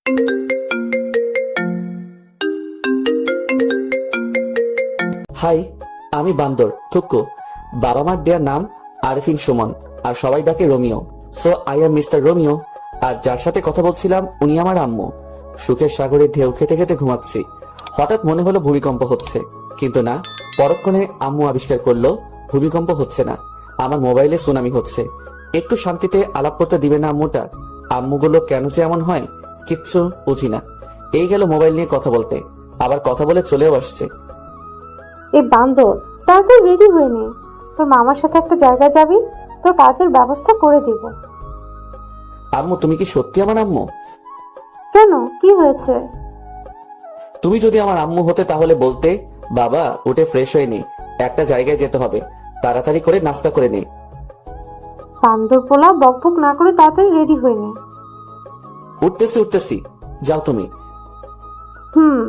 High, আমি বান্দর থুক্কু। বাবা মার দেয়া নাম আরিফিন সুমন, আর সবাই ডাকে Romeo. So I am mister Romeo. আর যার সাথে কথা বলছিলাম উনি আমার আম্মু। সুখের সাগরে ঢেউ খেতে খেতে ঘুমাচ্ছি। হঠাৎ মনে হলো ভূমিকম্প হচ্ছে, কিন্তু না, পরক্ষণে আম্মু আবিষ্কার করলো ভূমিকম্প হচ্ছে না, আমার মোবাইলে সুনামি হচ্ছে। একটু শান্তিতে আলাপ করতে দিবে না আম্মুটা? আম্মুগুলো কেন যে এমন হয় কিচ্ছু বুঝি না। এই গেল মোবাইল নিয়ে কথা বলতে, আবার কথা বলে চলেও আসছে। এ বান্দর, তাড়াতাড়ি রেডি হয়ে নে, তোর মামার সাথে একটা জায়গায় যাবি, তোর কাজের ব্যবস্থা করে দিব। আম্মু, তুমি কি সত্যি আমার আম্মু? কেন, কি হয়েছে? তুমি যদি আমার আম্মু হতে তাহলে বলতে, বাবা উঠে ফ্রেশ হয়ে নে, একটা জায়গায় যেতে হবে, তাড়াতাড়ি করে নাস্তা করে নে। বান্দর পোলা, বকবক না করে তাড়াতাড়ি রেডি হয়ে নে। উঠতেছি উঠতেছি, যাও তুমি। হুম।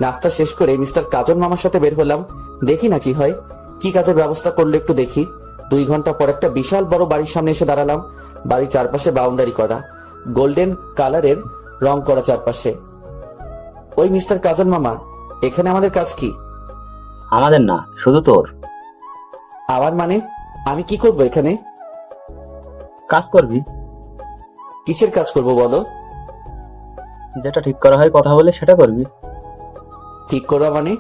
নাস্তা শেষ করে মিস্টার কাজন মামার সাথে বের হলাম, দেখি না কি হয়। কি কাজের ব্যবস্থা করলো একটু দেখি। 2 ঘন্টা পর একটা বিশাল বড় বাড়ির সামনে এসে দাঁড়ালাম। বাড়ির চারপাশে বাউন্ডারি করা, গোল্ডেন কালারের রং করা চারপাশে। ওই মিস্টার কাজন মামা, এখানে আমাদের কাজ কি? আমাদের না, শুধু তোর। আমার মানে? আমি কি করব এখানে? কাজ করবি, কিসের কাজ করব বলো? যেটা ঠিক করা হয় কথা বলে সেটা করবি। ঠিক করবা মানে?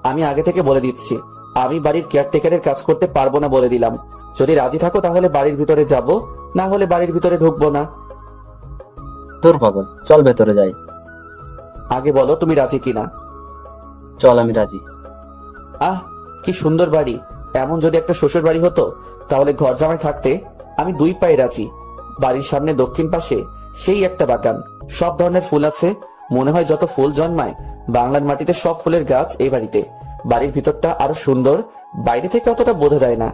আমি আগে থেকে বলে দিচ্ছি, আমি বাড়ির কেয়ারটেকারের কাজ করতে পারবো না বলে দিলাম। যদি রাজি থাকো তাহলে বাড়ির ভিতরে যাব, না হলে বাড়ির ভিতরে ঢুকবো না। তোর পাগল, চল ভেতরে যাই। আগে বলো তুমি রাজি কিনা। চল, আমি রাজি। আহ, কি সুন্দর বাড়ি। এমন যদি একটা শ্বশুর বাড়ি হতো তাহলে ঘর জামাই থাকতে আমি 2 পায়ে রাজি। বাড়ির সামনে দক্ষিণ পাশে সেই একটা বাগান, সব ধরনের ফুল আছে। মনে হয় যত ফুল জন্মায় বাংলার মাটিতে সব ফুলের গাছ এই বাড়িতে। বাড়ির ভিতরটা আরো সুন্দর, বাইরে থেকে অতটা বোঝা যায় না।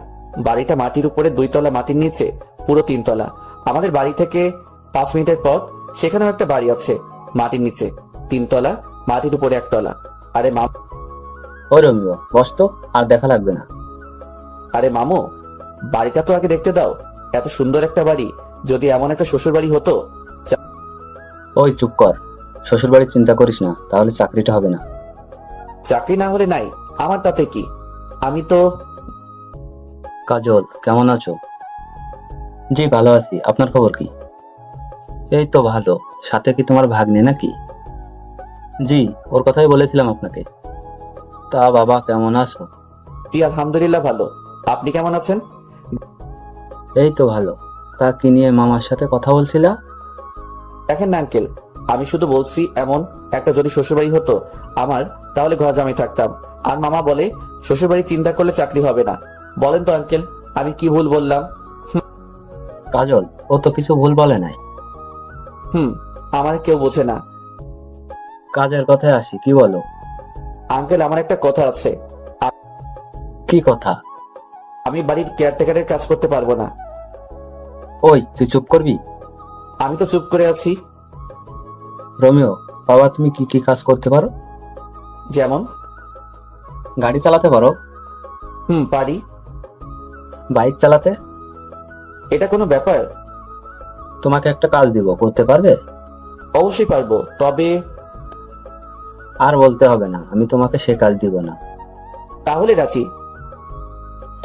বাড়িটা মাটির উপরে 2 তলা, মাটির নিচে পুরো 3 তলা। আমাদের বাড়ি থেকে 5 মিনিটের পথ, সেখানেও একটা বাড়ি আছে, মাটির নিচে 3 তলা, মাটির উপরে 1 তলা। আরে মা, ও রোমিও, বস তো, আর দেখা লাগবে না। আরে মামু, বাড়িটা তো আগে দেখতে দাও। এত সুন্দর একটা বাড়ি, যদি এমন একটা শ্বশুর বাড়ি হতো। ওই চুপ কর, শ্বশুর বাড়ির চিন্তা করিস না, তাহলে চাকরিটা হবে না। চাকরি না হলে নাই, আমার তাতে কি? আমি তো। কাজল, কেমন আছো? জি ভালো আছি, আপনার খবর কি? এই তো ভালো। সাথে কি তোমার ভাগ্নে নাকি? জি, ওর কথাই বলেছিলাম আপনাকে। তা বাবা, কেমন আছো? জি আলহামদুলিল্লাহ ভালো। আপনি কেমন আছেন? এই তো ভালো। তা কি নিয়ে মামার সাথে কথা বলছিলা? দেখেন না আঙ্কেল, আমি শুধু বলছি এমন একটা যদি শ্বশুরবাড়ি হতো আমার, তাহলে ঘর জামাই থাকতাম। আর মামা বলে শ্বশুরবাড়ি চিন্তা করলে চাকরি হবে না। বলেন তো আঙ্কেল, আমি কি ভুল বললাম? কাজল, ও তো কিছু ভুল বলে নাই। আমার কেউ বোঝে না। কাজের কথায় আসি, কি বলো? আঙ্কেল, আমার একটা কথা আছে। কি কথা? আমি বাড়ির কেয়ারটেকারের কাজ করতে পারবো না। ওই, তুই চুপ করবি? আমি তো চুপ করে আছি। রোমিও, বাবা তুমি কি কি কাজ করতে পারো? যেমন? গাড়ি চালাতে পারো? পারি। বাইক চালাতে? এটা কোনো ব্যাপার? তোমাকে একটা কাজ দিব, করতে পারবে? অবশ্যই পারবো, তবে। আর বলতে হবে না, আমি তোমাকে সে কাজ দিব না। তাহলে রাজি।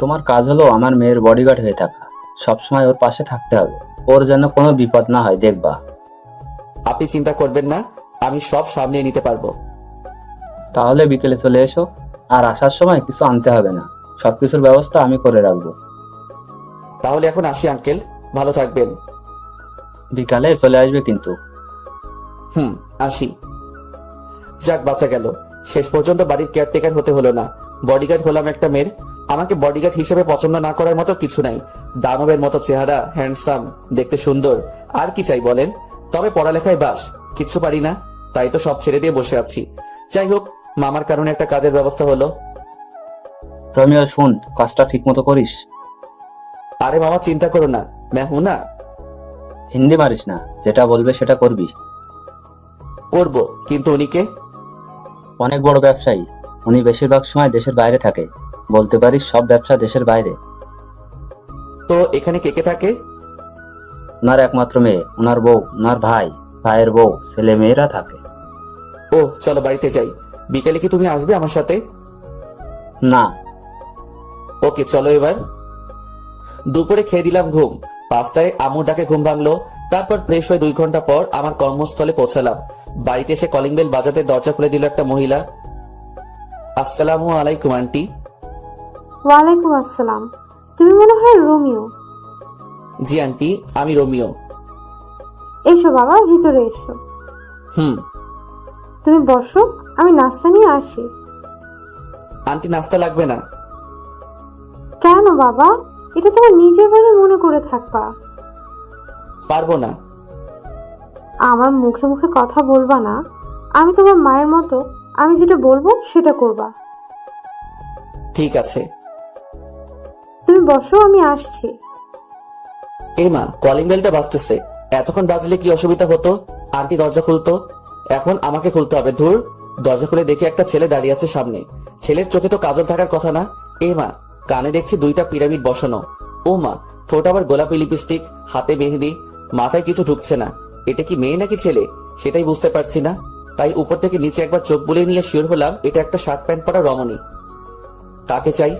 তোমার কাজ হলো আমার মেয়ের বডিগার্ড হয়ে থাকা, সবসময় ওর পাশে থাকতে হবে, ওর যেন কোনো বিপদ না হয়, দেখবা। আপনি চিন্তা করবেন না, আমি সব সামনে নিতে পারবো। তাহলে বিকেলে চলে এসো, আর আসার সময় কিছু আনতে হবে না, সবকিছুর ব্যবস্থা আমি করে রাখবো। তাহলে এখন আসি আঙ্কেল, ভালো থাকবেন। বিকালে চলে আসবে কিন্তু। আসি। যাক, বাঁচা গেল। শেষ পর্যন্ত বাড়ির কেয়ারটেকার হতে হলো না, বডিগার্ড হলাম একটা মেয়ের। আমাকে বডিগার্ড হিসেবে পছন্দ না করার মতো কিছু নাই। দানবের মতো চেহারা, হ্যান্ডসাম, দেখতে সুন্দর, আর কি চাই বলেন? তবে পড়ালেখায় বাস, কিচ্ছু পারি না, তাই তো সব ছেড়ে দিয়ে বসে আছি। যাই হোক, মামার কারণে একটা কাজের ব্যবস্থা হলো। রোমিও শুন, কাজটা ঠিক মতো করিস। আরে মামা, চিন্তা করো না, मैं हूं না। হিন্দি মারিস না, যেটা বলবে সেটা করবি। করব, কিন্তু উনিকে? অনেক বড় ব্যবসায়ী, উনি বেশিরভাগ সময় দেশের বাইরে থাকে, বলতে পারিস সব ব্যবসা দেশের বাইরে। তো এখানে কে কে থাকে? ওনার একমাত্র মেয়ে, ওনার বউ, ওনার ভাই, ভাইয়ের বউ ছেলে মেয়েরা থাকে। ও চলো বাড়িতে যাই। বিকেলে কি তুমি আসবে আমার সাথে? না। ওকে চলো এবার। দুপুরে খেয়ে দিলাম ঘুম। 5টায় আম্মুর ডাকে ঘুম ভাঙলো। তারপর ফ্রেশ হয়ে 2 ঘন্টা পর আমার কর্মস্থলে পৌঁছালাম। বাড়িতে এসে কলিং বেল বাজাতে দরজা খুলে দিল একটা মহিলা। আসসালামু আলাইকুম আন্টি। ওয়ালাইকুম আসসালাম। তুমি মনে হয় রোমিও। জি আন্টি, আমি রোমিও। এসো বাবা, ভিতরে এসো। হুম। তুমি বসো, আমি নাস্তা নিয়ে আসি। আন্টি নাস্তা লাগবে না। কেন বাবা? এটা তোমার নিজের বাড়ি মনে করে থাকবা। পারবো না। আমার মুখে মুখে কথা বলবা না। আমি তোমার মায়ের মতো, আমি যেটা বলবো সেটা করবা। ঠিক আছে। তুমি বসো, আমি আসছি। এই মা, কলিং বেলটা বাজতেছে। এতক্ষণ বাজলে কি অসুবিধা হতো? আন্টি দরজা খুলতো। এখন আমাকে খুলতে হবে। ধুর। দরজা খুলে দেখি একটা ছেলে দাঁড়িয়ে আছে সামনে। ছেলের চোখে তো কাজল থাকার কথা না। এই মা, কানে দেখছি 2টা পিরামিড বসানো। ও মা, ঠোঁট আবার গোলাপি লিপস্টিক, হাতে মেহেদি, মাথায় কিছু ঢুকছে না। এটা কি মেয়ে নাকি ছেলে সেটাই বুঝতে পারছি না। তাই উপর থেকে নিচে একবার চোখ বুলিয়ে নিয়ে শিওর হলাম এটা একটা শার্ট প্যান্ট পরা রমণী। কাকে চাই?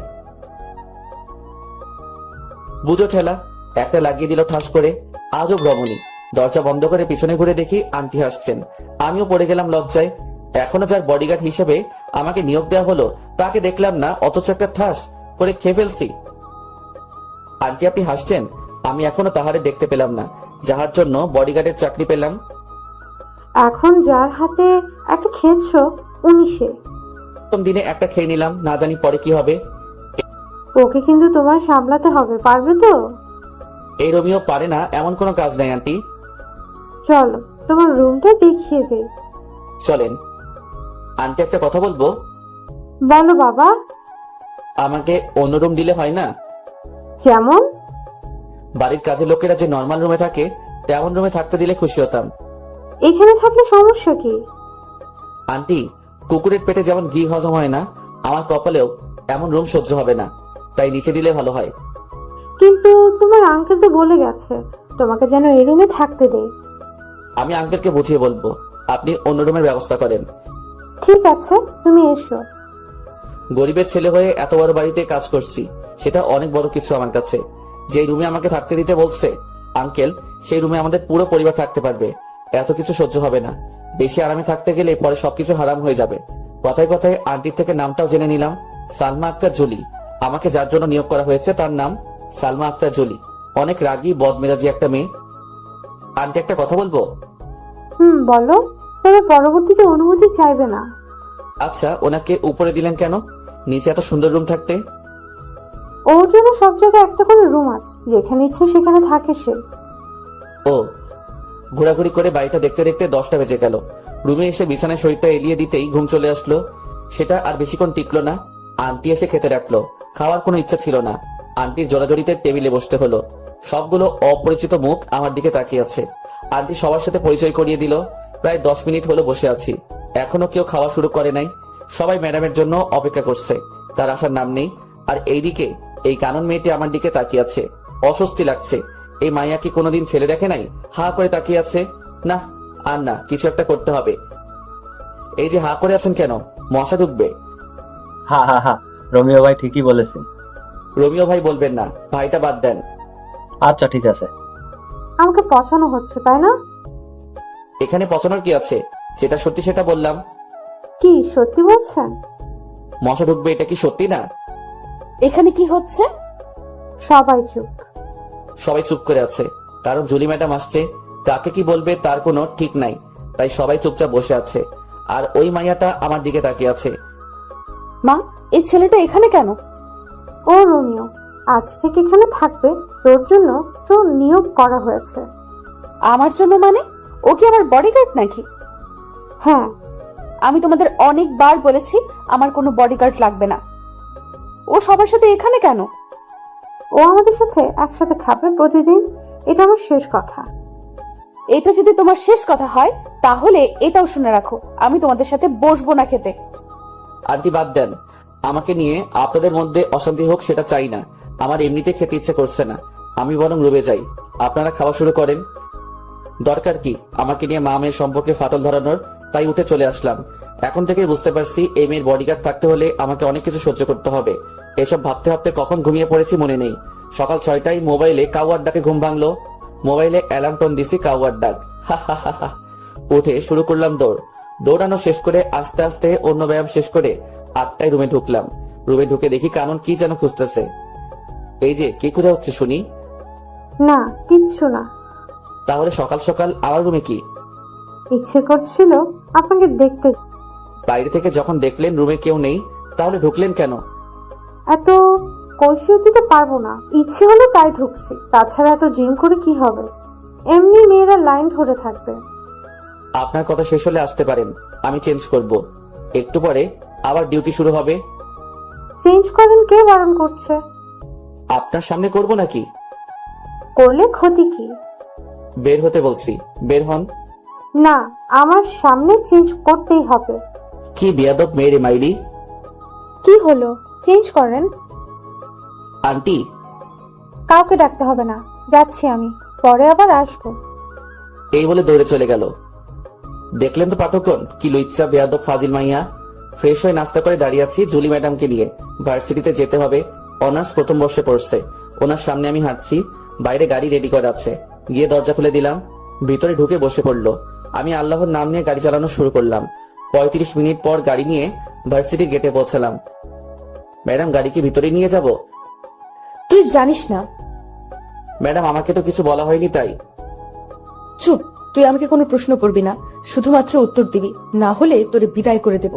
বুঝো ঠেলা একটা লাগিয়ে দিল ঠাস করে। আজব রমণী। দরজা বন্ধ করে পিছনে ঘুরে দেখি আন্টি হাসছেন। আমিও পড়ে গেলাম লজ্জায়। এখনো যার বডিগার্ড হিসেবে আমাকে নিয়োগ দেওয়া হলো তাকে দেখলাম না, অথচ একটা ঠাস করে খেয়ে ফেলছি। আন্টি আপনি হাসছেন? আমি এখনো তাহারে দেখতে পেলাম না, যাহার জন্য বডিগার্ডের চাকরি পেলাম। এখন যার হাতে একটা খেয়েছো উনি সে। প্রথম দিনে একটা খেয়ে নিলাম, না জানি পরে কি হবে। ওকে কিন্তু তোমার সামলাতে হবে, পারবে তো? এই রোমিও পারে না এমন কোনো কাজ নাই আন্টি। চলো তোমার রুমটা দেখিয়ে দেই। চলেন। আন্টি একটা কথা বলবো? বলো বাবা। আমাকে অন্য রুম দিলে হয় না? যেমন? বাড়ির কাজের লোকেরা যে নর্মাল রুমে থাকে তেমন রুমে থাকতে দিলে খুশি হতাম। এখানে থাকলে সমস্যা কি? আন্টি, কুকুরের পেটে যেমন ঘি হজম হয় না, আমার কপালেও এমন রুম সহ্য হবে না। তাই নিচে দিলে ভালো হয়। কিন্তু তোমার আঙ্কেল তো বলে গেছে তোমাকে যেন এই রুমে থাকতে দেয়। আমি আঙ্কেলকে বুঝিয়ে বলবো, আপনি অন্য রুমের ব্যবস্থা করেন। ঠিক আছে, তুমি এসো। গরিবের ছেলে হয়ে এত বড় বাড়িতে কাজ করছি, সেটা অনেক বড় কিছু আমার কাছে। যে রুমে আমাকে থাকতে দিতে বলছে আঙ্কেল, সেই রুমে আমাদের পুরো পরিবার থাকতে পারবে। এত কিছু সহ্য হবে না। বেশি আরামে থাকতে গেলে পরে সবকিছু হারাম হয়ে যাবে। কথায় কথায় আন্টির থেকে নামটাও জেনে নিলাম। সালমা আক্তার জলি। আমাকে যার জন্য নিয়োগ করা হয়েছে তার নাম সালমা আক্তার জলি। অনেক রাগী বদমেজাজি একটা মেয়ে। আন্টি একটা কথা বলবো? বলো। তবে পরবর্তীতে অনুমতি চাইবে না। আচ্ছা, ওনাকে উপরে দিলেন কেন? নিচে এত সুন্দর রুম থাকতে। ওর জন্য সব জায়গায় একটা করে রুম আছে, যেখানে ইচ্ছে সেখানে থাকে সে। ও। ঘোরাঘুরি করে বাড়িটা দেখতে দেখতে 10টা বেজে গেল। রুমে এসে বিছানায় শরীরটা এলিয়ে দিতেই ঘুম চলে আসলো। সেটা আর বেশিক্ষণ টিকলো না। আন্টি এসে খেতে রাখলো। খাওয়ার কোনো ইচ্ছা ছিল না। আন্টির জোরাজোরিতে টেবিলে বসতে হলো। সবগুলো অপরিচিত মুখ আমার দিকে তাকিয়ে আছে। আন্টি সবার সাথে পরিচয় করিয়ে দিল। প্রায় 10 মিনিট হলো বসে আছি, এখনো কেউ খাওয়া শুরু করে নাই। সবাই ম্যাডামের জন্য অপেক্ষা করছে, তার আসার নাম নেই। আর এইদিকে এই কানন মেয়েটি আমার দিকে তাকিয়ে আছে। অস্বস্তি লাগছে। এই মাইয়া কি কোনোদিন ছেলে দেখে নাই? হা করে তাকিয়ে আছে। না, আর না, কিছু একটা করতে হবে। এই যে হা করে আছেন কেন? মশা ঢুকবে। হা হা হা, রোমিও ভাই ঠিকই বলেছেন। রোমিও ভাই বলবেন না, ভাইটা বাদ দেন। আচ্ছা ঠিক আছে। আমাকে পছানো হচ্ছে তাই না? এখানে পচানোর কি আছে? যেটা সত্যি সেটা বললাম। কি সত্যি বলছেন? মশা ঢুকবে, এটা কি সত্যি না? এখানে কি হচ্ছে? সবাই চুপ। সবাই চুপ করে আছে, কারণ জুলি ম্যাডাম আসছে। কাকে কি বলবে তার কোনো ঠিক নাই। তাই সবাই চুপচাপ বসে আছে। আর ওই মাইয়াটা আমার দিকে তাকিয়ে আছে। মা, এই ছেলেটা এখানে কেন? ও রোমিও, আজ থেকে এখানে থাকবে। তোর জন্য তোর নিয়োগ করা হয়েছে। আমার জন্য মানে? ও কি আমার বডিগার্ড নাকি? হ্যাঁ। আমি তোমাদের অনেকবার বলেছি আমার কোনো বডিগার্ড লাগবে না। ও সবার সাথে এখানে কেন? ও আমাদের সাথে একসাথে খাবে প্রতিদিন। এটা আমার শেষ কথা। এটা যদি তোমার শেষ কথা হয় তাহলে এটাও শুনে রাখো, আমি তোমাদের সাথে বসবো না খেতে। আন্টি বাদ দেন। আমাকে নিয়ে আপনাদের মধ্যে অশান্তি হোক সেটা চাই না। আমার এমনিতে খেতে ইচ্ছে করছে না। আমি বরং রুমে যাই, আপনারা খাওয়া শুরু করেন। দরকার কি আমাকে নিয়ে মা মেয়ের সম্পর্কে ফাটল ধরানোর? তাই উঠে চলে আসলাম। এখন থেকেই বুঝতে পারছি এই মেয়ের বডিগার্ড থাকতে হলে আমাকে অনেক কিছু সহ্য করতে হবে। এসব ভাবতে ভাবতে কখন ঘুমিয়ে পড়েছি মনে নেই। সকাল 6টায় মোবাইলে কাউয়ার ডাকে ঘুম ভাঙলো। মোবাইলে অ্যালার্ম টোন দিছি কাউয়ার ডাক। হা হা হা হা। উঠে শুরু করলাম দৌড়। দৌড়ানো শেষ করে আস্তে আস্তে অন্য ব্যায়াম শেষ করে 8টায় রুমে ঢুকলাম। রুমে ঢুকে দেখি কানন কি যেন খুঁজতেছে। এই যে কি খুঁজে হচ্ছে শুনি? না, কিচ্ছু না। তাহলে সকাল সকাল আমার রুমে কি? ইচ্ছে করছিল আপনাকে দেখতে। বাইরে থেকে যখন দেখলেন রুমে কেউ নেই, তাহলে ঢুকলেন কেন? এত কৈফিয়ত দিতে পারবো না, ইচ্ছে হলো তাই ঢুকছি। তাছাড়া এত জিম করে কি হবে? এমনি মেয়েরা লাইন ধরে থাকবে। আপনার কথা শেষ হলে আসতে পারেন, আমি চেঞ্জ করব। একটু পরে আবার ডিউটি শুরু হবে। চেঞ্জ করেন, কে বারণ করছে? আপনার সামনে করব নাকি? করলে ক্ষতি কি? বের হতে বলছি, বের হন। না, আমার সামনে চেঞ্জ করতেই হবে। কি বেয়াদব মেয়ে রে মাইলি। কি হলো? চেঞ্জ করেন। আন্টি, কাউকে ডাকতে হবে না, যাচ্ছি আমি, পরে আবার আসবো। এই বলে দৌড়ে চলে গেল। দেখলেন তো পাঠকগণ, কি লুইচ্ছা বেয়াদব ফাজিল মাইয়া। ফ্রেশ হয়ে নাস্তা করে দাঁড়িয়ে আছি জুলি ম্যাডামকে নিয়ে। ভার্সিটিতে যেতে হবে, অনার্স প্রথম বর্ষে পড়ছে। ওনার সামনে আমি হাঁটছি, বাইরে গাড়ি রেডি করা আছে। গিয়ে দরজা খুলে দিলাম, ভিতরে ঢুকে বসে পড়লো। আমি আল্লাহর নাম নিয়ে গাড়ি চালানো শুরু করলাম। 35 মিনিট পর গাড়ি নিয়ে ভার্সিটির গেটে পৌঁছালাম। ম্যাডাম, গাড়ি কি ভিতরে নিয়ে যাব? তুই জানিস না। ম্যাডাম, আমাকে তো কিছু বলা হয়নি তাই। চুপ, তুই আমাকে কোনো প্রশ্ন করবি না, শুধুমাত্র উত্তর দিবি, না হলে তোরে বিদায় করে দেব।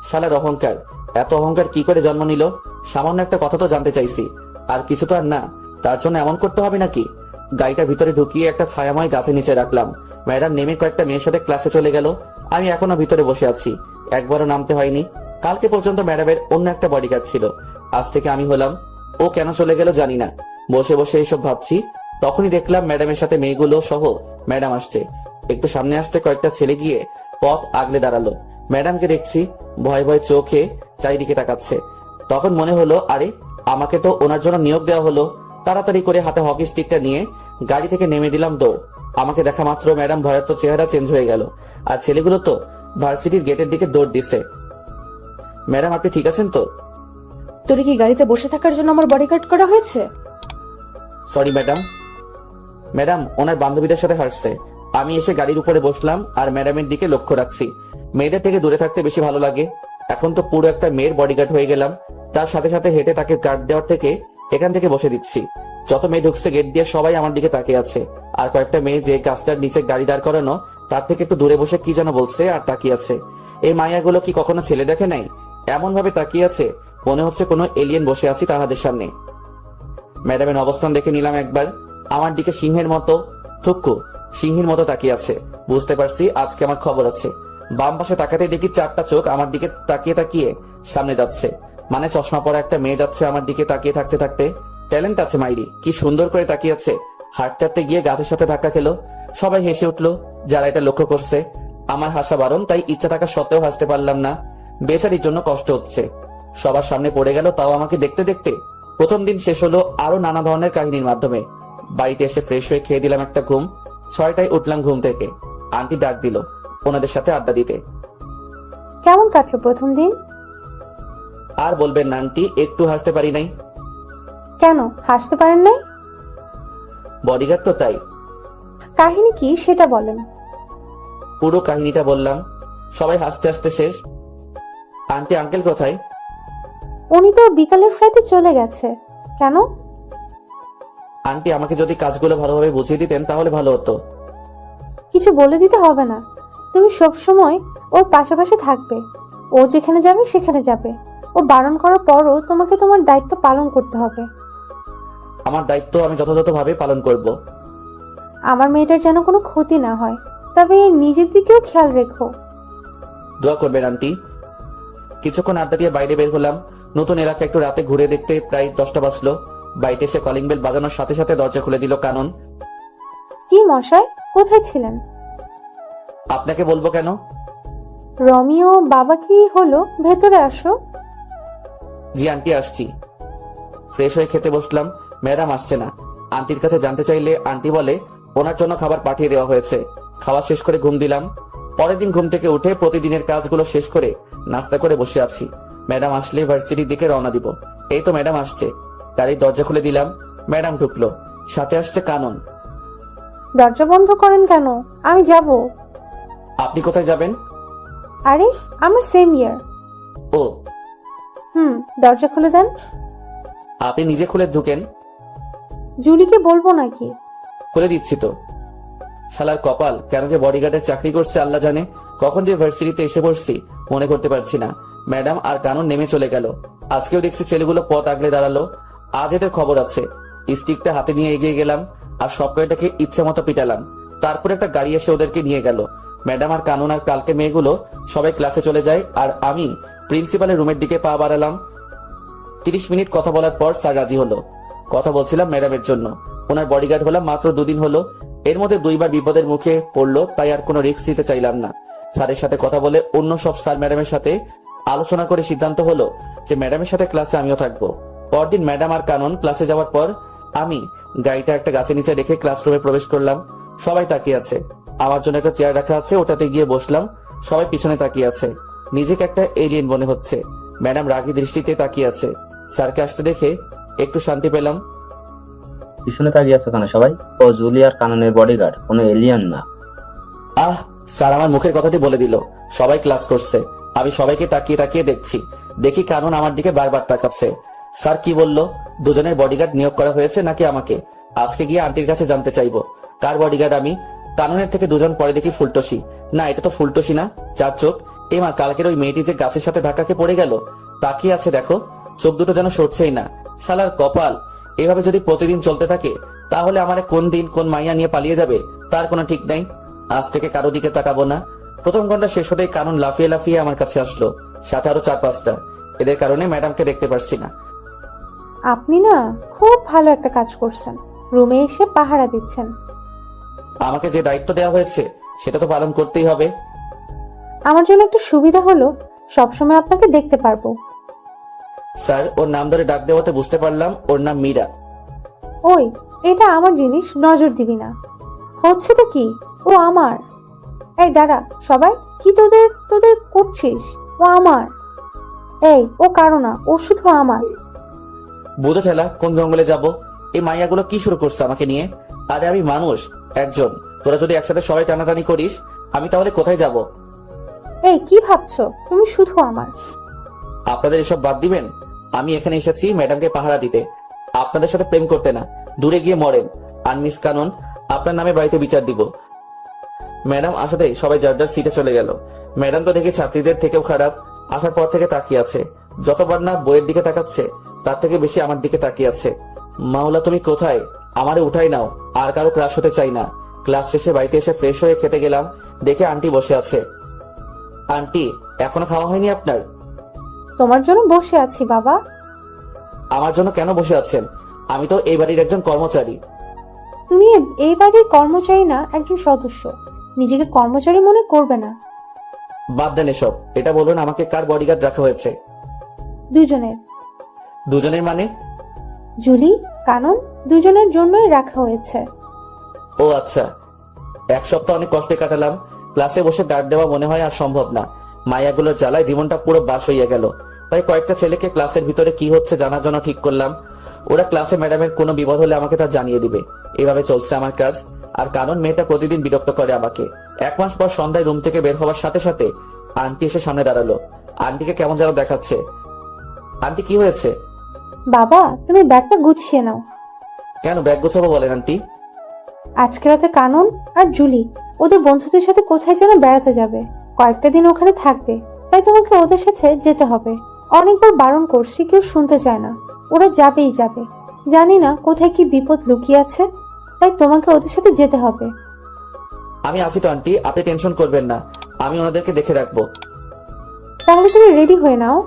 শালার অহংকার, এত অহংকার কি করে জন্ম নিল? সামান্য একটা কথা তো জানতে চাইছি, আর কিছু তো আর না, তার জন্য এমন করতে হবে নাকি? গাড়িটা ভিতরে ঢুকিয়ে একটা ছায়াময় গাছের নিচে রাখলাম। ম্যাডাম নেমে কয়েকটা মেয়ের সাথে ক্লাসে চলে গেল। আমি এখনো ভিতরে বসে আছি, একবারও নামতে হয়নি। কালকে পর্যন্ত ম্যাডামের অন্য একটা বডিগার্ড ছিল, আজ থেকে আমি হলাম। ও কেন চলে গেল জানি না। বসে বসে এইসব ভাবছি, তখনই দেখলাম ম্যাডামের সাথে মেয়েগুলো সহ ম্যাডাম আসছে। একটু সামনে আসতে কয়েকটা ছেলে গিয়ে পথ আগলে দাঁড়ালো। ম্যাডামকে দেখছি ভয় ভয় চোখে চারিদিকে তাকাচ্ছে। তখন মনে হলো, আরে আমাকে তো ওনার জন্য নিয়োগ দেওয়া হলো। তাড়াতাড়ি করে হাতে হকি স্টিকটা নিয়ে গাড়ি থেকে নেমে দিলাম দৌড়। আমাকে দেখা মাত্র ম্যাডাম ভয়ার্ত চেহারা চেঞ্জ হয়ে গেল, আর ছেলেগুলো তো ভার্সিটির গেটের দিকে দৌড় দিচ্ছে। ম্যাডাম, আপনি ঠিক আছেন তো? তোরে কি গাড়িতে বসে থাকার জন্য আমার বডিগার্ড করা হয়েছে? Sorry madam. ম্যাডাম ওনার বান্ধবীদের সাথে হাঁটছে। আমি এসে গাড়ির উপরে বসলাম আর ম্যাডামের দিকে লক্ষ্য রাখছি। মেয়েদের থেকে দূরে থাকতে বেশি ভালো লাগে। এখন তো পুরো একটা মেয়ের বডিগার্ড হয়ে গেলাম। তার সাথে সাথে হেঁটে তাকে গার্ড দেওয়ার থেকে এখান থেকে বসে দিচ্ছি। যত মেয়ে ঢুকছে গেট দিয়ে সবাই আমার দিকে তাকিয়ে আছে। আর কয়েকটা মেয়ে যে গাছটার নিচে গাড়ি দাঁড় করানো তার থেকে একটু দূরে বসে কি যেন বলছে আর তাকিয়ে আছে। এই মায়াগুলো কি কখনো ছেলে দেখে নাই? এমন ভাবে তাকিয়ে আছে মনে হচ্ছে কোনো এলিয়েন বসে আছি তাহাদের সামনে। ম্যাডামের অবস্থান দেখে নিলাম একবার। আমার দিকে সিংহের মতো, থুক্কু সিংহের মতো তাকিয়ে আছে। বুঝতে পারছি আজকে আমার খবর আছে। বাম পাশে তাকাতে দেখি 4টা চোখ আমার দিকে তাকিয়ে তাকিয়ে সামনে যাচ্ছে। মানে চশমা পরা একটা মেয়ে যাচ্ছে আমার দিকে তাকিয়ে থাকতে থাকতে। ট্যালেন্ট আছে মাইরি, কি সুন্দর করে তাকিয়ে আছে। হাঁটতে হাঁটতে গিয়ে গাছের সাথে ধাক্কা খেলো। সবাই হেসে উঠলো যারা এটা লক্ষ্য করছে। আমার হাসা বারণ, তাই ইচ্ছা থাকা সত্ত্বেও হাসতে পারলাম না। বেচারির জন্য কষ্ট হচ্ছে। সবার সামনে পড়ে গেল, তাও আমাকে দেখতে দেখতে। প্রথম দিন শেষ হলো আরো নানা ধরনের কাহিনীর মাধ্যমে। বাড়িতে এসে ফ্রেশ হয়ে খেয়ে দিলাম একটা ঘুম। 6টায় উঠলাম ঘুম থেকে। আন্টি ডাক দিল ওনাদের সাথে আড্ডা দিতে। কেমন কাটলো প্রথম দিন? আর বলবেন না আন্টি, একটু হাসতে পারি নাই। কেন হাসতে পারেন নাই? বডিগার্ড তো তাই। কাহিনী কি সেটা বলেন। পুরো কাহিনীটা বললাম। সবাই হাসতে হাসতে শেষ। আন্টি আঙ্কেল কোথায়? উনি তো বিকালের ফ্লাইটে চলে গেছে। কেন? আন্টি আমাকে যদি কাজগুলো ভালোভাবে বুঝিয়ে দিতেন তাহলে ভালো হতো। কিছু বলে দিতে হবে না, তুমি সব সময় ওর পাশাপাশি থাকবে। ও যেখানে যাবে সেখানে যাবে। ও বারণ করার পরও তোমাকে তোমার দায়িত্ব পালন করতে হবে। আমার দায়িত্ব আমি যথাযথভাবে পালন করব। আমার মেয়েটার যেন কোনো ক্ষতি না হয়, তবে নিজের দিকেও খেয়াল রেখো। দোয়া করবেন আন্টি। কিছুক্ষণ আড্ডা দিয়ে বাইরে বের হলাম। নতুন এলাকা একটু রাতে ঘুরে দেখতে প্রায় 10টা বাজলো। বাড়িতে এসে কলিং বেল বাজানোর সাথে সাথে দরজা খুলে দিল কানন। কি মশাই, কোথায় ছিলেন? আপনাকে বলবো কেন? রমিও বাবা কি হলো, ভেতরে আসো। জি আন্টি, আসছি। ফ্রেশ হয়ে খেতে বসলাম। ম্যাডাম আসছে না। আন্টির কাছে জানতে চাইলে আন্টি বলে ওনার জন্য খাবার পাঠিয়ে দেওয়া হয়েছে। খাওয়া শেষ করে ঘুম দিলাম। পরের দিন ঘুম থেকে উঠে প্রতিদিনের কাজগুলো শেষ করে নাস্তা করে বসে আছি। ম্যাডাম আসলে ভার্সিটির দিকে রওনা দিব। এই তো ম্যাডাম আসছে। গাড়ির দরজা খুলে দিলাম, ম্যাডাম ঢুকলো, সাথে আসছে কানন। দরজা বন্ধ করেন কেন? আমি যাব। আপনি কোথায় যাবেন? আরে আমরা সেম ইয়ার। ও, দরজা খুলে দেন। আপনি নিজে খুলে ঢুকেন। জুলিকে বলবো নাকি? খুলে দিচ্ছি তো। শালার কপাল, কেন যে বডিগার্ডের চাকরি করছে আল্লাহ জানে। কখন যে ভার্সিটিতে এসে পড়ছি মনে করতে পারছি না। ম্যাডাম আর কানন নেমে চলে গেল। আজকেও দেখছি ছেলেগুলো পথ আগলে দাঁড়ালো। আজ এদের খবর আছে। স্টিকটা হাতে নিয়ে এগিয়ে গেলাম আর সব কয়টাকে ইচ্ছে মতো পিটালাম। তারপর একটা গাড়ি এসে ওদেরকে নিয়ে গেল। ম্যাডাম আর কানন আর কালকে মেয়েগুলো সবাই ক্লাসে চলে যায় আর আমি প্রিন্সিপালের রুমের দিকে পা বাড়ালাম। 30 মিনিট কথা বলার পর স্যার রাজি হলো। কথা বলছিলাম ম্যাডামের জন্য। ওনার বডিগার্ড হলাম মাত্র 2 দিন হলো। এর মধ্যে 2বার বিপদের মুখে পড়লো, তাই আর কোনো রিস্ক নিতে চাইলাম না। স্যারের সাথে কথা বলে অন্য সব স্যার ম্যাডামের সাথে আলোচনা করে সিদ্ধান্ত হলো যে ম্যাডামের সাথে ক্লাসে আমিও থাকবো। পরদিন ম্যাডাম আর কানন ক্লাসে যাওয়ার পর আমি গাড়িটা একটা গাছের নিচে রেখে ক্লাসরুমে প্রবেশ করলাম। সবাই তাকিয়ে আছে। আমার জন্য একটা চেয়ার রাখা আছে, ওটাতে গিয়ে বসলাম। সবাই পিছনে তাকিয়ে আছে। নিজেকে একটা এলিয়েন মনে হচ্ছে। ম্যাডাম রাগী দৃষ্টিতে তাকিয়ে আছে। স্যারকে আসতে দেখে একটু শান্তি পেলাম। পিছনে তাকিয়ে আছো কেন সবাই? ও জুলি আর কাননের বডিগার্ড, কোনো এলিয়ান না। আহ, স্যার আমার মুখের কথাটি বলে দিল। সবাই ক্লাস করছে। আমি সবাইকে তাকিয়ে তাকিয়ে দেখছি। দেখি কানন আমার দিকে বারবার তাকাচ্ছে। স্যার কি বলল? দুজনের বডিগার্ড নিয়োগ করা হয়েছে নাকি আমাকে? আজকে গিয়ে আন্টির কাছে জানতে চাইবো কার বডিগার্ড আমি। কাননের থেকে দুজন, পরে দেখি ফুলটসি। না, এটা তো ফুলটসি না, 4 চোখ। মা, কালকের ওই মেয়েটি যে গাছের সাথে ধাক্কাকে পড়ে গেল, তাকিয়ে আছে দেখো। চোখ দুটো যেন সরছেই না। শালার কপাল, এভাবে যদি প্রতিদিন চলতে থাকে তাহলে আমার কোন দিন কোন মাইয়া নিয়ে পালিয়ে যাবে তার কোনো ঠিক নাই। আজ থেকে কারো দিকে তাকাবো না। প্রথম ঘন্টা শেষ হতেই কানন লাফিয়ে লাফিয়ে আমার কাছে আসলো, সাথে আরো 4-5টা। এদের কারণে ম্যাডামকে দেখতে পারছি না। আপনি না খুব ভালো একটা কাজ করছেন, রুমে এসে পাহারা দিচ্ছেন। আমাকে যে দায়িত্ব দেওয়া হয়েছে সেটা তো পালন করতেই হবে। আমার জন্য একটা সুবিধা হলো সবসময় আপনাকে দেখতে পারবো। স্যার, ওর নাম ধরে ডাক দেওয়াতে বুঝতে পারলাম ওর নাম মীরা। ওই, এটা আমার জিনিস, নজর দিবি না। হচ্ছেটা কি? ও আমার। এই দাঁড়া সবাই, কি তোদের তোদের করছিস? ও আমার। এই, ও কারো না, ও শুধু আমার। বুঝো ঠেলা, কোন জঙ্গলে যাব? এই মাইয়াগুলো কি শুরু করছে আমাকে নিয়ে? আরে আমি মানুষ একজন। তোরা যদি একসাথে সবাই টানাটানি করিস আমি তাহলে কোথায় যাব? এই, কি ভাবছো? তুমি শুধু আমার। আপনাদের এসব বাদ দিবেন। আমি এখানে এসেছি ম্যাডামকে পাহারা দিতে, আপনাদের সাথে প্রেম করতে না। দূরে গিয়ে মরেন। আর মিস কানন, আপনার নামে বাড়িতে বিচার দিব। ম্যাডাম আসাতেই সবাই যার যার সিটে চলে গেল। ম্যাডাম তো দেখি ছাত্রীদের থেকেও খারাপ। আসার পর থেকে তাকিয়ে আছে। যতবার না বইয়ের দিকে তাকাচ্ছে তার থেকে বেশি আমার দিকে তাকিয়ে আছে। মাওলা, তুমি কোথায়? আমারে উঠাই নাও। আর কারো ক্লাস হতে চাই না। ক্লাস শেষে বাড়িতে এসে ফ্রেশ হয়ে খেতে গেলাম, দেখে আন্টি বসে আছে। আন্টি, এখনো খাওয়া হয়নি আপনার? তোমার জন্য বসে আছি বাবা। আমার জন্য কেন বসে আছেন? আমি তো এই বাড়ির একজন কর্মচারী। তুমি এই বাড়ির কর্মচারী না, একজন সদস্য। নিজেকে কর্মচারী মনে করবে না। বাদ দেন এসব। এটা বলুন, আমাকে কার বডিগার্ড রাখা হয়েছে? দুজনের। দুজনের মানে? জুলি, কানন, দুজনের জন্যই রাখা হয়েছে। ও আচ্ছা। 1 সপ্তাহ অনেক কষ্টে কাটালাম। ক্লাসে বসে গার্ড দেওয়া মনে হয় আর সম্ভব না। মায়াগুলোর জ্বালায় জীবনটা পুরো বাস হইয়া গেল। তাই কয়েকটা ছেলেকে ক্লাসের ভিতরে কি হচ্ছে জানার জন্য ঠিক করলাম। ওরা ক্লাসে ম্যাডামের কোনো বিপদ হলে আমাকে তা জানিয়ে দিবে। এভাবে চলছে আমার কাজ। আর কানন মেয়েটা প্রতিদিন বিরক্ত করে আমাকে। 1 মাস পর সন্ধ্যায় রুম থেকে বের হওয়ার সাথে সাথে আন্টি এসে সামনে দাঁড়ালো। আন্টিকে কেমন যেন দেখাচ্ছে। আন্টি, কি হয়েছে? বাবা, তুমি ব্যাগটা গুছিয়ে নাও। কেন ব্যাগ গোছাবো বলেন আন্টি? আজকে রাতে কানন আর জুলি ওদের বন্ধুদের সাথে কোথায় যেন বেড়াতে যাবে। কয়েকটা দিন ওখানে থাকবে, তাই তোমাকে ওদের সাথে যেতে হবে। অনেকবার বারণ করছি, কেউ শুনতে চায় না। ওরা যাবেই যাবে। জানি না কোথায় কি বিপদ লুকিয়ে আছে, তাই তোমাকে ওদের সাথে যেতে হবে। আমি আছি তো আন্টি, আপনি টেনশন করবেন না। আমি ওনাদেরকে দেখে রাখবো। তাহলে তুমি রেডি হয়ে নাও।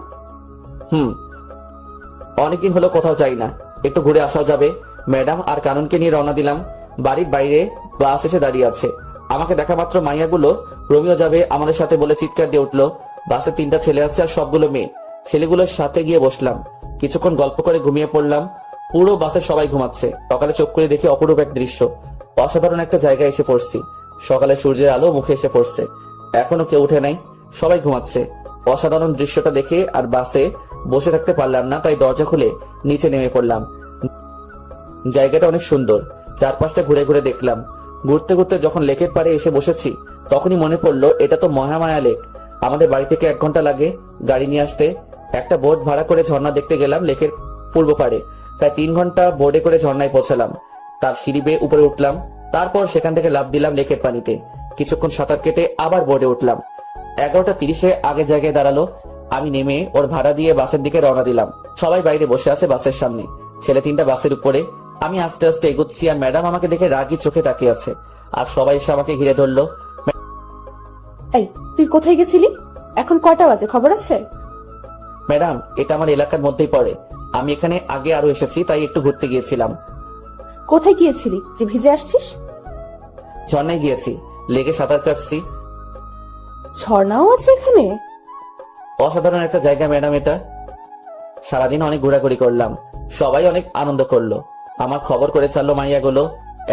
অনেকদিন হলো কোথাও যাই না, একটু ঘুরে আসাও যাবে। ম্যাডাম আর কাননকে নিয়ে রওনা দিলাম। বাড়ির বাইরে বাস এসে দাঁড়িয়ে আছে। আমাকে দেখা মাত্র মাইয়াগুলো রোমিও যাবে আমাদের সাথে বলে চিৎকার দিয়ে উঠলো। বাসে 3টা ছেলে আছে আর সবগুলো মেয়ে। ছেলেগুলোর সাথে গিয়ে বসলাম। কিছুক্ষণ গল্প করে ঘুমিয়ে পড়লাম। পুরো বাসে সবাই ঘুমাচ্ছে। সকালে চোখ করে দেখি অপরূপ এক দৃশ্য। অসাধারণ একটা জায়গায় এসে পড়ছি। সকালে সূর্যের আলো মুখে এসে পড়ছে। এখনো কেউ উঠে নাই, সবাই ঘুমাচ্ছে। অসাধারণ দৃশ্যটা দেখে আর বাসে বসে থাকতে পারলাম না, তাই দরজা খুলে নিচে নেমে পড়লাম। জায়গাটা অনেক সুন্দর, চারপাশটা ঘুরে ঘুরে দেখলাম। ঘুরতে ঘুরতে যখন লেকের পাড়ে এসে বসেছি তখনই মনে পড়লো এটা তো মহামায়া লেক। আমাদের বাড়ি থেকে 1 ঘন্টা লাগে গাড়ি নিয়ে আসতে। একটা বোট ভাড়া করে ঝর্ণা দেখতে গেলাম লেকের পূর্ব পাড়ে। প্রায় 3 ঘন্টা বোর্ডে করে ঝর্ণায় পৌঁছালাম। তার সিঁড়ি বেয়ে উপরে উঠলাম, তারপর সেখান থেকে লাফ দিলাম লেকের পানিতে। কিছুক্ষণ সাঁতার কেটে আবার বোর্ডে উঠলাম। 11:30 আগের জায়গায় দাঁড়ালো। আমি নেমে ওর ভাড়া দিয়ে বাসের দিকে রওনা দিলাম। সবাই বাইরে বসে আছে বাসের সামনে, ছেলে 3টা বাসের উপরে। আমি আস্তে আস্তে এগোচ্ছি আর ম্যাডাম আমাকে দেখে রাগী চোখে তাকিয়ে আছে। আর সবাই এসে আমাকে ঘিরে ধরলো। এই, তুই কোথায় গেছিলি? এখন কয়টা বাজে খবর আছে? ম্যাডাম, এটা আমার এলাকার মধ্যেই পড়ে। আমি এখানে আগে আরো এসেছি, তাই একটু ঘুরতে গিয়েছিলাম। কোথায় গিয়েছিলি যে ভিজে আসছিস? ঝর্ণায় গিয়েছি, লেকে সাঁতার কাটছি। ঝর্ণাও আছে এখানে? অসাধারণ একটা জায়গা ম্যাডাম এটা। সারাদিন অনেক ঘোরাঘুরি করলাম, সবাই অনেক আনন্দ করলো। আমার খবর করে ছাড়লো মাইয়াগুলো,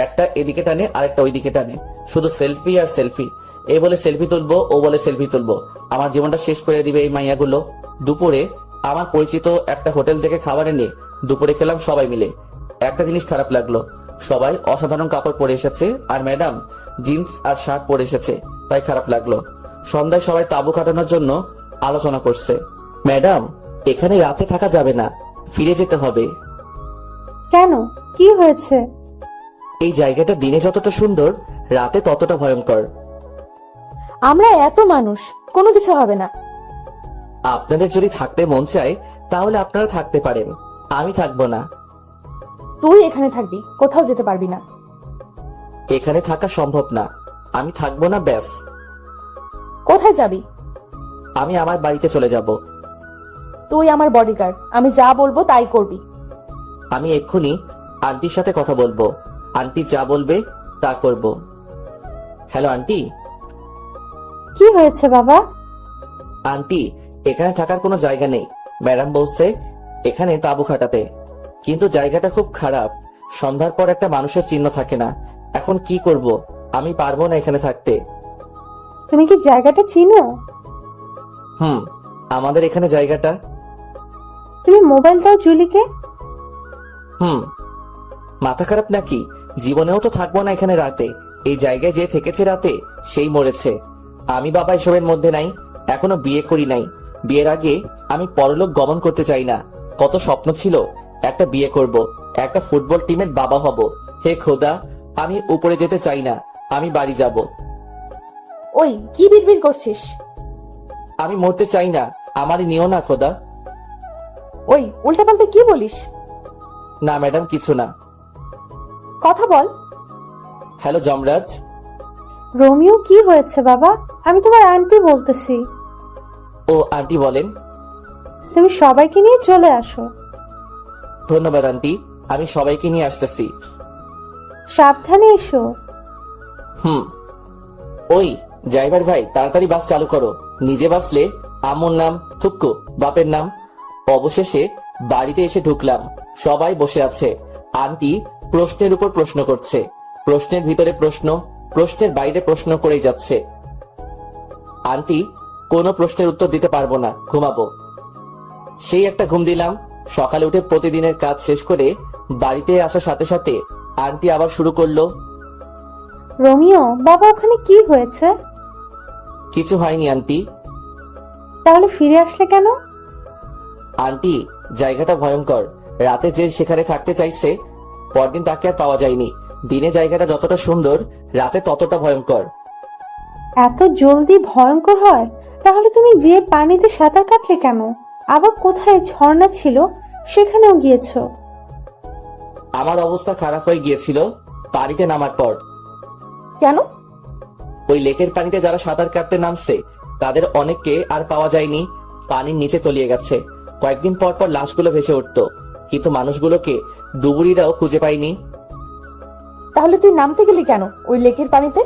একটা এদিকে টানে আরেকটা ওইদিকে টানে, শুধু সেলফি আর সেলফি। এ বলে সেলফি তুলবো, ও বলে সেলফি তুলবো। আমার জীবনটা শেষ করে দিবে এই মাইয়াগুলো। দুপুরে আমার পরিচিত একটা হোটেল থেকে খাবার এনে দুপুরে খেলাম সবাই মিলে। একটা জিনিস খারাপ লাগলো, সবাই অসাধারণ কাপড় পরে এসেছে আর ম্যাডাম জিন্স আর শার্ট পরে এসেছে, তাই খারাপ লাগলো। সন্ধ্যায় সবাই তাঁবু কাটানোর জন্য আলোচনা করছে। ম্যাডাম, এখানে রাতে থাকা যাবে না, ফিরে যেতে হবে। কেন, কি হয়েছে? এই জায়গাটা দিনে যতটা সুন্দর, রাতে ততটা ভয়ঙ্কর। আমরা এত মানুষ, কোনো কিছু হবে না। আপনাদের যদি থাকতে মন চায় তাহলে আপনারা থাকতে পারেন, আমি থাকবো না। তুই এখানে থাকবি, কোথাও যেতে পারবি না। এখানে থাকা সম্ভব না, আমি থাকবো না, ব্যাস। কোথায় যাবি? আমি আমার বাড়িতে চলে যাব। তুই আমার বডিগার্ড, আমি যা বলবো তাই করবি। আমি এক্ষুনি আন্টির সাথে কথা বলবো, আন্টি যা বলবে তা করব। Hello aunty. কি হয়েছে বাবা? আন্টি, এখানে থাকার কোনো জায়গা নেই। ম্যাডাম বলছে এখানে তাঁবু খাটাতে, কিন্তু জায়গাটা খুব খারাপ। সন্ধ্যার পর একটা মানুষের চিহ্ন থাকে না। এখন কি করব? আমি পারবো না এখানে থাকতে। তুমি কি জায়গাটা চিনো? আমাদের এখানে জায়গাটা। তুমি মোবাইল দাও জুলিকে। মাথা খারাপ নাকি? জীবনেও তো থাকবো না এখানে রাতে। এই জায়গায় যে থেকেছে রাতে সেই মরেছে। আমি বাবা এসবের মধ্যে নাই, এখনো বিয়ে করি নাই। বিয়ের আগে আমি পরলোক গমন করতে চাই না। কত স্বপ্ন ছিল, একটা বিয়ে করব, একটা ফুটবল টিমের বাবা হব। হে খোদা, আমি উপরে যেতে চাই না, আমি বাড়ি যাব। ওই কি বিড়বিড় করছিস? আমি মরতে চাই না, আমারই নিও না খোদা। ওই উল্টাপাল্টা কি বলিস? না ম্যাডাম, কিছু না। কথা বল। হ্যালো যমরাজ। রোমিও, কি হয়েছে বাবা? আমি তোমার আন্টি বলতেছি। ও আন্টি বলেন। তুমি সবাইকে নিয়ে চলে আসো। ধন্যবাদ আন্টি, আমি সবাইকে নিয়ে আসতেছি। সাবধানে এসো। ওই ড্রাইভার ভাই, তাড়াতাড়ি বাস চালু করো। নিজে বাসলে আম্মুর নাম থুক্কু, বাপের নাম। অবশেষে বাড়িতে এসে ঢুকলাম, সবাই বসে আছে। আন্টি প্রশ্নের উপর প্রশ্ন করছে, প্রশ্নের ভিতরে প্রশ্ন, প্রশ্নের বাইরে প্রশ্ন করেই যাচ্ছে। আন্টি কোনো প্রশ্নের উত্তর দিতে পারবো না, ঘুমাবো। সেই একটা ঘুম দিলাম। সকালে উঠে প্রতিদিনের কাজ শেষ করে বাড়িতে আসার সাথে সাথে আন্টি আবার শুরু করলো। রোমিও বাবা, ওখানে কি হয়েছে? কিছু হয়নি আন্টি। তাহলে ফিরে আসলে কেন? আন্টি, জায়গাটা ভয়ঙ্কর। রাতে যে সেখানে থাকতে চাইছে, পরদিন তাকে আর পাওয়া যায়নি। দিনে জায়গাটা যতটা সুন্দর, রাতে ততটা ভয়ঙ্কর। এত জলদি ভয়ঙ্কর হয়? তাহলে তুমি যে পানিতে সাঁতার কাটলে কেন? আবার কোথায় ঝর্ণা ছিল সেখানেও গিয়েছো? আমার অবস্থা খারাপ হয়ে গিয়েছিল পানিতে নামার পর। কেন? ওই লেকের পানিতে যারা সাঁতার কাটতে নামছে তাদের অনেককে আর পাওয়া যায়নি, পানির নিচে তলিয়ে গেছে। কয়েকদিন পর পর লাশগুলো ভেসে উঠতো, কিন্তু মানুষগুলোকে ডুবুরিরাও খুঁজে পাইনি। তাহলে তুই নামতে গেলি কেন ওই লেকের পানিতে?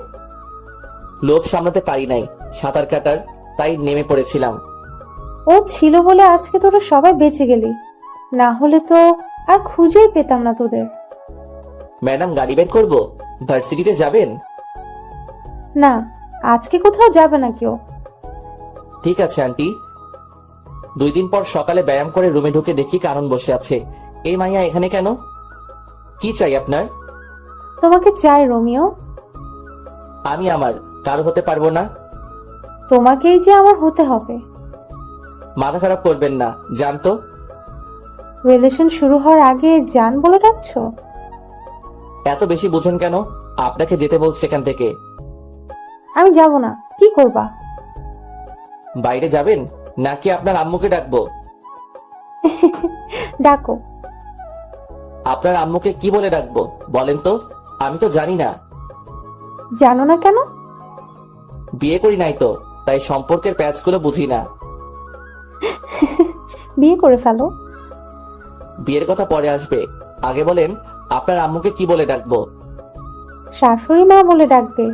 লোভ সামলাতে পারি নাই সাঁতার কাটার, তাই নেমে পড়েছিলাম। ও ছিল বলে আজকে তোরা সবাই বেঁচে গেলি, না হলে তো আর খুঁজেই পেতাম না তোদের। ম্যাডাম, গাড়ি বের করবো? ভার্সিটিতে যাবেন? না, আজকে কোথাও যাবে না কেউ। ঠিক আছে আন্টি। 2 দিন পর সকালে ব্যায়াম করে রুমে ঢুকে দেখি কারণ বসে আছে। এই মাইয়া এখানে কেন? কি চাই আপনার? তোমাকে চাই রোমিও। আমি আমার কারো হতে পারবো না। তোমাকেই যে আমার হতে হবে। মাথা খারাপ করবেন না, জানতো। রিলেশন শুরু হওয়ার আগে জান বলে ডাকছো? এত বেশি বুঝেন কেন? আপনাকে যেতে বলছে এখান থেকে। আমি যাব না। কি করবা? বাইরে যাবেন নাকি আপনার আম্মুকে ডাকবো? ডাকো। আপনার আম্মুকে কি বলে ডাকবো বলেন তো? আমি তো জানি না। জানো না কেন? বিয়ে করি নাই তো, তাই সম্পর্কের প্যাচগুলো বুঝি না। বিয়ে করে ফেলো। বিয়ের কথা পরে আসবে, আগে বলেন আপনার আম্মুকে কি বলে ডাকবো? শাশুড়ি মা বলে ডাকবে।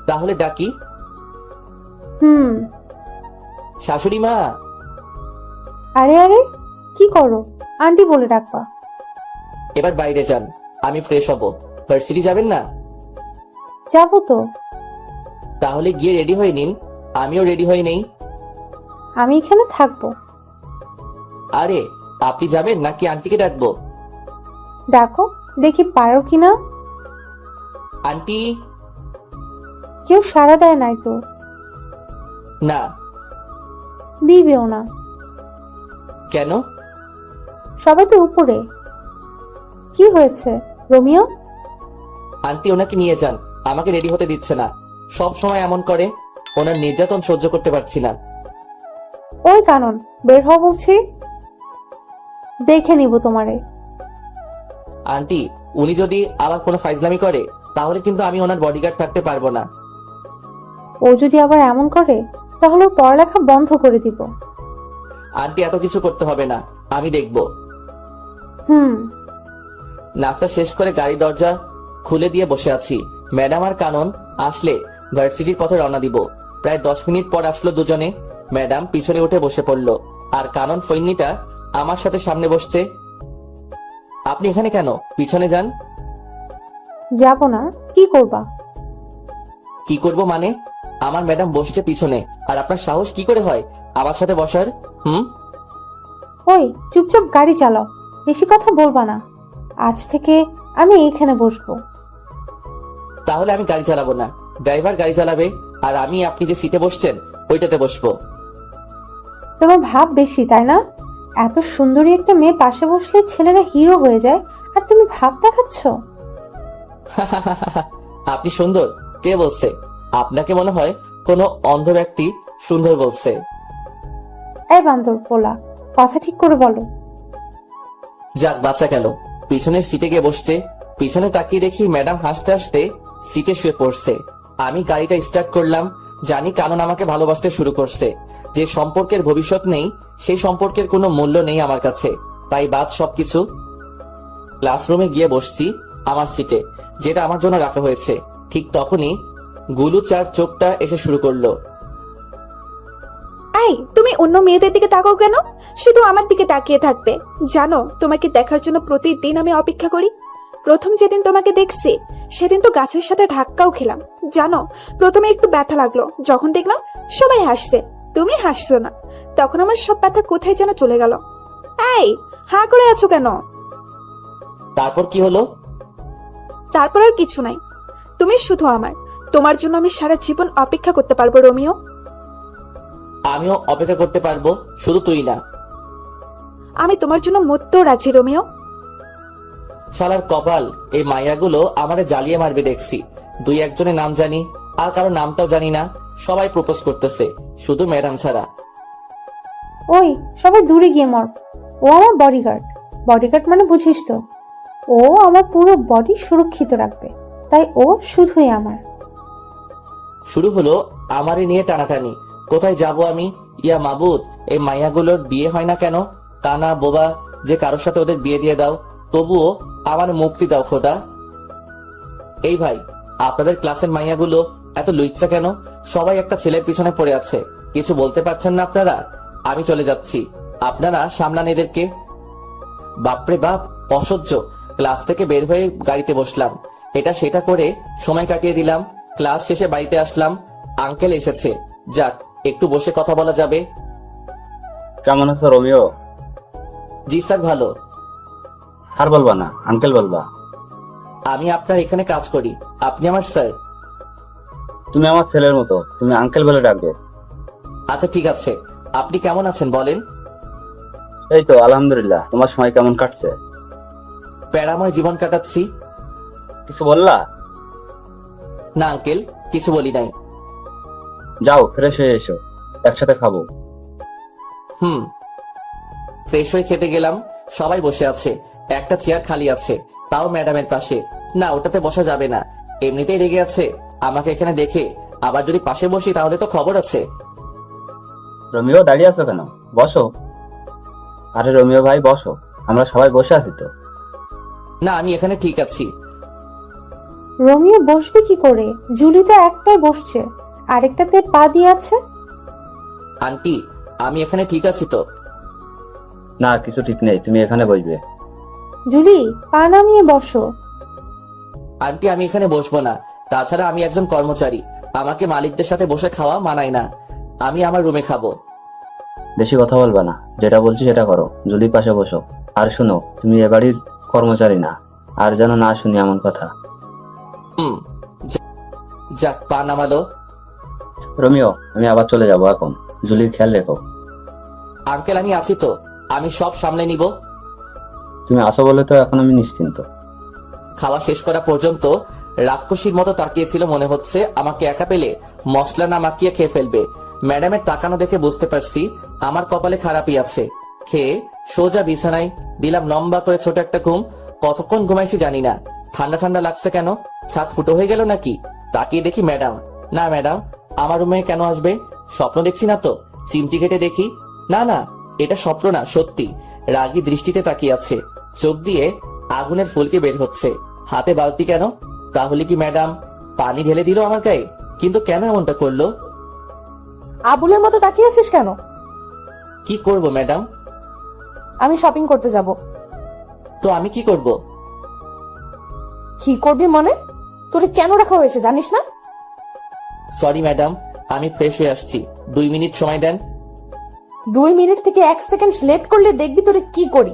তাহলে ডাকি। হুম। শাশুড়ি মা। আরে আরে, কি করো? আন্টি বলে ডাকবা। এবার বাইরে যান, আমি ফ্রেশ হব। ভার্সিটি যাবেন না? যাবো তো। তাহলে গিয়ে রেডি হয়ে নিন, আমিও রেডি হয়ে নেই। আমি এখানে থাকবো। আরে আপনি যাবেন নাকি আন্টিকে ডাকবো? ডাকো, দেখি পারো কিনা। আন্টি। কেউ সাড়া দেয় নাই তো। না। দিবেও না। কেন? সবাই তো উপরে। কি হয়েছে রোমিও? আন্টি ওনাকে নিয়ে যান, আমাকে রেডি হতে দিচ্ছে না। সব সময় এমন করে, ওনার নির্যাতন সহ্য করতে পারছি না। ওই কানন, বের হও বলছি। দেখে নিব তোমারে। আন্টি উনি যদি আবার কোনো ফাইজলামি করে তাহলে কিন্তু আমি ওনার বডিগার্ড থাকতে পারবো না। ও যদি আবার এমন করে তাহলে ওর পড়ালেখা বন্ধ করে দিব। আন্টি এত কিছু করতে হবে না, আমি দেখবো। হুম। নাস্তা শেষ করে গাড়ি দরজা খুলে দিয়ে বসে আছি। ম্যাডাম আর কানন আসলে ভার্সিটির পথে রওনা দিব। প্রায় 10 মিনিট পর আসলো দুজনে। ম্যাডাম পিছনে উঠে বসে পড়লো, আর কানন ফৈন্নিটা আমার সাথে সামনে বসছে। আপনি এখানে কেন? পিছনে যান। যাব না। কি করবা? কি করব মানে? আমার ম্যাডাম বসছে পিছনে, আর আপনার সাহস কি করে হয় আমার সাথে বসার? ওই চুপচাপ গাড়ি চালাও, বেশি কথা বলবা না। আজ থেকে আমি এইখানে বসবো। তাহলে আমি গাড়ি চালাবো না, ড্রাইভার গাড়ি চালাবে, আর আমি আপনি যে সিটে বসছেন ওইটাতে বসবো। তোমার ভাব বেশি, তাই না? এত সুন্দরী একটা মেয়ে পাশে বসলে ছেলেরা হিরো হয়ে যায়, আর তুমি ভাব দেখাচ্ছ। আপনি সুন্দর? কে বলছে? আপনাকে মনে হয় কোনো অন্ধ ব্যক্তি সুন্দর বলছে। এই বান্দর পোলা, কথা ঠিক করে বলো। যাক বাচ্চা গেল। পিছনের সিটে গিয়ে বসছে। পিছনে তাকিয়ে দেখি ম্যাডাম হাসতে হাসতে সিটে শুয়ে পড়ছে। আমি গাড়িটা স্টার্ট করলাম, জানি কানন আমাকে ভালোবাসতে শুরু করছে। যে সম্পর্কের ভবিষ্যৎ নেই সেই সম্পর্কের কোনো মূল্য নেই আমার কাছে, তাই বাদ সবকিছু। ক্লাসরুমে গিয়ে বসছি আমার সিটে, যেটা আমার জন্য রাখা হয়েছে। ঠিক তখনই গুলু চার চোখটা এসে শুরু করলো। এই, তুমি অন্য মেয়েদের দিকে তাকাও কেন? শুধু আমার দিকে তাকিয়ে থাকবে? জানো, তোমাকে দেখার জন্য প্রতিদিন আমি অপেক্ষা করি। প্রথম যেদিন তোমাকে দেখছি সেদিন তো গাছের সাথে ধাক্কাও খেলাম। জানো, প্রথমে একটু ব্যথা লাগলো, যখন দেখলাম সবাই হাসছে, তুমি হাসছো না, তখন আমার সব ব্যথা কোথায় যেন চলে গেল। এই, হাঁ করে আছো কেন? তারপর কি হলো? তারপর আর কিছু নাই। তুমি শুধু আমার। তোমার জন্য আমি সারা জীবন অপেক্ষা করতে পারবো রোমিও। আমিও অপেক্ষা করতে পারবো, শুধু তুই না। আমি তোমার জন্য মরতেও রাজি রোমিও। শালার কপাল, এই মাইয়াগুলো আমারে জ্বালিয়ে মারবে দেখছি। 2-1 নাম জানি, আর কারো নামটাও জানি না। সবাই প্রপোজ করতেছে, শুধু ম্যাডাম ছাড়া। ওই সবাই দূরে গিয়ে মর। ও আমার বডিগার্ড। বডিগার্ড মানে বুঝিস তো? ও আমার পুরো বডি সুরক্ষিত রাখবে, তাই ও শুধুই আমার। শুরু হলো আমারে নিয়ে টানাটানি। কোথায় যাব আমি? ইয়া মাবুদ, এই মাইয়াগুলোর বিয়ে হয় না কেন? কানা বোবা যে কারোর সাথে ওদের বিয়ে দিয়ে দাও, তবুও আমার মুক্তি দাও খোদা। এই ভাই, আপনাদের ক্লাসের মাইয়াগুলো এত লুইচ্ছা কেন? সবাই একটা ছেলের পিছনে পড়ে আছে, কিছু বলতে পারছেন না আপনারা? আমি চলে যাচ্ছি, আপনারা সামলান এদেরকে। বাপরে বাপ, অসহ্য। ক্লাস থেকে বের হয়ে গাড়িতে বসলাম। এটা সেটা করে সময় কাটিয়ে দিলাম। ক্লাস শেষে বাড়িতে আসলাম, আঙ্কেল এসেছে। যাক, একটু বসে কথা বলা যাবে। কেমন আছো রোমিও? জি স্যার, ভালো। স্যার বলবা না, আঙ্কেল বলবা। আমি আপনার এখানে কাজ করি, আপনি আমার স্যার। তুমি আমার ছেলের মতো, তুমি আঙ্কেল বলে ডাকবে। আচ্ছা ঠিক আছে, আপনি কেমন আছেন বলেন? এই তো আলহামদুলিল্লাহ। তোমার সময় কেমন কাটছে? প্যারাময় জীবন কাটাচ্ছি। কিছু বললা? না আঙ্কেল, কিছু বলি নাই। যাও ফ্রেশ হয়ে এসো, একসাথে খাবো। ফ্রেশ হয়ে খেতে গেলাম, সবাই বসে আছে, একটা চেয়ার খালি আছে, তাও ম্যাডামের পাশে। না, ওটাতে বসা যাবে না, এমনিতেই রেগে আছে আমাকে এখানে দেখে। আবার যদি পাশে বসি তাহলে তো খবর আছে। রোমিও দাঁড়িয়ে আছো কেন? বসো। আরে রোমিও ভাই বসো, আমরা সবাই বসে আছি তো। না, আমি এখানে ঠিক আছি। রোমিও বসবে কি করে? জুলি তো একটাই বসছে, আরেকটাতে পা দিয়ে আছে। আন্টি, আমি এখানে ঠিক আছি তো? না, কিছু ঠিক নেই, তুমি এখানে বসবে। জুলি, পা নামিয়ে বসো। আন্টি, আমি এখানে বসবো না। তাছাড়া আমি একজন কর্মচারী, আমাকে মালিকদের সাথে বসে খাওয়া মানায় না। আমি আমার রুমে খাবো। বেশি কথা বলবা না, যেটা বলছি সেটা করো। জুলির পাশে বসো। আর শোনো, তুমি এ বাড়ির কর্মচারী না, আর যেন না শুনি এমন কথা। যাক, পা নামালো। রোমিও, আমি আবার চলে যাবো এখন, জুলির খেয়াল রেখো। আঙ্কেল, আমি আছি তো, আমি সব সামলে নিব। তুমি আসো বলে তো এখন আমি নিশ্চিন্ত। খাওয়া শেষ করা পর্যন্ত রাক্ষসীর মতো তাকিয়েছিল, মনে হচ্ছে আমাকে একা পেলে মশলা না মাখিয়ে খেয়ে ফেলবে। ম্যাডামের তাকানো দেখে বুঝতে পারছি আমার কপালে খারাপই আছে। খেয়ে সোজা বিছানায় দিলাম লম্বা করে ছোট একটা ঘুম। কতক্ষণ ঘুমাইছি জানি না। ঠান্ডা ঠান্ডা লাগছে কেন? ছাদ ফুটো হয়ে গেল নাকি? তাকিয়ে দেখি ম্যাডাম। না ম্যাডাম আমার রুমে কেন আসবে? স্বপ্ন দেখছি না তো? চিমটি কেটে দেখি, না না, এটা স্বপ্ন না, সত্যি। রাগী দৃষ্টিতে তাকিয়ে আছে, চোখ দিয়ে আগুনের ফুলকি বের হচ্ছে। হাতে বালতি কেন? তাহলে কি ম্যাডাম পানি ঢেলে দিল আমার গায়ে? কিন্তু কেন এমনটা করলো? আবুলের মতো তাকিয়ে আছিস কেন? কি করব ম্যাডাম? আমি শপিং করতে যাব। তো আমি কি করব? কি করবি মানে? তোরে কেন রাখা হয়েছে জানিস না? সরি ম্যাডাম, আমি ফ্রেশ হয়ে আসছি, 2 মিনিট সময় দেন। 2 মিনিট থেকে 1 সেকেন্ড লেট করলে দেখবি তোরে কি করি।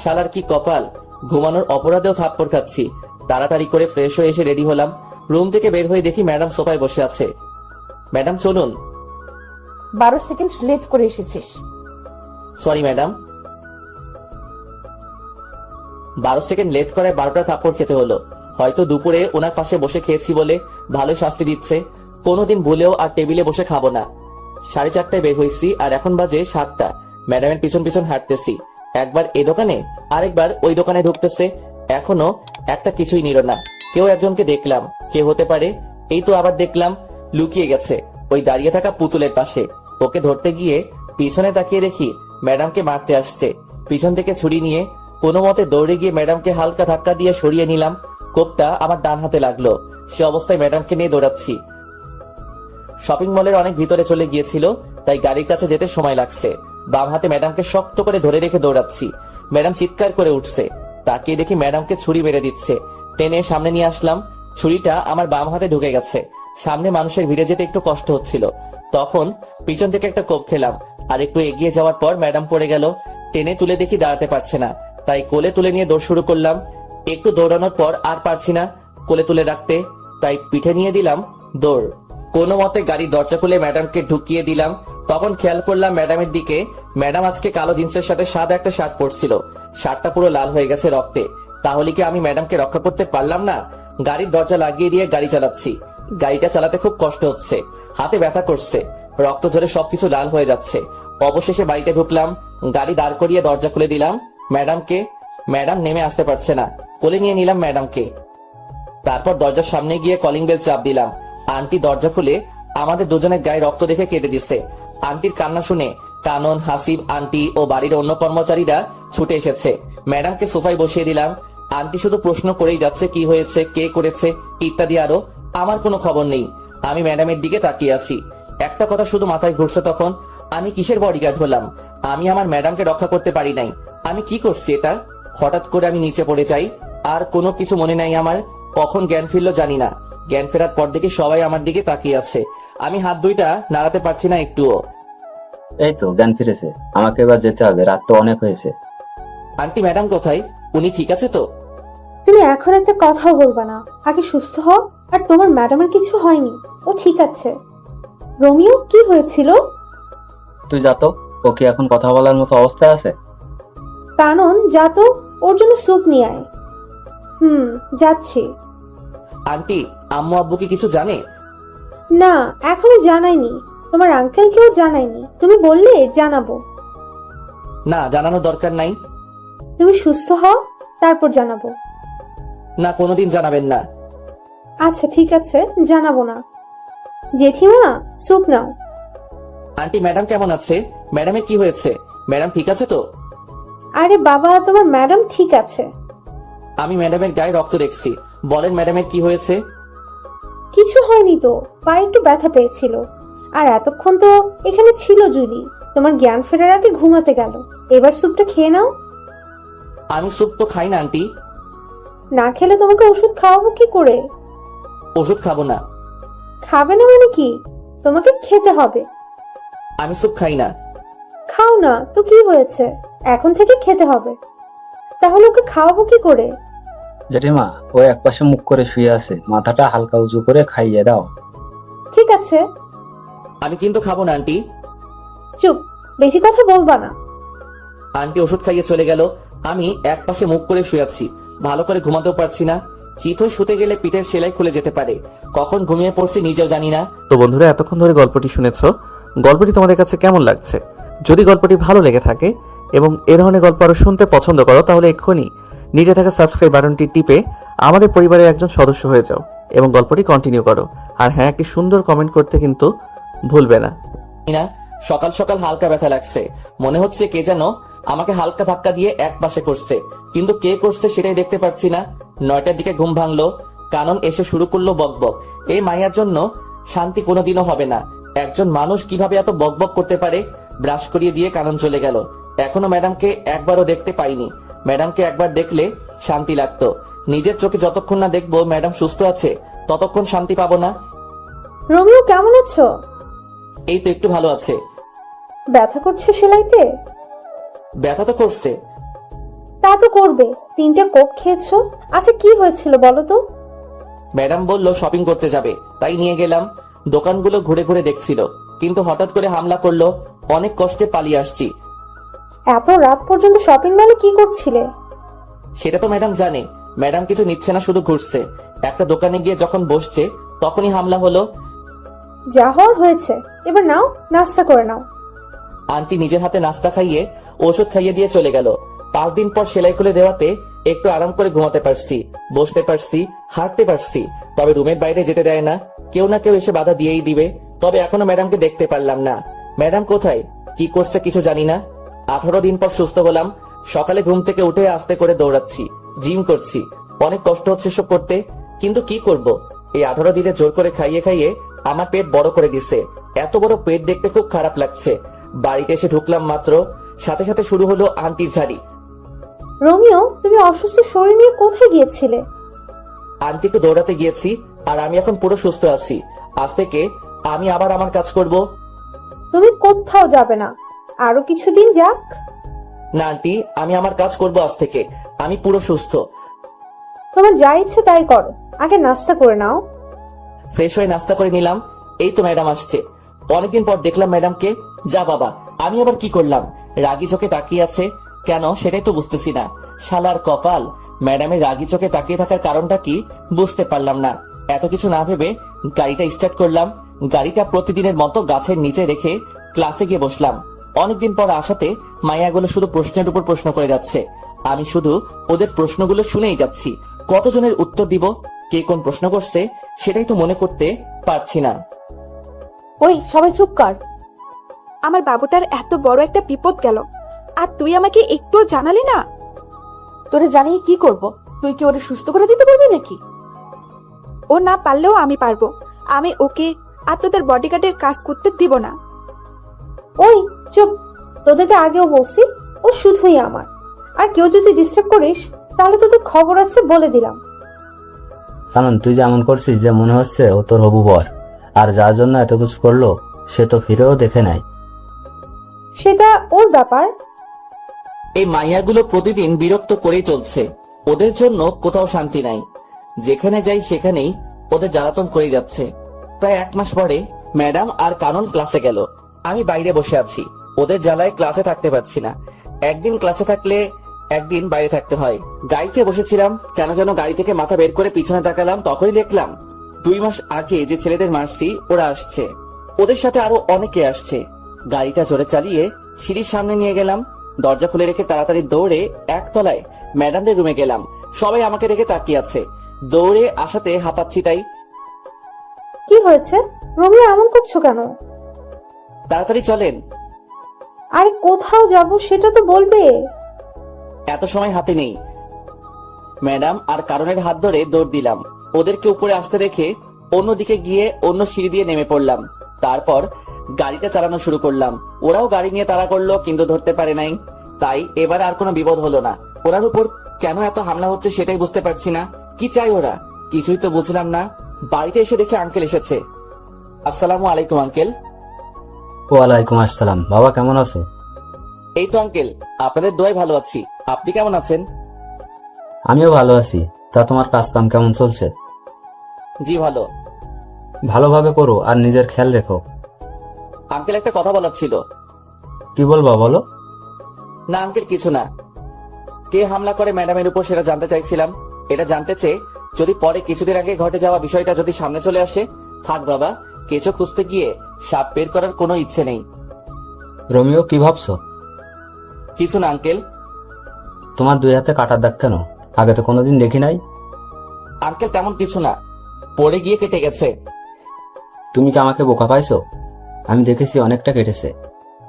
শালার কি কপাল, ঘুমানোর অপরাধেও থাপ্পড় খাচ্ছি। তাড়াতাড়ি করে ফ্রেশ হয়ে এসে রেডি হলাম। রুম থেকে বের হয়ে দেখি ম্যাডাম সোফায় বসে আছে। ম্যাডাম চলুন। 12 সেকেন্ড লেট করে এসেছিস। Sorry madam. 12 সেকেন্ড লেট করায় 12টা থাপ্পড় খেতে হলো। হয়তো দুপুরে ওনার পাশে বসে খেয়েছি বলে ভালো শাস্তি দিচ্ছে। কোনোদিন ভুলেও আর টেবিলে বসে খাবো না। 4:30টায় বের হয়েছি আর এখন বাজে 7টা। ম্যাডামের পিছন পিছন হাঁটতেছি, একবার এই দোকানে আরেকবার ওই দোকানে ঢুকতেছে। এখনো একটা কিছুই নিল না। কেউ একজনকে দেখলাম, কে হতে পারে? এই তো আবার দেখলাম লুকিয়ে গেছে ওই দাঁড়িয়ে থাকা পুতুলের পাশে। ওকে ধরতে গিয়ে পিছনে তাকিয়ে দেখি ম্যাডামকে মারতে আসছে। পিছন থেকে ছুরি নিয়ে কোনো মতে দৌড়ে গিয়ে ম্যাডামকে হালকা ধাক্কা দিয়ে সরিয়ে নিলাম। কোপটা আমার ডান হাতে লাগলো। সে অবস্থায় ম্যাডামকে নিয়ে দৌড়াচ্ছি। শপিং মলের অনেক ভিতরে চলে গিয়েছিল, তাই গাড়ির কাছে যেতে সময় লাগছে। বাম হাতে ম্যাডামকে শক্ত করে ধরে রেখে দৌড়াচ্ছি। ম্যাডাম চিৎকার করে উঠছে, তাকিয়ে দেখি ম্যাডামকে ছুরি মেরে দিচ্ছে। টেনে সামনে নিয়ে আসলাম, ছুরিটা আমার বাম হাতে ঢুকে গেছে। সামনে মানুষের ভিড়ে যেতে একটু কষ্ট হচ্ছিল। তখন পিছন থেকে একটা কোপ খেলাম, আর একটু এগিয়ে যাওয়ার পর ম্যাডাম পড়ে গেল। টেনে তুলে দেখি দাঁড়াতে পারছে না, তাই কোলে তুলে নিয়ে দৌড় শুরু করলাম। একটু দৌড়ানোর পর আর পারছি না কোলে তুলে রাখতে, তাই পিঠে নিয়ে দিলাম দৌড়। কোনো মতে গাড়ির দরজা খুলে ম্যাডামকে ঢুকিয়ে দিলাম। তখন খেয়াল করলাম ম্যাডামের দিকে। ম্যাডাম আজকে কালো জিন্সের সাথে সাদা একটা শার্ট পরছিল। শার্টটা পুরো লাল হয়ে গেছে রক্তে। তাহলে কি আমি ম্যাডামকে রক্ষা করতে পারলাম না? গাড়ির দরজা লাগিয়ে দিয়ে গাড়ি চালাচ্ছি। গাড়িটা চালাতে খুব কষ্ট হচ্ছে, হাতে ব্যথা করছে, রক্ত ঝরে সবকিছু লাল হয়ে যাচ্ছে। অবশেষে বাড়িতে ঢুকলাম, গাড়ি দাঁড় করিয়ে দরজা খুলে দিলাম ম্যাডামকে। ম্যাডাম নেমে আসতে পারছে না, কোলে নিয়ে নিলাম ম্যাডামকে। তারপর দরজার সামনে গিয়ে কলিং বেল চাপ দিলাম। আন্টি দরজা খুলে আমাদের দুজনের গায়ে রক্ত দেখে কেঁদে দিচ্ছে। আন্টির কান্না শুনে কানন, হাসিব আন্টি ও বাড়ির অন্য কর্মচারীরা ছুটে এসেছে। ম্যাডামকে সোফায় বসিয়ে দিলাম। আন্টি শুধু প্রশ্ন করেই যাচ্ছে, কি হয়েছে, কে করেছে, ইত্যাদি আরো। আমার কোনো খবর নেই। আমি ম্যাডামের দিকে তাকিয়ে আছি। একটা কথা শুধু মাথায় ঘুরছে তখন, আমি কিসের বডিগার্ড হলাম? আমি আমার ম্যাডামকে রক্ষা করতে পারি নাই। আমি কি করছি এটা? হঠাৎ করে আমি নিচে পড়ে যাই, আর কোনো কিছু মনে নাই আমার। কখন জ্ঞান ফিরলো জানি না। জ্ঞান ফেরার পর দেখি সবাই আমার দিকে তাকিয়ে আছে। আমি হাত দুইটা নাড়াতে পারছি না একটুও। এই তো জ্ঞান ফিরেছে, আমাকে এবার যেতে হবে, রাত তো অনেক হয়েছে। আন্টি ম্যাডাম কোথায়? উনি ঠিক আছে তো? তুমি এখন একটা কথাও বলবা না, আগে সুস্থ হও। আর তোমার ম্যাডামের কিছু হয়নি, ও ঠিক আছে। রোমিও, কি হয়েছিল? তুই যা তো, ও কি এখন কথা বলার মতো অবস্থায় আছে? কানন, যা তো, ওর জন্য স্যুপ নিয়ে আয়। যাচ্ছি। আন্টি, আম্মু আব্বু কি কিছু জানে? না, এখনো জানাইনি। তোমার আঙ্কেলকেও জানাইনি, তুমি বললে জানাবো। না, জানানোর দরকার নাই। তুমি সুস্থ হও, তারপর জানাবো। না, কোনোদিন জানাবেন না। আচ্ছা ঠিক আছে, জানাবো না। জেঠিমা, স্যুপ নাও। আন্টি, ম্যাডাম কেমন আছে? ম্যাডামের কি হয়েছে? ম্যাডাম ঠিক আছে তো? আরে বাবা, তোমার ম্যাডাম ঠিক আছে। আমি ম্যাডামের গায়ে রক্ত দেখছি। বলেন ম্যাডামের কি হয়েছে? কিছু হয়নি তো, পায়ে একটু ব্যথা পেয়েছিল। আর এতক্ষণ তো এখানে ছিল জুলি, তোমার জ্ঞান ফেরার আগে ঘুমাতে গেল। এবার স্যুপটা খেয়ে নাও। আমি স্যুপ তো খাই না আন্টি। না খেলে তোমাকে ওষুধ খাওয়াবো কি করে? ওষুধ খাবো না। খাবে না মানে কি? তোমাকে খেতে হবে। আমি স্যুপ খাই না। খাও না তো কি হয়েছে, এখন থেকে খেতে হবে। তাহলে ওকে খাওয়াবো কি করে? জেঠিমা, ও একপাশে মুখ করে শুয়ে আছে, মাথাটা হালকা উঁচু করে খাইয়ে দাও। ঠিক আছে। আমি কিন্তু খাবো না আন্টি। চুপ, বেশি কথা বলবা না। আন্টি ওষুধ খাইয়ে চলে গেল। আমি এক পাশে মুখ করে শুয়ে আছি, ভালো করে ঘুমাতেও পারছি না। চিত হয়ে শুতে গেলে পিঠের সেলাই খুলে যেতে পারে। কখন ঘুমিয়ে পড়ছি নিজেও জানি না। তো বন্ধুরা, এতক্ষণ ধরে গল্পটি শুনেছো। গল্পটি তোমাদের কাছে কেমন লাগছে? যদি গল্পটি ভালো লেগে থাকে এবং এ ধরনের গল্প আরো শুনতে পছন্দ করো, তাহলে এক্ষুনি নিচে থাকা সাবস্ক্রাইব বাটনটি টিপে আমাদের পরিবারের একজন সদস্য হয়ে যাও এবং গল্পটি কন্টিনিউ করো। আর হ্যাঁ, একটি সুন্দর কমেন্ট করতে কিন্তু ভুলবে না। না, সকাল সকাল হালকা ব্যথা লাগছে। মনে হচ্ছে কে যেন আমাকে হালকা ধাক্কা দিয়ে এক পাশে করছে, কিন্তু কে করছে সেটাই দেখতে পাচ্ছি না। 9টার দিকে ঘুম ভাঙলো। কানন এসে শুরু করলো বকবক। এই মাইয়ার জন্য শান্তি কোনোদিনও হবে না। একজন মানুষ কিভাবে এত বকবক করতে পারে? ব্রাশ করিয়ে দিয়ে কানন চলে গেল। এখনো ম্যাডামকে একবারও দেখতে পাইনি। ম্যাডামকে একবার দেখলে শান্তি লাগতো। নিজের চোখে যতক্ষণ না দেখবো ম্যাডাম সুস্থ আছে, ততক্ষণ শান্তি পাবো না। রোমিও, কেমন আছো? এই তো একটু ভালো আছে। ব্যথা করছে সেলাইতে? ব্যথা তো করছে। তা তো করবে, 3টে কোক খেয়েছো। আচ্ছা কি হয়েছিল বলো তো? ম্যাডাম বলল শপিং করতে যাবে, তাই নিয়ে গেলাম। দোকানগুলো ঘুরে ঘুরে দেখছিল, কিন্তু হঠাৎ করে হামলা করলো। অনেক কষ্টে পালিয়ে আসছি। এত রাত পর্যন্ত শপিং মলে কি করছিলে? সেটা তো ম্যাডাম জানে। ম্যাডাম কিছু নিচ্ছে না, শুধু ঘুরছে। একটা দোকানে গিয়ে যখন বসছে তখনই হামলা হলো। যা হওয়ার হয়েছে, এবার নাও, নাস্তা করে নাও। আন্টি নিজের হাতে নাস্তা খাইয়ে ওষুধ খাইয়ে দিয়ে চলে গেল। 5 দিন পর সেলাই খুলে দেওয়াতে একটু আরাম করে ঘুমাতে পারছি, বসতে পারছি, হাঁটতে পারছি। তবে রুমের বাইরে যেতে দেয় না, কেউ না কেউ এসে বাধা দিয়েই দিবে। তবে এখনো ম্যাডামকে দেখতে পারলাম না। ম্যাডাম কোথায়, কি করছে কিছু জানি না। 18 দিন পর সুস্থ হলাম। সকালে ঘুম থেকে উঠে আস্তে করে দৌড়াচ্ছি, জিম করছি। অনেক কষ্ট হচ্ছে সব করতে, কিন্তু কি করব? এই 18 দিনে জোর করে খাইয়ে খাইয়ে আমার পেট বড় করে দিছে। এত বড় পেট দেখতে খুব খারাপ লাগছে। বাড়িতে এসে ঢুকলাম মাত্র, সাথে সাথে শুরু হলো আন্টির ঝাড়ি। রোমিও, তুমি অসুস্থ শরীর নিয়ে কোথায় গিয়েছিলে? আন্টিকে দৌড়াতে গিয়েছি, আর আমি এখন পুরো সুস্থ আছি। আজ থেকে আমি আবার আমার কাজ করব। তুমি কোথাও যাবে না, আরো কিছুদিন যাক। না আন্টি, আমি আমার কাজ করব আজ থেকে। আমি পুরো সুস্থ। তোমার যা ইচ্ছে তাই করো, আগে নাস্তা করে নাও। ফ্রেশ হয়ে নাস্তা করে নিলাম। এই তো ম্যাডাম আসছে। অনেকদিন পর দেখলাম ম্যাডামকে। যা বাবা, আমি আবার কি করলাম? রাগি চোখে তাকিয়ে আছে কেন সেটাই তো বুঝতেছি না। শালার কপাল, ম্যাডামের রাগি চোখে তাকিয়ে থাকার কারণটা কি বুঝতে পারলাম না। এত কিছু না ভেবে গাড়িটা স্টার্ট করলাম। গাড়িটা প্রতিদিনের মতো গাছের নিচে রেখে ক্লাসে গিয়ে বসলাম। অনেকদিন পর আসাতে মায়াগুলো শুধু প্রশ্নের উপর প্রশ্ন করে যাচ্ছে। আমি শুধু ওদের প্রশ্নগুলো শুনেই যাচ্ছি। কতজনের উত্তর দিব, কে কোন প্রশ্ন করছে সেটাই তো মনে করতে পারছি না। ওই সবাই চুপ কর। আমার বাবুটার এত বড় একটা বিপদ গেল, আর তুই আমাকে একটুও জানালি না। তোরে জানিয়ে কি করব? তুই কি ওরে সুস্থ করে দিতে পারবি নাকি? ও না পারলেও আমি পারবো। আমি ওকে আর তোদের বডিগার্ডের কাজ করতে দিব না। ওই চুপ, তোদেরকে আগেও বলছি, ও শুধুই আমার। আর কেউ যদি ডিস্টার্ব করিস তাহলে তোদের খবর আছে বলে দিলাম। কারণ তুই যেমন করছিস যে মনে হচ্ছে ও তোর হবু বর, আর যার জন্য এত কিছু করলো সে তো ফিরেও দেখে নাই। সেটা ওর ব্যাপার। এই মাইয়াগুলো প্রতিদিন বিরক্ত করেই চলছে। ওদের জন্য কোথাও শান্তি নাই। যেখানে যাই সেখানেই ওদের জ্বালাতন করে যাচ্ছে। প্রায় 1 মাস পরে ম্যাডাম আর কানন ক্লাসে গেল। আমি বাইরে বসে আছি। ওদের জ্বালায় ক্লাসে থাকতে পারছি না। একদিন ক্লাসে থাকলে একদিন বাইরে থাকতে হয়। গাড়িতে বসেছিলাম, কেন যেন গাড়ি থেকে মাথা বের করে পিছনে তাকালাম, তখনই দেখলাম 2 মাস আগে যে ছেলেদের মারছি ওরা আসছে। ওদের সাথে আরো অনেকে আসছে। গাড়িটা জোরে চালিয়ে সিঁড়ির সামনে নিয়ে গেলাম। দরজা খুলে রেখে তাড়াতাড়ি দৌড়ে একতলায় ম্যাডামদের রুমে গেলাম। সবাই আমাকে রেখে তাকিয়ে আছে। দৌড়ে আসাতে হাঁপাচ্ছি তাই। কি হয়েছে রোমিও, এমন করছো কেন? তাড়াতাড়ি চলেন। আরে কোথাও যাব সেটা তো বলবে। এত সময় হাতে নেই। ম্যাডাম আর কারণের হাত ধরে দৌড় দিলাম। ওদেরকে উপরে আসতে দেখে অন্যদিকে গিয়ে অন্য সিঁড়ি দিয়ে নেমে পড়লাম। তারপর গাড়িটা চালানো শুরু করলাম। ওরাও গাড়ি নিয়ে তাড়া করলো, কিন্তু ধরতে পারে নাই। তাই এবার আর কোনো বিপদ হলো না। ওরার উপর কেন এত হামলা হচ্ছে সেটাই বুঝতে পারছি না। কি চাই ওরা, কিছুই তো বুঝলাম না। বাড়িতে এসে দেখে আঙ্কেল এসেছে। আসসালামু আলাইকুম আঙ্কেল। ওয়ালাইকুম আসসালাম। বাবা কেমন আছো? এই তো আঙ্কেল, আপনাদের দোয়ায় ভালো আছি। আপনি কেমন আছেন? আমিও ভালো আছি। তা তোমার কাজ কাম কেমন চলছে? জি ভালো। ভালোভাবে করো আর নিজের খেয়াল রেখো। আঙ্কেল একটা কথা বলার ছিল। কি বলবা বলো। না আঙ্কেল কিছু না। কে হামলা করে ম্যাডামের উপর সেটা জানতে চাইছিলাম। এটা জানতে চেয়ে যদি পরে কিছুদিন আগে ঘটে যাওয়া বিষয়টা যদি সামনে চলে আসে, থাক বাবা, কেঁচো খুঁজতে গিয়ে সাপ বের করার কোনো ইচ্ছে নেই। রোমিও কি ভাবছো? কিছু না আঙ্কেল। তোমার 2 হাতে কাটার দাগ কেন? আগে তো কোনোদিন দেখি নাই। আঙ্কেল তেমন কিছু না, পড়ে গিয়ে কেটে গেছে। তুমি কি আমাকে বোকা পাইছো? আমি দেখেছি অনেকটা কেটেছে।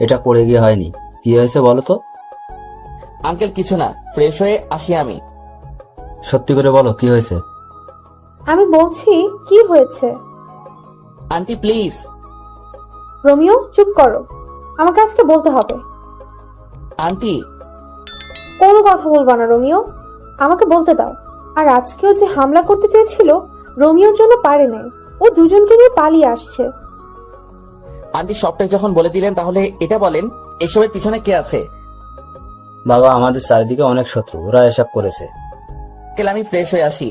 এটা পড়ে গিয়ে হয়নি। কি হয়েছে বলো তো। আঙ্কেল কিছু না, ফ্রেশ হয়ে আসি আমি। সত্যি করে বলো কি হয়েছে। আমি বলছি কি হয়েছে। Aunty please. রোমিও চুপ করো, আমাকে আজকে বলতে হবে। আন্টি। কোনো কথা বলবা না রোমিও, আমাকে বলতে দাও। আর আজকেও যে হামলা করতে চেয়েছিল রোমিওর জন্য পারে নাই, ও দুজনকে নিয়ে পালিয়ে আসছে। আন্টি সবটাই যখন বলে দিলেন, তাহলে এটা বলেন এসবের পিছনে কে আছে? বাবা, আমাদের চারিদিকে অনেক শত্রু, ওরা এসব করেছে। আঙ্কেল আমি ফ্রেশ হয়ে আসি।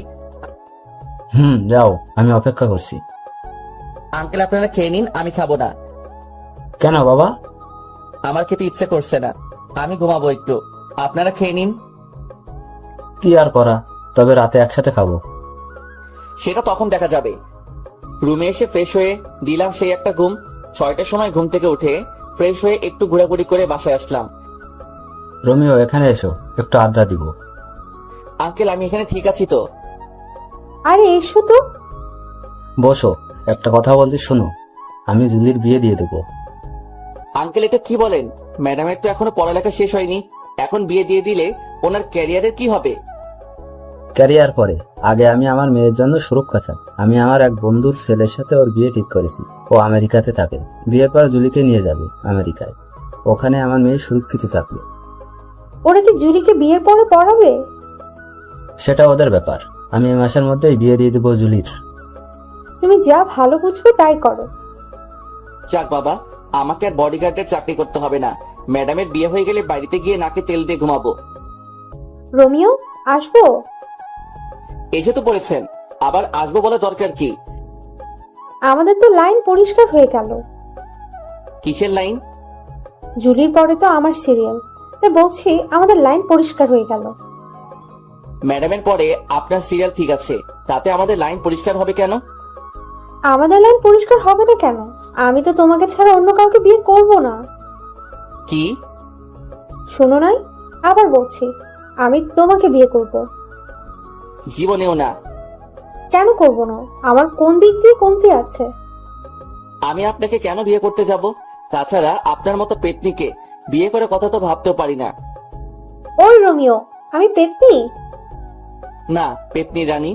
যাও, আমি অপেক্ষা করছি। আঙ্কেল আপনারা খেয়ে নিন, আমি খাবো না। কেন বাবা? আমার খেতে ইচ্ছে করছে না, আমি ঘুমাবো একটু। আপনারা খেয়ে নিন। কি আর করা, তবে রাতে একসাথে খাবো। সেটা তখন দেখা যাবে। রুমে এসে ফ্রেশ হয়ে দিলাম সেই একটা ঘুম। 6টার সময় ঘুম থেকে উঠে ফ্রেশ হয়ে একটু ঘোরাঘুরি করে বাসায় আসলাম। রোমিও এখানে এসো, একটু আড্ডা দিব। আঙ্কেল আমি এখানে ঠিক আছি তো। আরে এসো তো। বসো, একটা কথা বলছি শোনো। আমি জুলির বিয়ে দিয়ে দেবো। আঙ্কেল এটা কি বলেন? ম্যাডামের তো এখনো পড়ালেখা শেষ হয়নি। এখন বিয়ে দিয়ে দিলে ওনার ক্যারিয়ারের কি হবে? ক্যারিয়ার পরে, আগে আমি আমার মেয়ের জন্য সুরক্ষা চাই। আমি আমার এক বন্ধুর ছেলের সাথে ওর বিয়ে ঠিক করেছি। ও আমেরিকাতে থাকে। বিয়ের পর জুলিকে নিয়ে যাবে আমেরিকায়। ওখানে আমার মেয়ে সুরক্ষিত থাকবে। ওরা কি জুলিকে বিয়ের পরে পড়াবে? সেটা ওদের ব্যাপার। আমি এই মাসের মধ্যেই বিয়ে দিয়ে দেবো জুলির। তুমি যা ভালো বুঝবে তাই করো। যাক বাবা, আমাকে আর বডিগার্ডের চাকরি করতে হবে না। ম্যাডামের বিয়ে হয়ে গেলে বাড়িতে গিয়ে নাকে তেল দিয়ে ঘুমাবো। রোমিও আসবো? এসে তো পড়েছেন, আবার আসবো বলে দরকার কি? আমাদের তো লাইন পরিষ্কার হয়ে গেল। কিসের লাইন? জুলির পরে তো আমার সিরিয়াল, তাই বলছি আমাদের লাইন পরিষ্কার হয়ে গেল। ম্যাডামের পরে আপনার সিরিয়াল ঠিক আছে, তাতে আমাদের লাইন পরিষ্কার হবে কেন? আমাদের লাইন পরিষ্কার হবে না কেন? আমি তো তোমাকে ছাড়া অন্য কাউকে বিয়ে করব না। কি? শোনো নাই, আবার বলছি, আমি তোমাকে বিয়ে করব। জীবনেও না। কেন করব না? আমার কোন দিক দিয়ে কমতি আছে? আমি আপনাকে কেন বিয়ে করতে যাব? তাছাড়া আপনার মতো পেতনিকে বিয়ে করে কথা তো ভাবতেও পারি না। ওই রোমিও, আমি পেতনি? না, পেতনি রানী।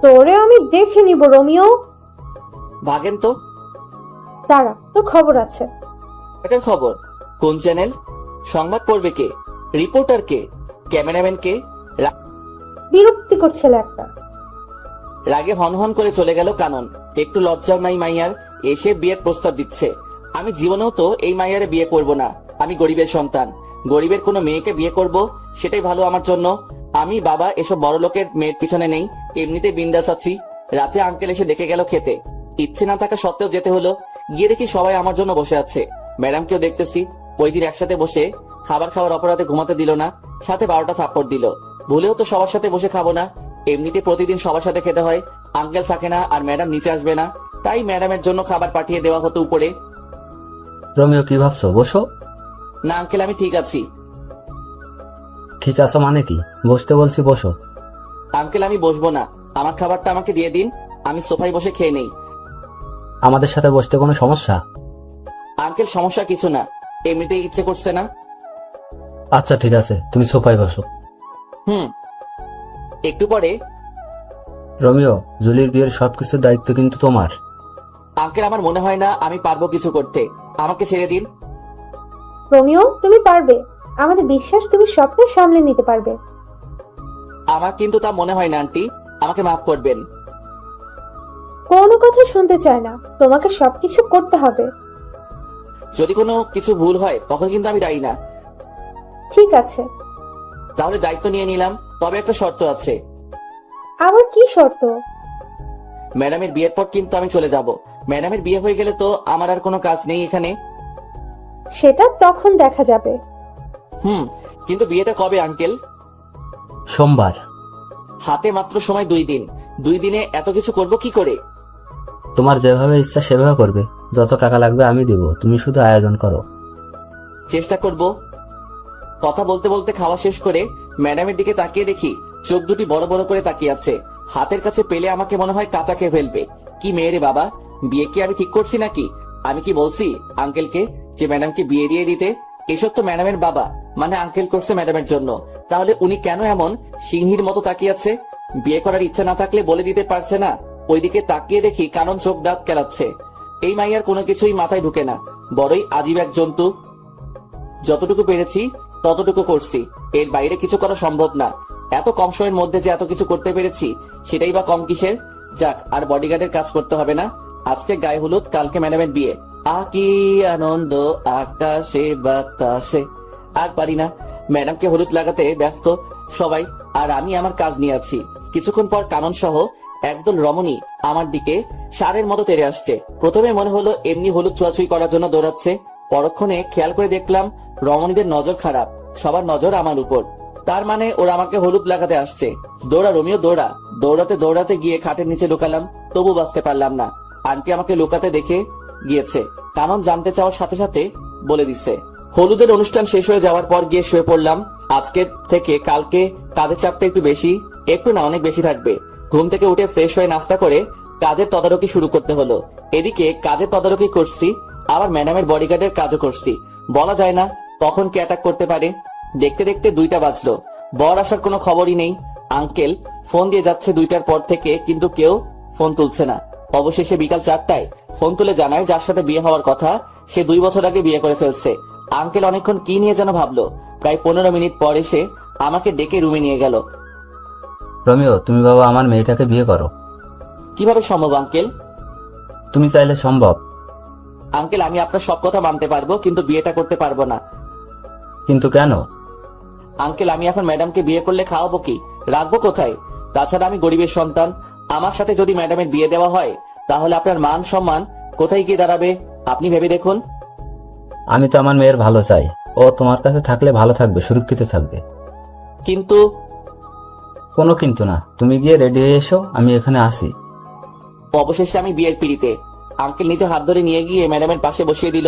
তোরে আমি দেখে নিব রোমিও। ভাগেন তো। দাঁড়া, তোর খবর আছে। এটার খবর? কোন চ্যানেল? সংবাদ পড়বে কে? রিপোর্টার কে? ক্যামেরাম্যান কে? বিরক্তিকর ছেলে একটা। রাগে হনহন করে চলে গেল কানন। একটু লজ্জাও নাই মাইয়ার, এসে বিয়ের প্রস্তাব দিচ্ছে। আমি জীবনেও তো এই মাইয়ারে বিয়ে করব না। আমি গরিবের সন্তান, গরিবের কোনো মেয়েকে বিয়ে করব সেটাই ভালো আমার জন্য। আমি বাবা এসব বড় লোকের মেয়ের পিছনে নেই, এমনিতে বিন্দাস আছি। রাতে আঙ্কেল এসে ডেকে গেল খেতে, ইচ্ছে না থাকা সত্ত্বেও যেতে হলো। গিয়ে দেখি সবাই আমার জন্য বসে আছে, ম্যাডামকেও দেখতেছি। ওই দিন একসাথে বসে খাবার খাওয়ার অপরাধে ঘুমাতে দিল না, সাথে 12টা থাপ্পড় দিল। ভুলেও তো সবার সাথে বসে খাবো না, এমনিতে প্রতিদিন সবার সাথে খেতে হয়। আঙ্কেল থাকে না আর ম্যাডাম নিচে আসবে না, তাই ম্যাডামের জন্য খাবার পাঠিয়ে দেওয়া হতো উপরে। রোমিও কি ভাবছো? বসো। না আঙ্কেল, আমি ঠিক আছি। ঠিক আছে মানে কি? বসতে বলছি, বসো। আঙ্কেল আমি বসবো না, আমার খাবারটা আমাকে দিয়ে দিন, আমি সোফায় বসে খেয়ে নেই। আমাদের সাথে বসতে কোনো সমস্যা? আঙ্কেল সমস্যা কিছু না, এমনিতেই ইচ্ছে করছে না। আচ্ছা ঠিক আছে, তুমি সোফায় বসো। একটু পরে, রোমিও, জুলির বিয়ের সবকিছুর দায়িত্ব কিন্তু তোমার। আঙ্কেল আমার মনে হয় না আমি পারবো কিছু করতে, আমাকে ছেড়ে দিন। রোমিও, তুমি পারবে, আমাদের বিশ্বাস তুমি সবটা সামলে নিতে পারবে। আমার কিন্তু তা মনে হয় না আন্টি, আমাকে মাফ করবেন। কোনো কথা শুনতে চায় না, তোমাকে সবকিছু করতে হবে। যদি কোনো কিছু ভুল হয় তখন কিন্তু আমি দায়ী না। ঠিক আছে। তাহলে দায়িত্ব নিয়ে নিলাম, তবে একটা শর্ত আছে। আবার কি শর্ত? ম্যাডামের বিয়ের পর কিন্তু আমি চলে যাব। ম্যাডামের বিয়ে হয়ে গেলে তো আমার আর কোনো কাজ নেই এখানে। সেটা তখন দেখা যাবে। কিন্তু বিয়েটা কবে আঙ্কেল? সোমবার। হাতে মাত্র সময় 2 দিন, 2 দিনে এত কিছু করব কি করে? তোমার যেভাবে ইচ্ছা সেভাবে করবে, যত টাকা লাগবে আমি দিব, তুমি শুধু আয়োজন করো। চেষ্টা করব। কথা বলতে বলতে খাওয়া শেষ করে ম্যাডামের দিকে তাকিয়ে দেখি চোখ দুটি বড় বড় করে তাকিয়ে আছে। হাতের কাছে পেলে আমাকে মনে হয় কাঁচা খেয়ে ফেলবে। কি মেয়ে রে বাবা, বিয়ে কি আমি ঠিক করছি নাকি? আমি কি বলছি আঙ্কেলকে যে ম্যাডামকে বিয়ে দিয়ে দিতে? এসব তো ম্যাডামের বাবা মানে আঙ্কেল করছে ম্যাডামের জন্য। তাহলে উনি কেন এমন সিংহীর মতো তাকিয়ে আছে? বিয়ে করার ইচ্ছা না থাকলে বলে দিতে পারছে না? ওইদিকে তাকিয়ে দেখি কানন চোখ দাঁত কেলাচ্ছে। এই মাইয়ার কোনো কিছুই মাথায় ঢুকে না, বড়ই আজীব এক জন্তু। যতটুকু পেরেছি ততটুকু করছি, এর বাইরে কিছু করা সম্ভব না। এত কম সময়ের মধ্যে যে এত কিছু করতে পেরেছি সেটাই বা কম কিসের? যাক, আর বডিগার্ডের কাজ করতে হবে না। আজকে গায়ে হলুদ, কালকে ম্যাডামের বিয়ে। কি আনন্দ আকাশে বাতাসে। আর পারি না, ম্যাডামকে হলুদ লাগাতে ব্যস্ত সবাই, আর আমি আমার কাজ নিয়ে আছি। কিছুক্ষণ পর কানন সহ একদল রমণী আমার দিকে সারের মতো তেড়ে আসছে। প্রথমে মনে হলো এমনি হলুদ ছোঁয়াছুঁই করার জন্য দৌড়াচ্ছে, পরক্ষণে খেয়াল করে দেখলাম রমণীদের নজর খারাপ, সবার নজর আমার উপর। তার মানে ওরা আমাকে হলুদ লাগাতে আসছে। দৌড়া রোমিও দৌড়া। দৌড়াতে দৌড়াতে গিয়ে খাটের নিচে লুকালাম, তবু বাঁচতে পারলাম না। আন্টি আমাকে লুকাতে দেখে গিয়েছে। কানন জানতে চাওয়ার সাথে সাথে বলে দিচ্ছে। হলুদের অনুষ্ঠান শেষ হয়ে যাওয়ার পর গিয়ে শুয়ে পড়লাম। আজকের থেকে কালকে কাজের চাপটা একটু বেশি, একটু না অনেক বেশি থাকবে। ঘুম থেকে উঠে ফ্রেশ হয়ে নাস্তা করে কাজের তদারকি শুরু করতে হলো। এদিকে কাজের তদারকি করছি, আবার ম্যাডামের বডিগার্ডের কাজও করছি। বলা যায় না কখন কে অ্যাটাক করতে পারে। দেখতে দেখতে 2টা বাজলো, বর আসার কোনো খবরই নেই। আঙ্কেল ফোন দিয়ে যাচ্ছে 2টার পর থেকে, কিন্তু কেউ ফোন তুলছে না। অবশেষে বিকাল 4টায় ফোন তুলে জানায় যার সাথে বিয়ে হওয়ার কথা সে 2 বছর আগে বিয়ে করে ফেলছে। আঙ্কেল অনেকক্ষণ কি নিয়ে যেন ভাবলো, প্রায় 15 মিনিট পর এসে আমাকে ডেকে রুমে নিয়ে গেল। রোমিও, তুমি বাবা আমার মেয়েটাকে বিয়ে করো। কিভাবে সম্ভব আঙ্কেল? তুমি চাইলে সম্ভব। আঙ্কেল আমি আপনার সব কথা মানতে পারবো, কিন্তু বিয়েটা করতে পারবো না। কিন্তু কেন? আঙ্কেল আমি এখন ম্যাডামকে বিয়ে করলে খাওয়াবো কি, রাখবো কোথায়? তাছাড়া আমি গরিবের সন্তান, আমার সাথে যদি ম্যাডামের বিয়ে দেওয়া হয় তাহলে আপনার মান সম্মান কোথায় গিয়ে দাঁড়াবে আপনি ভেবে দেখুন। আমি তো আমার মেয়ের ভালো চাই, ও তোমার কাছে থাকলে ভালো থাকবে, সুরক্ষিত থাকবে। কিন্তু কোনো কিন্তু না, তুমি গিয়ে রেডি হয়ে এসো, আমি এখানে আসি। অবশেষে আমি বিয়ের পিড়িতে। আঙ্কেল নিজে হাত ধরে নিয়ে গিয়ে ম্যাডামের পাশে বসিয়ে দিল।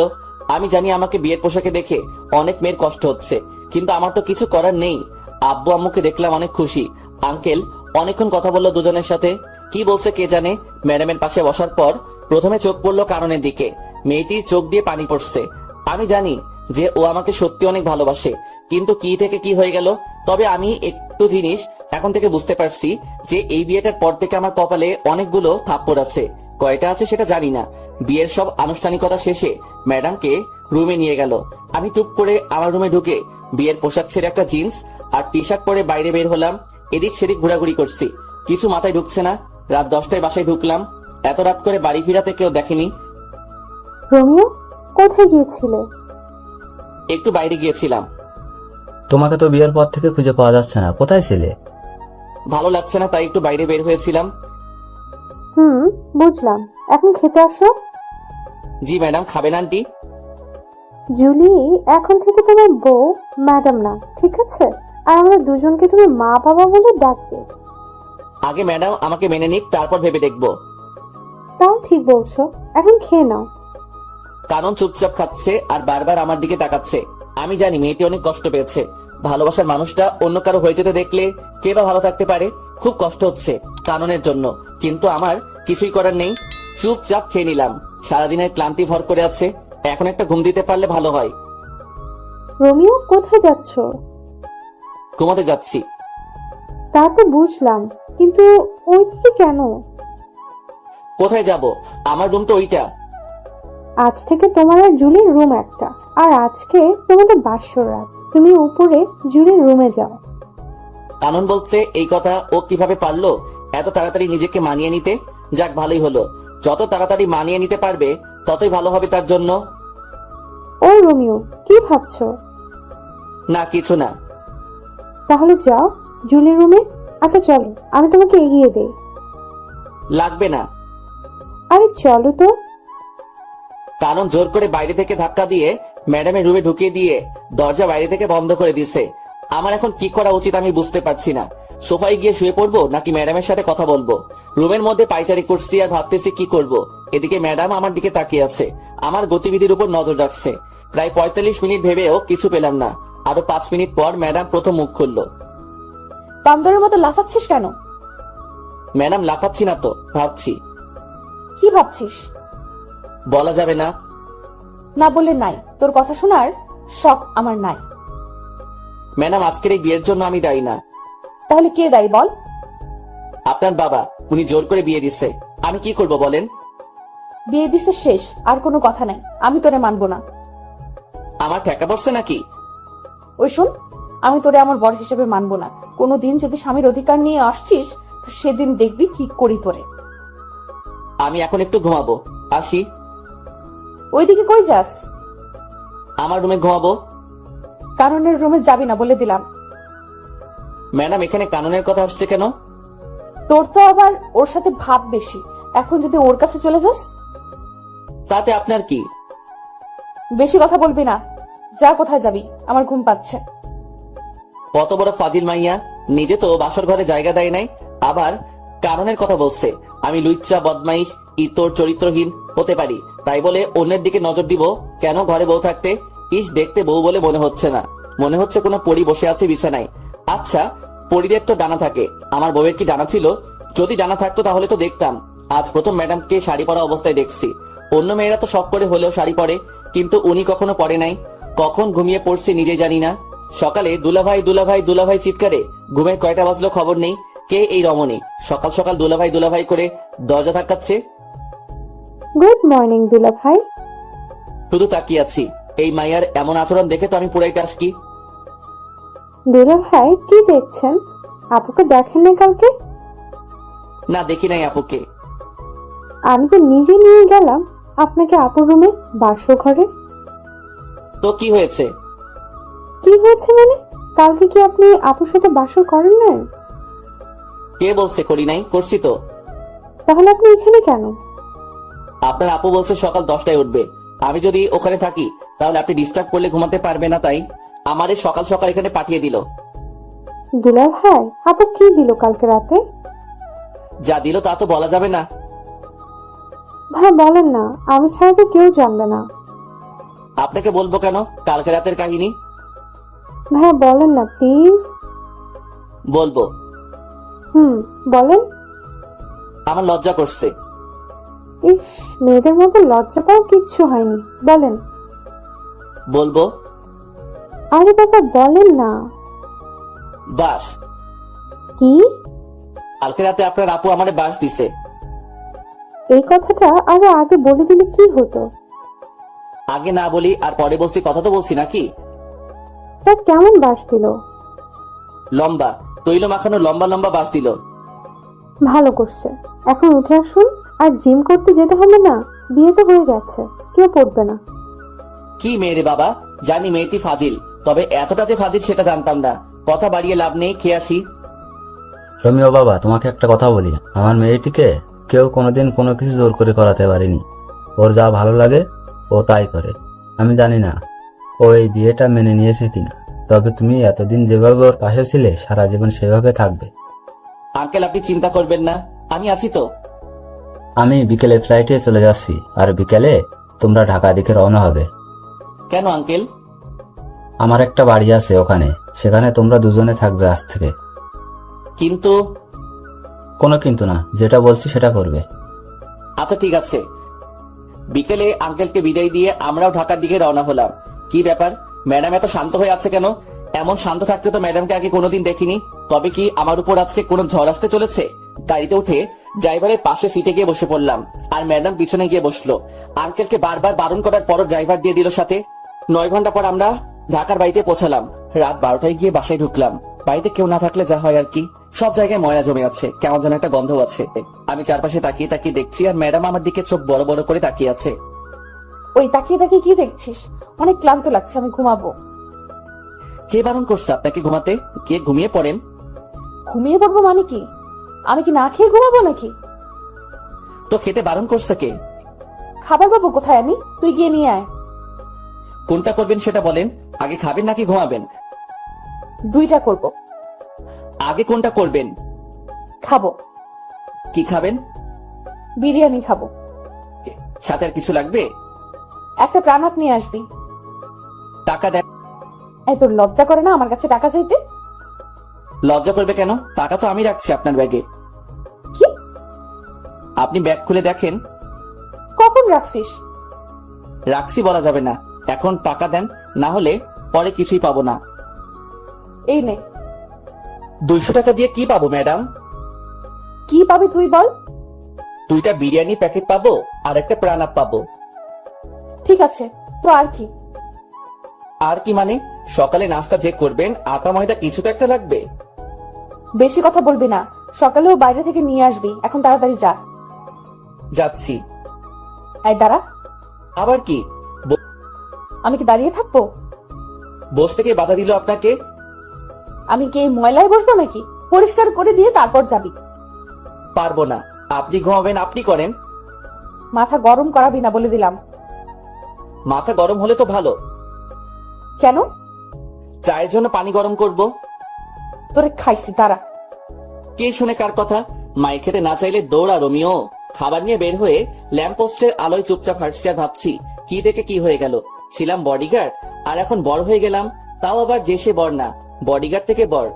আমি জানি আমাকে বিয়ের পোশাকে দেখে অনেক মেয়ের কষ্ট হচ্ছে, কিন্তু আমার তো কিছু করার নেই। আব্বু আম্মুকে দেখলাম অনেক খুশি। আঙ্কেল অনেকক্ষণ কথা বললো দুজনের সাথে, কি বলছে কে জানে। ম্যাডামের পাশে বসার পর প্রথমে চোখ পড়লো কাননের দিকে। মেয়েটির চোখ দিয়ে পানি পড়ছে। আমি জানি যে ও আমাকে সত্যি অনেক ভালোবাসে, কিন্তু কি থেকে কি হয়ে গেল। তবে আমি একটু জিনিস এখন থেকে বুঝতে পারছি যে এই বিয়েটার পর থেকে আমার কপালে অনেকগুলো থাপ্পড় আছে। কয়টা আছে সেটা জানি না। বিয়ের সব আনুষ্ঠানিকতা শেষে ম্যাডামকে রুমে নিয়ে গেল। আমি টুপ করে আমার রুমে ঢুকে বিয়ের পোশাক ছেড়ে একটা জিন্স আর টি শার্ট পরে বাইরে বের হলাম। এদিক সেদিক ঘোরাঘুরি করছি, কিছু মাথায় ঢুকছে না। রাত 10টায় বাসায় ঢুকলাম, এত রাত করে বাড়ি ফিরাতে কেউ দেখেনি। রোমিও, কোথায় গিয়েছিলে? একটু বাইরে গিয়েছিলাম। তোমাকে তো বিয়ের পর থেকে খুঁজে পাওয়া যাচ্ছে না, কোথায় ছিলে? ভালো লাগছে না তাই একটু বাইরে বের হয়েছিলাম। বুঝলাম। এখন খেতে আসো। জি ম্যাডাম, খাবেন আন্টি? জুলি এখন থেকে তোমার বউ, ম্যাডাম না, ঠিক আছে? আর আমরা দুজনকে তুমি মা বাবা বলে ডাকবে। আগে ম্যাডাম আমাকে মেনে নিক, তারপর ভেবে দেখবো। তাও ঠিক বলছো, এখন খেয়ে নাও। কানন চুপচাপ খাচ্ছে আর বারবার আমার দিকে তাকাচ্ছে। আমি জানি মেয়েটি অনেক কষ্ট পেয়েছে। ভালোবাসার মানুষটা অন্য কারো হয়ে যেতে দেখলে কে বা ভালো থাকতে পারে। খুব কষ্ট হচ্ছে কাননের জন্য, কিন্তু আমার কিছুই করার নেই। চুপচাপ খেয়ে নিলাম। সারাদিনের ক্লান্তি ভর করে আছে, এখন একটা ঘুম দিতে পারলে ভালো হয়। রোমিও, কোথায় যাচ্ছো? ঘুমাতে যাচ্ছি। তা তো বুঝলাম, কিন্তু ওইদিকে কেন? কোথায় যাব? আমার রুম তো ওইটা। আজ থেকে তোমার আর জুলির রুম একটা, আর আজকে তোমাদের বাসর রাত। তুমি উপরে জুলির রুমে যাও। কানন বলছে এই কথা ও কিভাবে পারলো এত তাড়াতাড়ি নিজেকে মানিয়ে নিতে? যাক, ভালোই হলো। যত তাড়াতাড়ি মানিয়ে নিতে পারবে ততই ভালো হবে তার জন্য। ও রোমিও, কি ভাবছো? না, কিছু না। তাহলে যাও জুলির রুমে। আচ্ছা চলো, আমি তোমাকে এগিয়ে দেই। লাগবে না। আরে চলো তো। কানন জোর করে বাইরে থেকে ধাক্কা দিয়ে ম্যাডামের রুমে ঢুকিয়ে দিয়ে দরজা বাইরে থেকে বন্ধ করে দিছে। আমার এখন কি করা উচিত আমি বুঝতে পারছি না। সোফায় গিয়ে শুয়ে পড়বো নাকি ম্যাডামের সাথে কথা বলবো? রুমের মধ্যে পায়চারি করছি আর ভাবতেছি কি করব। এদিকে ম্যাডাম আমার দিকে তাকিয়ে আছে, আমার গতিবিধির উপর নজর রাখছে। প্রায় 45 মিনিট ভেবেও কিছু পেলাম না। আরো 5 মিনিট পর ম্যাডাম প্রথম মুখ খুললো। বান্দরের মতো লাফাচ্ছিস কেন? ম্যাডাম লাফাচ্ছি না তো, ভাবছি। কি ভাবছিস? বলা যাবে না। না বললে নাই, তোর কথা শোনার শখ আমার নাই। ম্যাডাম, আজকের এই বিয়ের জন্য আমি দায়ী না। তাহলে কে দায়ী বল? আপনার বাবা, উনি জোর করে বিয়ে দিচ্ছে। আমি কি করব বলেন? বিয়ে দিছে শেষ, আর কোনো কথা নাই। আমি তোরে মানবো না। আমার ঠেকা পড়ছে নাকি? ওই শুন, আমি তোরে আমার বর হিসেবে মানবো না। কোনোদিন যদি স্বামীর অধিকার নিয়ে আসছিস তো সেদিন দেখবি কি করি তোরে। আমি এখন একটু ঘুমাবো, আসি। ওইদিকে কই যাস? আমার রুমে ঘুমাবো। কারণের রুমে যাবি না বলে দিলাম। ম্যাডাম, এখানে কাননের কথা আসছে কেন? তোর তো আবার ওর সাথে ভাব বেশি। এখন যদি ওর কাছে চলে যাস? তাতে আপনার কি? বেশি কথা বলবি না। যা, কোথায় যাবি? আমার ঘুম পাচ্ছে। কত বড় ফাজিল মাইয়া, নিজে তো বাসর ঘরে জায়গা দেয় নাই, আবার কারণের কথা বলছে। আমি লুচ্চা, বদমাইশ, ইতর, চরিত্রহীন হতে পারি, তাই বলে অন্যের দিকে নজর দিব কেন? ঘরে বউ থাকতে ইস দেখতে বউ বলে মনে হচ্ছে না, মনে হচ্ছে কোনো পরী বসে আছে বিছানায়। আচ্ছা, পরীদের তো ডানা থাকে, আমার বউয়ের কি ডানা ছিল? যদি ডানা থাকতো তাহলে তো দেখতাম। আজ প্রথম ম্যাডামকে শাড়ি পরা অবস্থায় দেখছি। অন্য মেয়েরা তো শখ করে হলেও শাড়ি পরে, কিন্তু উনি কখনো পরে নাই। কখন ঘুমিয়ে পড়ছে নিজে জানি না। সকালে দুলাভাই দুলাভাই দুলাভাই চিৎকারে ঘুমের কয়টা বাজলো খবর নেই। কে এই রমণী সকাল সকাল দুলাভাই দুলাভাই করে দরজা ধাক্কাচ্ছে? গুড মর্নিং দুলা ভাই। শুধু তাকিয়ে আছি। এই মাইয়ার এমন আচরণ দেখে তো আমি পুরাই টাসকি। দুলা ভাই, কি দেখছেন? আপুকে দেখেন না কালকে? না, দেখি নাই আপুকে। আমি তো নিজে নিয়ে গেলাম আপনাকে আপুর রুমে, বাসর ঘরে। তো কি হয়েছে? কি হয়েছে মানে? কালকে কি আপনি আপুর সাথে বাসর করেন না? কে বলছে করি নাই? করছি তো। তাহলে আপনি এখানে কেন? আপনার আপু বলছে সকাল 10টায় উঠবে। আমি যদি ওখানে থাকি তাহলে আপনি ডিস্টার্ব করলে ঘুমাতে পারবে না, তাই আমারে সকাল সকাল এখানে পাঠিয়ে দিল। দুলা ভাই, আপু কি দিল কালকে রাতে? যা দিল তা তো বলা যাবে না। ভাই বলেন না, আমি ছাড়া তো কেউ জানবে না। আপনাকে বলবো কেন কালকে রাতের কাহিনী? ভাই বলেন না প্লিজ। বলবো। বলেন। আমার লজ্জা করছে। ইস, মেয়েদের মতো লজ্জা পাওয়ার কিচ্ছু হয়নি, বলেন। বলবো। আরে বাবা বলেন না। বাস। কি? কালকে রাতে আপনার আপু আমারে বাস দিছে। এই কথাটা আরো আগে বলে দিলে কি হতো? আগে না বলি আর পরে বলছি, কথা তো বলছি নাকি? তা কেমন বাস দিল? লম্বা, তৈল মাখানো লম্বা লম্বা বাস দিল। ভালো করছে। এখন উঠে আসুন। আর জিম করতে যেতে হবে না, বিয়ে তো হয়ে গেছে, কেউ পড়বে না। কি মেয়ে রে বাবা, জানি মেয়েটি ফাজিল, তবে এতটা যে ফাজিল সেটা জানতাম না। কথা বাড়িয়ে লাভ নেই, খেয়ে আসি। রমিও বাবা, তোমাকে একটা কথা বলি, আমার মেয়েটিকে কেউ কোনোদিন কোনো কিছু জোর করে করাতে পারেনি। ওর যা ভালো লাগে ও তাই করে। আমি জানি না ও এই বিয়েটা মেনে নিয়েছে কিনা, তবে তুমি এতদিন যেভাবে ওর পাশে ছিলে সারা জীবন সেভাবে থাকবে। আঙ্কেল আপনি চিন্তা করবেন না, আমি আছি তো। আমি বিকেলে ফ্লাইটে চলে যাচ্ছি, আর বিকেলে তোমরা ঢাকা দিকে রওনা হবে। কেন আঙ্কেল? আমার একটা বাড়ি আছে ওখানে, সেখানে তোমরা দুজনে থাকবে আজ থেকে। কিন্তু কোনো কিন্তু না, যেটা বলছি সেটা করবে। আচ্ছা ঠিক আছে। বিকেলে আঙ্কেলকে বিদায় দিয়ে আমরাও ঢাকার দিকে রওনা হলাম। কি ব্যাপার, ম্যাডাম এত শান্ত হয়ে আছে কেন? এমন শান্ত থাকতে তো ম্যাডামকে আগে কোনোদিন দেখিনি। তবে কি আমার উপর আজকে কোনো ঝড় আসতে চলেছে? গাড়িতে উঠে ড্রাইভারের পাশে সিটে গিয়ে বসে পড়লাম, আর ম্যাডাম পিছনে গিয়ে বসলো। আঙ্কেলকে বারবার বারণ করার পরও ড্রাইভার দিয়ে দিল সাথে। 9 ঘন্টা পর আমরা ঢাকার বাড়িতে পৌঁছালাম। রাত 12টায় গিয়ে বাসায় ঢুকলাম। বাড়িতে কেউ না থাকলে যা হয় আর কি, সব জায়গায় ময়লা জমে আছে, কেমন যেন একটা গন্ধ আছে। আমি চারপাশে তাকিয়ে তাকিয়ে দেখছি, আর ম্যাডাম আমার দিকে চোখ বড় বড় করে তাকিয়ে আছে। ওই তাকিয়ে তাকিয়ে কি দেখছিস? অনেক ক্লান্ত লাগছে, আমি ঘুমাবো। কে বারণ করছে আপনাকে ঘুমাতে? কে ঘুমিয়ে পড়েন। ঘুমিয়ে পড়বো মানে কি? আমি কি না খেয়ে ঘুমাবো নাকি? তো খেতে বারণ করছে কে? খাবার পাবো কোথায় আমি? তুই গিয়ে নিয়ে আয়। কোনটা করবেন সেটা বলেন, আগে খাবেন নাকি ঘুমাবেন? দুইটা করব। আগে কোনটা করবেন? খাবো। কি খাবেন? বিরিয়ানি খাবো। সাথে আর কিছু লাগবে? একটা প্রাণাক নিয়ে আসবি। টাকা দেন। এই তোর লজ্জা করে না আমার কাছে টাকা চাইতে? লজ্জা করবে কেন? টাকা তো আমি রাখছি আপনার ব্যাগে। কি? আপনি ব্যাগ খুলে দেখেন। কখন রাখছিস? রাখছি বলা যাবে না, এখন টাকা দেন, না হলে পরে কিছুই পাবো না। এই নে। 200 টাকা দিয়ে কি পাবো ম্যাডাম? কি পাবি তুই বল? 2টা বিরিয়ানি প্যাকেট পাবো আর একটা প্রাণাপ পাবো। ঠিক আছে, তো আর কি? আর কি মানে? সকালে নাস্তা যে করবেন, আটা ময়দা কিছু তো একটা লাগবে। বেশি কথা বলবি না। সকালেও বাইরে থেকে নিয়ে আসবি, এখন তাড়াতাড়ি যা। যাচ্ছি। এই দাঁড়া। আবার কি? আমি কি দাঁড়িয়ে থাকবো? বসতে কে বাধা দিল আপনাকে? আমি কি এই ময়লায় বসবো নাকি? পরিষ্কার করে দিয়ে তারপর যাবি। পারবো না। আপনি ঘুমাবেন, আপনি করেন। মাথা গরম করাবি না বলে দিলাম। মাথা গরম হলে তো ভালো। কেন? চায়ের জন্য পানি গরম করব। তোরে খাইছি, দাঁড়া। কে শুনে কার কথা? মাই খেতে না চাইলে দৌড়া রোমিও। খাবার নিয়ে বের হয়ে ল্যাম্পপোস্টের আলোয় চুপচাপ হাঁটছি আর ভাবছি, কি দেখে কি হয়ে গেল। ছিলাম বডিগার্ড, আর এখন বড় হয়ে গেলাম। তাও আবার যে সে বড় না, বডিগার্ড থেকে বড়।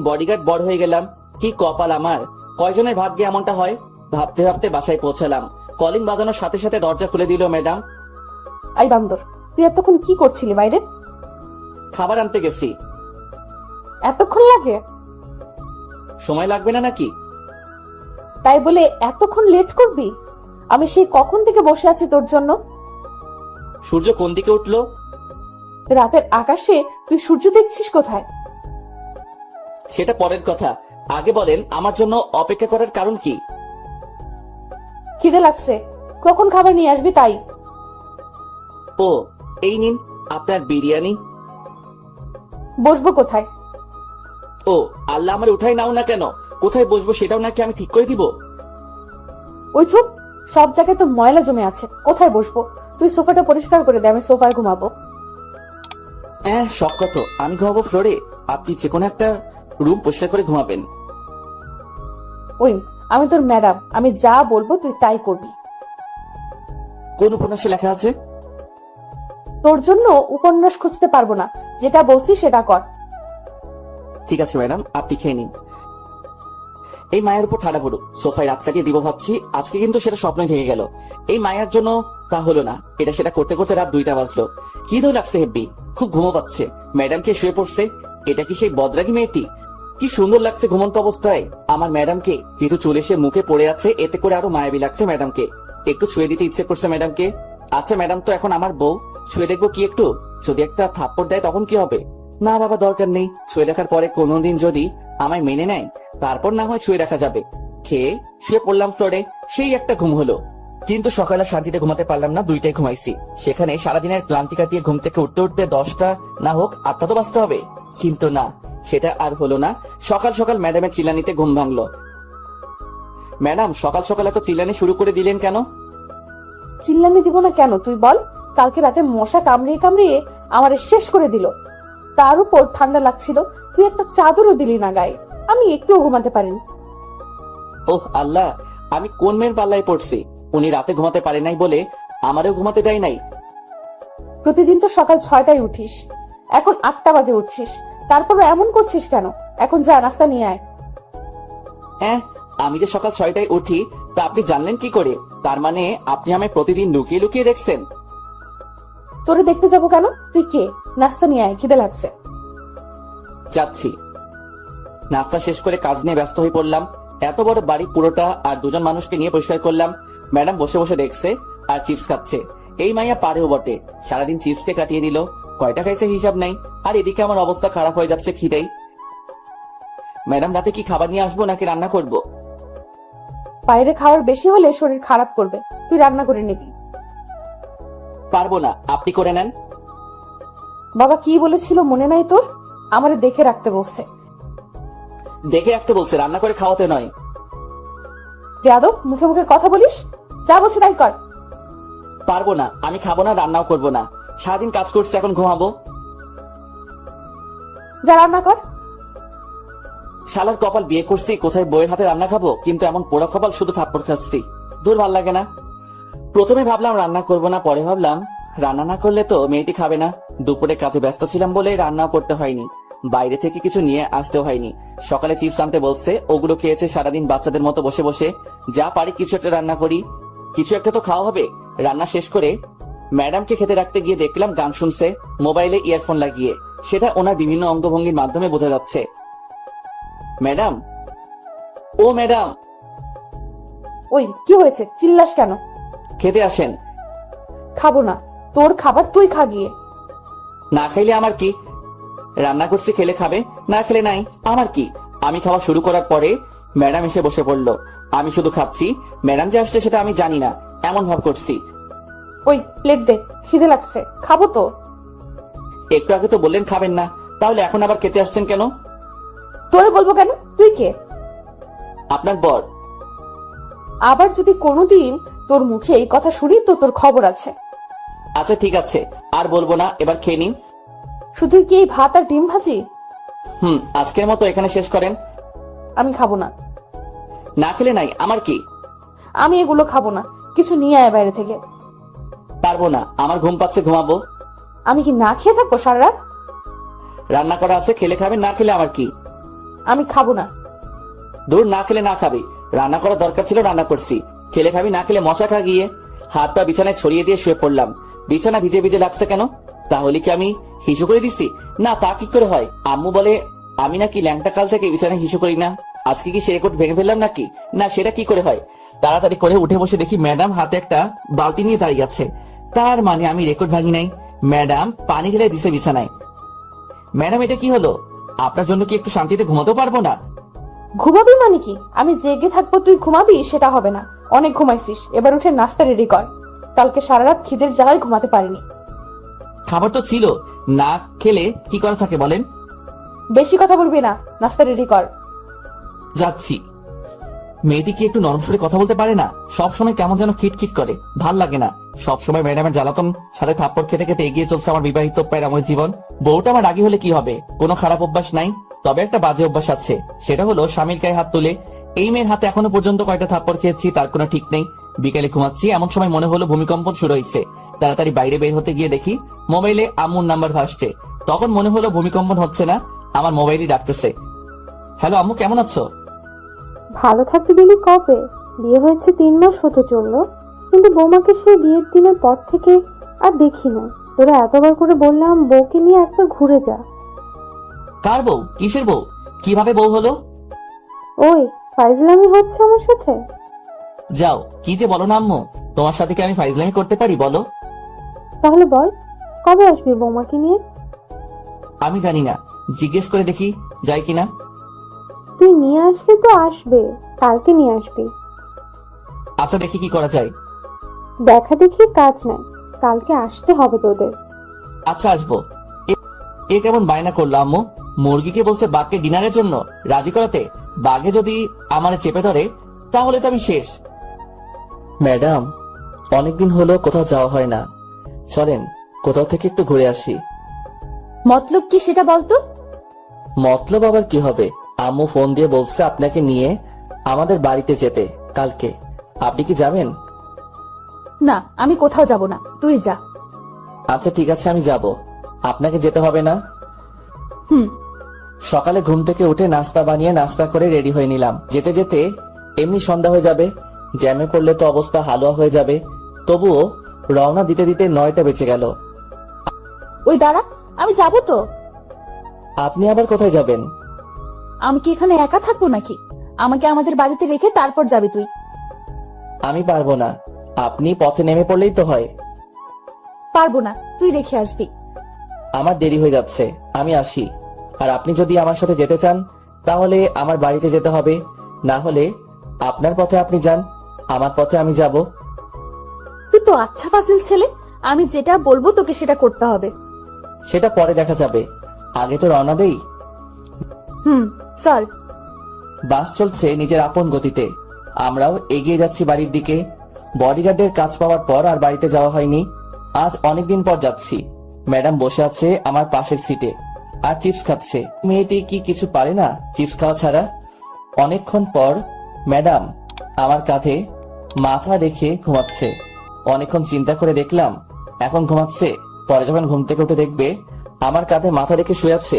বডিগার্ড বড় হয়ে গেলাম। কি কপাল আমার! কয়জনের ভাগ্যে এমনটা হয়? ভাবতে ভাবতে বাসায় পৌঁছালাম। কলিং বাজানোর সাথে সাথে দরজা খুলে দিল ম্যাডাম। এই বান্দর, তুই এতক্ষণ কি করছিলি বাইরে? খাবার আনতে গেছি। এতক্ষণ লাগে? সময় লাগবে না নাকি? তাই বলে এতক্ষণ লেট করবি? আমি সেই কখন থেকে বসে আছি তোর জন্য। সূর্য কোন দিকে উঠলো? রাতের আকাশে তুই সূর্য দেখছিস কোথায়? সেটা পরের কথা। আগে বলেন, আমার জন্য অপেক্ষা করার কারণ কি? খিদে লাগছে, কখন খাবার নিয়ে আসবি তাই। ও, এই নিন আপনার বিরিয়ানি। বসবো কোথায়? ও আল্লাহ, আমার উঠাই নাও না কেন? কোথায় বসবো সেটাও নাকি আমি ঠিক করে দিব? ওই চুপ, সব জায়গায় তো ময়লা জমে আছে, কোথায় বসবো? তুই সোফাটা পরিষ্কার করে দে, আমি সোফায় ঘুমাবো। হ্যাঁ, শখ কত, আমি ঘুমাবো ফ্লোরে, আপনি যে কোনো একটা রুম পরিষ্কার করে ঘুমাবেন। ওই, আমি তোর ম্যাডাম, আমি যা বলবো তুই তাই করবি। কোন উপন্যাসে লেখা আছে? তোর জন্য উপন্যাস খুঁজতে পারবো না, যেটা বলছি সেটা কর। ঠিক আছে ম্যাডাম, আপনি খেয়ে নিন। এই মায়ের উপর ঠাড়া পড়ুক, সোফায় রাত কাটিয়ে দিব ভাবছি, আজকে কিন্তু সেটা স্বপ্নে থেকে গেল। এই মায়ের জন্য তা হলো না। এটা সেটা করতে করতে রাত 2টা বাজলো। কি দৌ লাগছে হেব্বি, খুব ঘুমো পাচ্ছে। ম্যাডামকে শুয়ে পড়ছে। এটা কি সেই বদরাগী মেয়েটি? কি সুন্দর লাগছে ঘুমন্ত অবস্থায় আমার ম্যাডামকে। কিছু চুল এসে মুখে পড়ে আছে, এতে করে আরো মায়াবী লাগছে ম্যাডামকে। একটু ছুঁয়ে দিতে ইচ্ছে করছে ম্যাডামকে। আচ্ছা ম্যাডাম তো এখন আমার বউ, ছুঁয়ে দেখবো কি একটু? যদি একটা থাপ্পড় দেয় তখন কি হবে? না বাবা, দরকার নেই। ছুঁয়ে দেখার পরে কোনোদিন যদি আমায় মেনে নেয় তারপর না হয় ছুঁয়ে দেখা যাবে। খেয়ে শুয়ে পড়লাম ফ্লোরে, সেই একটা ঘুম হলো। কিন্তু সকালে শান্তিতে ঘুমাতে পারলাম না, 2টায় ঘুমাইছি। সেখানে সারাদিনের ক্লান্তি কাটিয়ে ঘুম থেকে উঠতে উঠতে 10টা না হোক 8টা তো বাজতে হবে। কিন্তু না, সেটা আর হলো না। সকাল সকাল ম্যাডামের চিল্লানিতে ঘুম ভাঙলো। ম্যাডাম সকাল সকাল এত চিল্লানি শুরু করে দিলেন কেন? চিল্লানি দিব না কেন তুই বল? কালকে রাতে মশা কামড়িয়ে কামড়িয়ে আমারে শেষ করে দিল। তার উপর ঠান্ডা লাগছিল, তুই একটা চাদরও দিলি না গায়ে। আমি একটুও ঘুমাতে পারিনি। ওহ আল্লাহ, আমি কোন মেয়ের পাল্লায় পড়ছি? উনি রাতে ঘুমাতে পারে নাই বলে আমারও ঘুমাতে দেয় নাই। প্রতিদিন তো সকাল 6টায় উঠিস, এখন 8টা বাজে উঠছিস, তারপর এমন করছিস কেন? এখন যা নাস্তা নিয়ে আয়। হ্যাঁ, আমি যে সকাল 6টায় উঠি তা আপনি জানলেন কি করে? তার মানে আপনি আমায় প্রতিদিন লুকিয়ে লুকিয়ে দেখছেন? তোরে দেখতে যাবো কেন? তুই কে? নাস্তা নিয়ে আয়, খিদে লাগছে। যাচ্ছি। নাস্তা শেষ করে কাজ নিয়ে ব্যস্ত হয়ে পড়লাম। এত বড় বাড়ি পুরোটা আর 2জন মানুষকে নিয়ে পরিষ্কার করলাম। ম্যাডাম বসে বসে দেখছে আর চিপস খাচ্ছে। এই মাইয়া পারেও বটে, সারাদিন চিপসকে কাটিয়ে নিল। কয়টা খাইছে হিসাব নাই। আর এদিকে আমার অবস্থা খারাপ হয়ে যাচ্ছে খিদেই। ম্যাডাম রাতে কি খাবার নিয়ে আসবো নাকি রান্না করব? বাইরে খাওয়ার বেশি হলে শরীর খারাপ করবে, তুই রান্না করে নিবি। পারবো না, আপনি করে নেন। বাবা কি বলেছিল মনে নাই তোর? আমারে দেখে রাখতে বলছে। দেখে রাখতে বলছে, রান্না করে খাওয়াতে নয়। যাদব, মুখে মুখে কথা বলিস, যা বলছি তাই কর। পারবো না, আমি খাবো না, রান্নাও করবো না। সারাদিন কাজ করছি, এখন ঘুমাবো। যা রান্না কর। শালার কপাল, বিয়ে করছি কোথায় বইয়ের হাতে রান্না খাবো, কিন্তু এমন পোড়া কপাল, শুধু থাপ্পড় খাচ্ছি। দূর, ভাল লাগে না। প্রথমে ভাবলাম রান্না করবো না, পরে ভাবলাম রান্না না করলে তো মেয়েটি খাবে না। দুপুরে কাজে ব্যস্ত ছিলাম বলে রান্নাও করতে হয়নি, বাইরে থেকে কিছু নিয়ে আসতেও হয়নি। সকালে চিপস আনতে বলছে, ওগুলো খেয়েছে সারাদিন বাচ্চাদের মতো বসে বসে। যা পারি কিছু একটা রান্না করি, কিছু একটা তো খাওয়া হবে। রান্না শেষ করে ম্যাডামকে খেতে রাখতে গিয়ে দেখলাম গান শুনছে মোবাইলে ইয়ারফোন লাগিয়ে। সেটা ওনার বিভিন্ন অঙ্গভঙ্গির মাধ্যমে বোঝা যাচ্ছে। ম্যাডাম, ও ম্যাডাম। ওই কি হয়েছে, চিল্লাস কেন? খেতে আসেন। খাবো না, তোর খাবার তুই খা গিয়ে। না খাইলে আমার কি? রান্না করছি, খেলে খাবে, না খেলে নাই, আমার কি? আমি খাওয়া শুরু করার পরে ম্যাডাম এসে বসে পড়লো। আমি শুধু খাচ্ছি, ম্যাডাম যে আসছে সেটা আমি জানি না, এমন ভাব করছি। ওই প্লেট দে, খিদে লাগছে, খাবো তো। একটু আগে তো বললেন খাবেন না, তাহলে এখন আবার খেতে আসছেন কেন? তোরে বলবো কেন? তুই কে? আপনার বর। আবার যদি কোনোদিন তোর মুখে এই কথা শুনি তো তোর খবর আছে। আচ্ছা ঠিক আছে, আর বলবো না, এবার খেয়ে নিন। শুধু কি এই ভাত আর ডিম ভাজি? আজকের মতো এখানে শেষ করেন। আমি খাবো না। না খেলে নাই, আমার কি? আমি এগুলো খাবো না, কিছু নিয়ে আয় বাইরে থেকে। পারবো না, আমার ঘুম পাচ্ছে, ঘুমাবো। আমি কি না খেয়ে থাকবো সারা রাত? রান্না করা আছে, খেলে খাবেন, না খেলে আমার কি? আমি খাবো না। দূর, না খেলে না খাবি। রান্না করা দরকার ছিল, রান্না করছি। খেলে খাবি, না খেলে মশা খা গিয়ে। হাত পা বিছানায় ছড়িয়ে দিয়ে শুয়ে পড়লাম। বিছানা ভিজে ভিজে লাগছে কেন? তাহলে কি আমি হিসু করে দিছি? না, তা কি করে হয়? আম্মু বলে আমি নাকি ল্যাংটা কাল থেকে বিছানায় হিসু করি না। আজকে কি সে রেকর্ড ভেঙে ফেললাম নাকি? না, সেটা কি করে হয়? তাড়াতাড়ি করে উঠে বসে দেখি ম্যাডাম হাতে একটা বালতি নিয়ে দাঁড়িয়ে আছে। তার মানে আমি রেকর্ড ভাঙি নাই। ম্যাডাম পানি ঢেলে দিছে বিছানায়। ম্যাডাম, এটা কি হলো? আপনার জন্য কি একটু শান্তিতে ঘুমাতেও পারবো না? ঘুমাবি মানে কি? আমি জেগে থাকবো তুই ঘুমাবি, সেটা হবে না। অনেক ঘুমাইছিস, এবার উঠে নাস্তা রেডি কর। কালকে সারা রাত খিদের জ্বালায় ঘুমাতে পারিনি। খাবার তো ছিল, না খেলে কি করা থাকে বলেন? বেশি কথা বলবি না, নাস্তা রেডি কর। যাচ্ছি। মেয়েটি কি একটু নরম সুরে কথা বলতে পারে না? সবসময় কেমন যেন খিটখিট করে, ভাল লাগে না। সবসময় ম্যাডামের জ্বালাতন সাথে থাপ্পড় খেতে খেতে এগিয়ে চলছে আমার বিবাহিত প্যারাময় জীবন। বউটা আমার রাগী হলে কি হবে? কোনো খারাপ অভ্যাস নাই, তবে একটা বাজে অভ্যাস আছে। সেটা হলো স্বামীর গায়ে হাত তুলে। এই মেয়ের হাতে এখনো পর্যন্ত কয়টা থাপ্পড় খেয়েছি তার কোনো ঠিক নেই। বিকেলে ঘুমাচ্ছি, এমন সময় মনে হলো ভূমিকম্পন শুরু হয়েছে। তাড়াতাড়ি বাইরে বের হতে গিয়ে দেখি মোবাইলে আম্মুর নাম্বার ভাসছে। তখন মনে হলো ভূমিকম্পন হচ্ছে না, আমার মোবাইলই ডাকতেছে। হ্যালো আম্মু, কেমন আছো? ভালো থাকতে দিলি কবে? বিয়ে হয়েছে 3 মাস হতে চললো, কিন্তু বৌমাকে সেই বিয়ের দিনের পর থেকে আর দেখি না। তোরা এতবার করে বললাম বউকে নিয়ে একবার ঘুরে যা। কার বউ? কিসের বউ? কিভাবে বউ হলো? ওই ফাইজলামি হচ্ছে আমার সাথে? যাও, কি যে বলো না আম্মু, তোমার সাথে কি আমি ফাইজলামি করতে পারি বলো? তাহলে বল, কবে আসবি বৌমাকে নিয়ে? আমি জানি না, জিজ্ঞেস করে দেখি যাই কিনা। তুই নিয়ে আসলে তো আসবে, কালকে নিয়ে আসবি। আচ্ছা দেখি কি করা যায়। দেখা দেখি কাজ নাই, কালকে আসতে হবে তোদের। আচ্ছা আসবো। এ কেমন বায়না করলো আম্মু? মুরগিকে বলছে বাঘকে ডিনারের জন্য রাজি করাতে, বাঘে যদি আমারে চেপে ধরে তাহলে তো আমি শেষ। ম্যাডাম, অনেকদিন হলো কোথাও যাওয়া হয় না, চলেন কোথাও থেকে একটু ঘুরে আসি। মতলব কি সেটা বলতো? মতলব আবার কি হবে? আম্মু ফোন দিয়ে বলছে আপনাকে নিয়ে আমাদের বাড়িতে যেতে কালকে। আপনি কি যাবেন? না, আমি কোথাও যাব না, তুই যা। আচ্ছা ঠিক আছে, আমি যাব। আপনাকে যেতে হবে না? হুম। সকালে ঘুম থেকে উঠে নাস্তা বানিয়ে নাস্তা করে রেডি হয়ে নিলাম। যেতে যেতে এমনি সন্ধ্যা হয়ে যাবে, জ্যামে পড়লে তো অবস্থা হালুয়া হয়ে যাবে। তবুও রওনা দিতে দিতে 9টা বেঁচে গেল। ওই দাঁড়া, আমি যাব তো। আপনি আবার কোথায় যাবেন? আমি কি এখানে একা থাকবো নাকি? আমাকে আমাদের বাড়িতে রেখে তারপর যাবি তুই। আমি পারবো না, আপনি পথে নেমে পড়লেই তো হয়। পারবো না, তুই রেখে আসবি। আমার দেরি হয়ে যাচ্ছে, আমি আসি। আর আপনি যদি আমার সাথে যেতে চান তাহলে আমার বাড়িতে যেতে হবে, না হলে আপনার পথে আপনি যান, আমার পথে আমি যাব। তুই তো আচ্ছা ফাজিল ছেলে, আমি যেটা বলবো তোকে সেটা করতে হবে। সেটা পরে দেখা যাবে, আগে তো রওনা দেই। হুম, চল। বাস চলছে নিজের আপন গতিতে, আমরাও এগিয়ে যাচ্ছি বাড়ির দিকে। বডিগার্ডের কাজ পাওয়ার পর আর বাড়িতে যাওয়া হয়নি। আজ অনেকদিন পর যাচ্ছি। ম্যাডাম বসে আছে আমার পাশের সিটে আর চিপস খাচ্ছে। মেয়েটি কি কিছু পারে না চিপস খাওয়া ছাড়া? অনেকক্ষণ পর ম্যাডাম আমার কাঁধে মাথা রেখে ঘুমাচ্ছে। অনেকক্ষণ চিন্তা করে দেখলাম এখন ঘুমাচ্ছে, পরে যখন ঘুম থেকে উঠে দেখবে আমার কাঁধে মাথা রেখে শুয়ে আছে,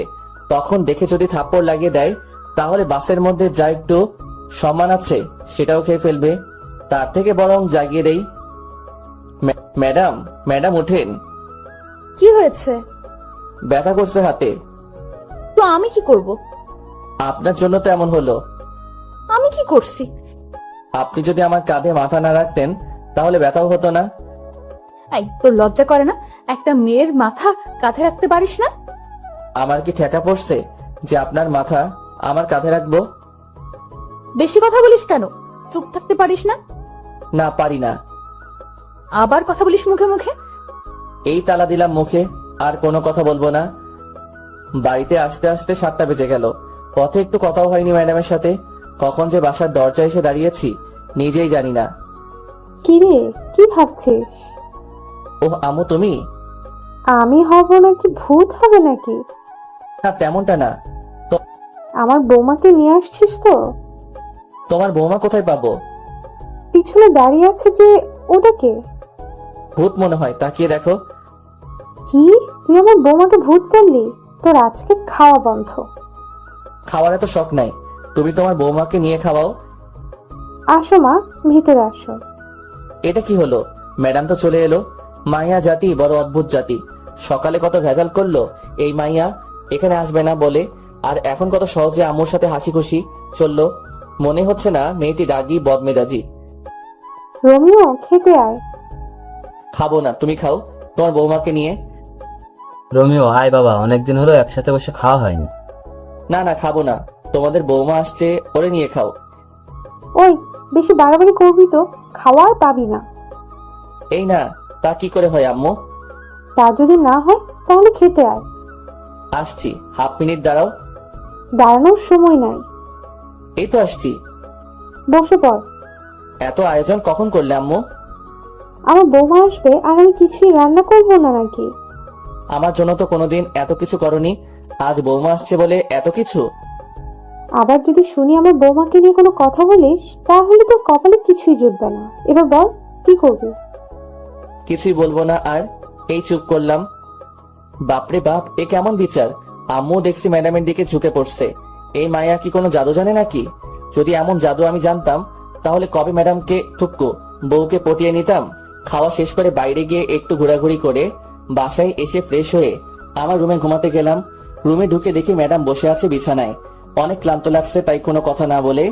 তখন দেখে যদি থাপ্পড় লাগিয়ে দেয় তাহলে বাসের মধ্যে যা একটু সম্মান আছে সেটাও খেয়ে ফেলবে। তার থেকে বরং জাগিয়ে দেই। ম্যাডাম, ম্যাডাম ওঠেন। কি হয়েছে? ব্যথা করছে হাতে। তো আমি কি করব? আপনার জন্য তো এমন হলো। আমি কি করছি? আপনি যদি আমার কাঁধে মাথা না রাখতেন তাহলে ব্যথাও হতো না। এই, তোর লজ্জা করে না? একটা মেয়ের মাথা কাঁধে রাখতে পারিস না? আমার কি ঠেকা পড়ছে যে আপনার মাথা আমার কাঁধে রাখবো? বেশি কথা বলিস কেন? চুপ থাকতে পারিস না? না, পারি না। আবার কথা বলিস মুখে মুখে। এই তালা দিলাম মুখে, আর কোনো কথা বলবো না। বাড়িতে আসতে আসতে 7টা বেজে গেল। পথে একটু কথাও হয়নি ম্যাডামের সাথে। কখন যে বাসার দরজায় এসে দাঁড়িয়েছি নিজেই জানি না। কিরে, কি ভাবছিস? ওহ আম্মু, তুমি? আমি হব নাকি ভূত হবে নাকি? না তেমনটা না। আমার বৌমাকে নিয়ে আসছিস তো? তোমার বৌমা কোথায় পাবো? পিছনে দাঁড়িয়ে আছে যে, ওটাকে? ভূত মনে হয়, তাকিয়ে দেখো। কি, তুই আমার বৌমাকে ভূত বললি? তোর আজকে খাওয়া বন্ধ। খাওয়ার এত শখ নাই, তুমি তোমার বৌমাকে নিয়ে খাওয়াও। আসো মা, ভিতরে আসো। এটা কি হলো? ম্যাডাম তো চলে এলো। মাইয়া জাতি বড় অদ্ভুত জাতি। সকালে কত ভেজাল করলো এই মাইয়া এখানে আসবে না বলে, আর এখন কত সহজে আম্মুর সাথে হাসি খুশি চললো। মনে হচ্ছে না মেয়েটি রাগী বদমেজাজি। রোমিও, খেতে আয়। খাবো না, তুমি খাও তোমার বৌমাকে নিয়ে। রোমিও আয় বাবা, অনেকদিন হলো একসাথে বসে খাওয়া হয়নি। না না, খাবো না, তোমাদের বৌমা আসছে, ওরে নিয়ে খাও। ওই, বেশি বাড়াবাড়ি করবি তো খাওয়ার পাবি না। এই না, তা কি করে হয় আম্মু? তা যদি না হয় তাহলে খেতে আয়। আসছি, হাফ মিনিট দাঁড়াও। দাঁড়ানোর সময় নাই, এই তো আসছি। বসে পড়। এত আয়োজন কখন করলে আম্মু? আমার বৌমা আসবে আর আমি কিছুই রান্না করবো না নাকি? আমার জন্য তো কোনোদিন এত কিছু করনি, আজ বৌমা আসছে বলে এত কিছু? আবার যদি শুনি আমার বৌমাকে নিয়ে কোনো কথা বলিস তাহলে তোর কপালে কিছুই জুটবে না। এবার বল, কি করবি? কিছুই বলবো না আর, এই চুপ করলাম। বাপরে বাপ, এ কেমন বিচার! আম্মু দেখছি ম্যাডামের দিকে ঝুঁকে পড়ছে। এই মায়া কি কোনো জাদু জানে নাকি? যদি এমন জাদু আমি জানতাম তাহলে কবে ম্যাডামকে ঠুক্কো বউকে পটিয়ে নিতাম। খাওয়া শেষ করে বাইরে গিয়ে একটু ঘোরাঘুরি করে বাসায় এসে ফ্রেশ হয়ে আমার রুমে ঘুমাতে গেলাম। রুমে ঢুকে দেখি ম্যাডাম বসে আছে বিছানায়। অনেক ক্লান্ত লাগছে, তাই কোনো কথা না বলে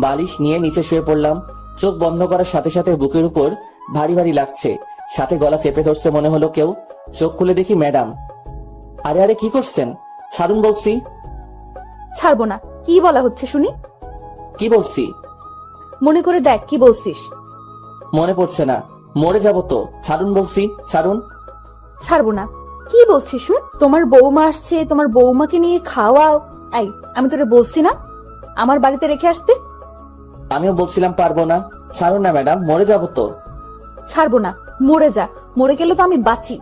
বালিশ নিয়ে নিচে শুয়ে পড়লাম। চোখ বন্ধ করার সাথে সাথে বুকের উপর ভারী ভারী লাগছে, সাথে গলা চেপে ধরছে মনে হলো কেউ। চোখ খুলে দেখি ম্যাডাম। আরে আরে, কি করছেন? ছাড়ুন বলছি। ছাড়বো না, কি বলা হচ্ছে শুনি? কি বলছি? মনে করে দেখ কি বলছিস। মনে পড়ছে না, মরে যাবো তো। ছাড়ুন বলছি, ছাড়ুন। ছাড়বো না। কি বলছিস শুন? তোমার বৌমা আসছে, তোমার বৌমাকে নিয়ে খাওয়াও। এই, আমি তোরে বলছি না আমার বাড়িতে রেখে আসতে? আমিও বলছিলাম পারবো না। ছাড়ুন না ম্যাডাম, মরে যাবো তো। ছাড়বো না। মরে যা, মরে গেলে তো আমি বাঁচি।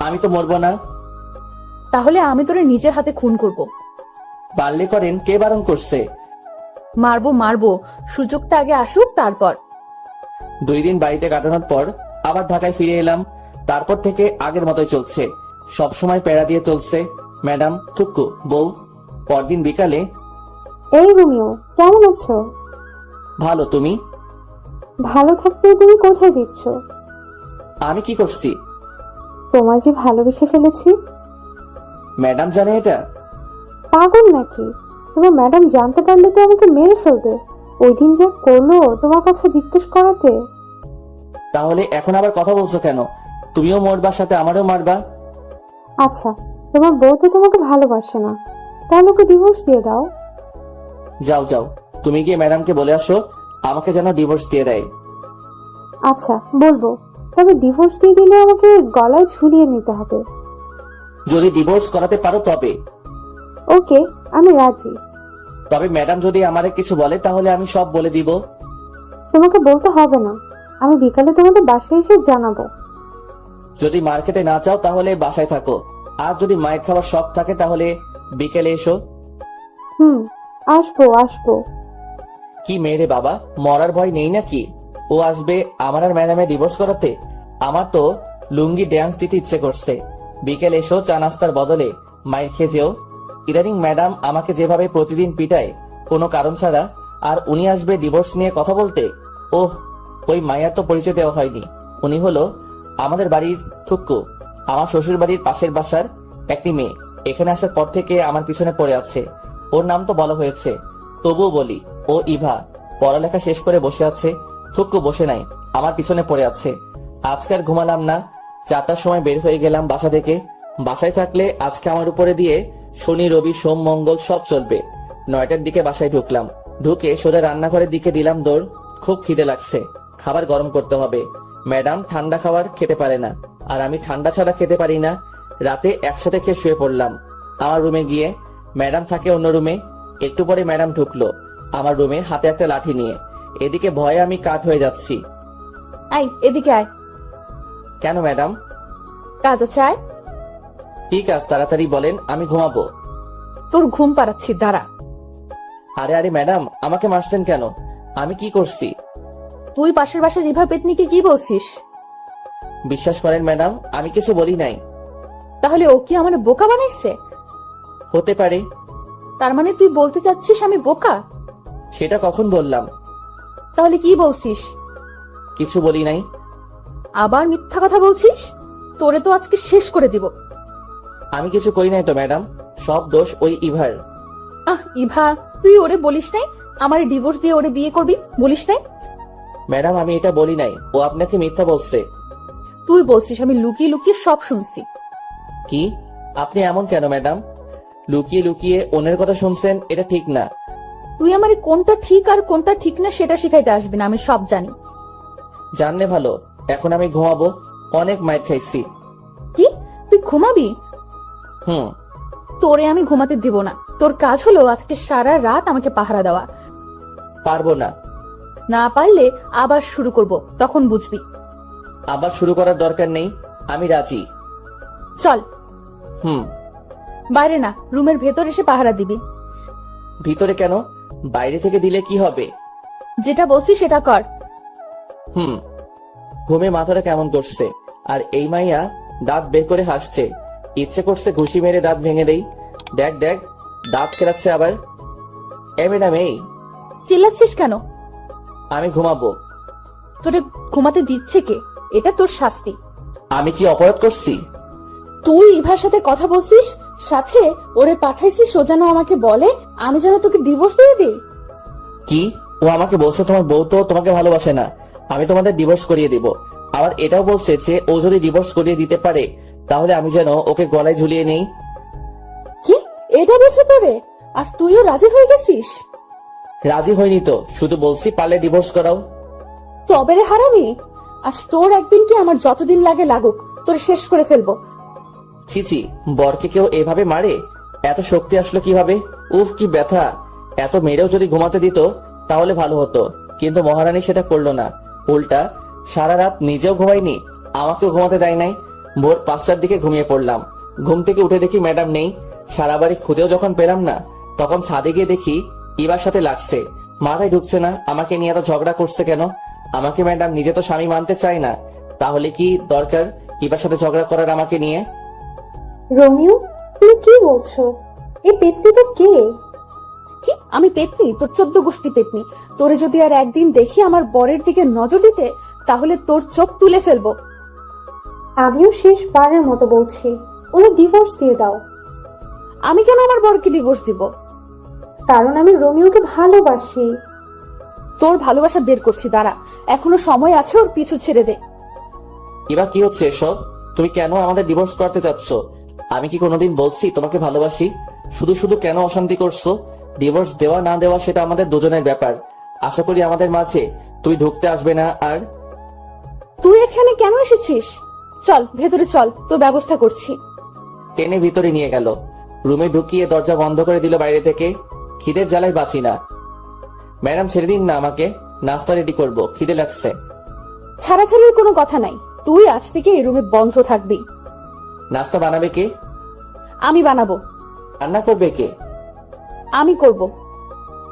আমি তো মরবো না। তাহলে আমি তোরে নিজের হাতে খুন করব। পারলে করেন, কে বারণ করছে? মারবো মারবো, সুযোগটা আগে আসুক তারপর। 2 দিন বাড়িতে কাটানোর পর আবার ঢাকায় ফিরে এলাম। তারপর থেকে আগের মতোই চলছে, সব সময় প্যারা দিয়ে চলছে। ম্যাডাম, থুক্কু, বউ। পরদিন বিকালে, এই রোমিও, কেমন আছো? ভালো, তুমি? ভালো থাকতে তুমি কোথায় দিচ্ছ? আমি কি করছি? তোমায় যে ভালোবেসে ফেলেছি। ম্যাডাম জানে এটা? পাগল নাকি? তোমার ম্যাডাম জানতে পারলে তো আমাকে মেরে ফেলবে। ওই দিন যা করলো তোমার কথা জিজ্ঞেস করাতে। তাহলে এখন আবার কথা বলছো কেন? তুমিও মরবা, সাথে আমারও মারবা? আচ্ছা, তোমার বউ তো তোমাকে ভালোবাসে না, তাহলে ওকে ডিভোর্স দিয়ে দাও। যাও যাও, তুমি গিয়ে ম্যাডামকে বলে আসো আমাকে যেন ডিভোর্স দিয়ে দেয়। আচ্ছা, বলবো। তবে ডিভোর্স দিয়ে দিলে আমাকে গলায় ঝুলিয়ে নিতে হবে। যদি ডিভোর্স করাতে পারো তবে। ওকে, আমি রাজি। তবে ম্যাডাম যদি আমারে কিছু বলে তাহলে আমি সব বলে দিব। তোমাকে বলতে হবে না, আমি বিকালে তোমাদের বাসায় এসে জানাবো। যদি মার্কেটে না চাও তাহলে বাসায় থাকো, আর যদি মায়ের খাবার শখ থাকে তাহলে বিকেলে এসো। আসবো আসবো। কি মেয়েরে বাবা, মরার ভয় নেই নাকি? ও আসবে আমার আর ম্যাডামের ডিভোর্স করাতে? আমার তো লুঙ্গি ড্যান্স দিতে ইচ্ছে করছে। বিকেল এসো, চা নাস্তার বদলে মায়ের খেয়ে যেও। ইদানিং ম্যাডাম আমাকে যেভাবে প্রতিদিন পিটায় কোনো কারণ ছাড়া, আর উনি আসবে ডিভোর্স নিয়ে কথা বলতে। ওহ, ওই মায়ের তো পরিচয় দেওয়া হয়নি। উনি হলো আমাদের বাড়ির থুক্কু, আমার শ্বশুর বাড়ির পাশের বাসার একটি মেয়ে। এখানে আসার পর থেকে আমার পিছনে পড়ে আছে। ওর নাম তো বলা হয়েছে, তবুও বলি, ও ইভা। পড়ালেখা শেষ করে বসে আছে, থুক্কু বসে নাই, আমার পিছনে পড়ে আছে। আজকে আর ঘুমালাম না, 4টার সময় বের হয়ে গেলাম বাসা থেকে। বাসায় থাকলে আজকে আমার উপরে দিয়ে শনি রবি সোম মঙ্গল সব চলবে। 9টার দিকে বাসায় ঢুকলাম, ঢুকে সোজা রান্নাঘরের দিকে দিলাম দৌড়। খুব খিদে লাগছে, খাবার গরম করতে হবে। ম্যাডাম ঠান্ডা খাবার খেতে পারে না, আর আমি ঠান্ডা ছাড়া খেতে পারি না। রাতে একসাথে খেয়ে শুয়ে পড়লাম। আমার রুমে গিয়ে, ম্যাডাম থাকে অন্য রুমে। একটু পরে ম্যাডাম ঢুকলো আমার রুমে হাতে একটা লাঠি নিয়ে। এদিকে ভয়ে আমি কাঠ হয়ে যাচ্ছি। আয় এদিকে আয়। কেন ম্যাডাম? কাজ আছে, আয়। কি কাজ? তাড়াতাড়ি বলেন, আমি ঘুমাবো। তোর ঘুম পাড়াচ্ছি, দাঁড়া। আরে আরে ম্যাডাম, আমাকে মারছেন কেন? আমি কি করছি? তুই পাশের বাসার রিভা পেতনিকে কি বলছিস? বিশ্বাস করেন ম্যাডাম, আমি কিছু বলি নাই। তাহলে ও কি আমার বোকা বানাইছে? হতে পারে। তার মানে তুই বলতে চাচ্ছিস আমি বোকা? সেটা কখন বললাম? তাহলে কি বলছিস? কিছু বলি নাই। আবার মিথ্যা কথা বলছিস? তোরে তো আজকে শেষ করে দিব। আমি কিছু করি নাই তো ম্যাডাম, সব দোষ ওই ইভার। ইভা, তুই ওরে বলিস নাই আমার ডিভোর্স দিয়ে ওরে বিয়ে করবি? বলিস নাই? ম্যাডাম আমি এটা বলি নাই, ও আপনাকে মিথ্যা বলছে। তুই বলছিস, আমি লুকিয়ে লুকিয়ে সব শুনছি। কি? আপনি এমন কেন ম্যাডাম? লুকিয়ে লুকিয়ে অন্যের কথা শুনছেন, এটা ঠিক না। তুই আমারে কোনটা ঠিক আর কোনটা ঠিক না সেটা শিখাইতে আসবি না, আমি সব জানি। জানলে ভালো। এখন আমি ঘুমাবো, অনেক মাইর খাইছি। কি? তুই ঘুমাবি? হুম। তোরে আমি ঘুমাতে দিব না। তোর কাজ হলো আজকে সারা রাত আমাকে পাহারা দেওয়া। পারবো না। না পারলে আবার শুরু করব, তখন বুঝবি। আবার শুরু করার দরকার নেই, আমি রাজি। চল। হুম। বাইরে না, রুমের ভেতর এসে পাহারা দিবি। ভিতরে কেন? বাইরে থেকে দিলে কি হবে? যেটা বলছি সেটা কর। হুম। ঘুমে মাথাটা কেমন করছে, আর এই মাইয়া দাঁত বের করে হাসছে। ইচ্ছে করছে ঘুষি মেরে দাঁত ভেঙে দেই। দেখ দেখ, দাঁত খেলাচ্ছে আবার। এ ম্যাডাম, এই চিল্লাচ্ছিস কেন? আমি ঘুমাবো। তোরে ঘুমাতে দিচ্ছে কে? এটা তোর শাস্তি। আমি কি অপরাধ করছি? তুই ইভার সাথে কথা বলছিস, সাথে ওরে পাঠাইছিস ও যেন আমাকে বলে আমি যেন তোকে ডিভোর্স দিয়ে দিই। কি? ও আমাকে বলছে তোমার বউ তো তোমাকে ভালোবাসে না, আমি তোমাদের ডিভোর্স করিয়ে দিব। আবার এটাও বলছে যে ও যদি ডিভোর্স করিয়ে দিতে পারে তাহলে আমি যেন ওকে গলায় ঝুলিয়ে নেই। কি? এটা বলছে তোরে? আর তুইও রাজি হয়ে গেছিস? রাজি হয়নি তো, শুধু বলছি পারলে ডিভোর্স করাও। তবে রে হারামি, আজ তোর একদিন কি আমার যতদিন লাগে লাগুক, তোর শেষ করে ফেলবো। চিচি, বরকে কেউ এভাবে মারে? এত শক্তি আসলো কিভাবে? উফ, কি ব্যথা! এত মেরেও যদি ঘুমাতে দিত তাহলে ভালো হতো, কিন্তু মহারানী সেটা করলো না। উল্টা সারা রাত নিজেও ঘুমাইনি, আমাকেও ঘুমাতে দেয় নাই। ভোর 5টার দিকে ঘুমিয়ে পড়লাম। ঘুম থেকে উঠে দেখি ম্যাডাম নেই। সারা বাড়ি খুঁজেও যখন পেলাম না, তখন ছাদে গিয়ে দেখি ইবার সাথে লাগছে। মাথায় ঢুকছে না আমাকে নিয়ে এত ঝগড়া করছে কেন। আমাকে ম্যাডাম নিজে তো স্বামী মানতে চায় না, তাহলে কি দরকার ইবার সাথে ঝগড়া করার আমাকে নিয়ে? রোমিও, তুমি কি বলছো? এই পেতনি তো কে? কি আমি পেতনি? তোর 14 গোষ্ঠী পেতনি। তোরে যদি আর একদিন দেখি আমার বরের দিকে নজর দিতে, তাহলে তোর চোখ তুলে ফেলবো। আমিও শেষবারের মতো বলছি, ওরা ডিভোর্স দিয়ে দাও। আমি কেন আমার বরকে ডিভোর্স দিব? কারণ আমি রোমিওকে ভালোবাসি। তোর ভালোবাসা বের করছি, দাঁড়া, এখনো সময় আছে, ওর পিছু ছেড়ে দে। এবার কি হচ্ছে এসব? তুমি কেন আমাদের ডিভোর্স করতে চাচ্ছ? আমি কি কোনোদিন বলছি তোমাকে ভালোবাসি? শুধু শুধু কেন অশান্তি করছো? ডিভোর্স দেওয়া না দেওয়া সেটা আমাদের দুজনের ব্যাপার। আশা করি আমাদের মাঝে তুই ঢুকতে আসবে না আর। তুই এখানে কেন এসেছিস? চল ভেতরে চল, তোর ব্যবস্থা করছি। টেনে ভিতরে নিয়ে গেল। রুমে ঢুকিয়ে দরজা বন্ধ করে দিল বাইরে থেকে। খিদের জ্বালায় বাঁচি না। ম্যাডাম ছেড়ে দিন না আমাকে, নাস্তা রেডি করব, খিদে লাগছে। ছাড়াছাড়ির কোনো কথা নাই, তুই আজ থেকে এই রুমে বন্ধ থাকবি। নাস্তা বানাবে কে? আমি বানাবো। রান্না করবে কে? আমি করব।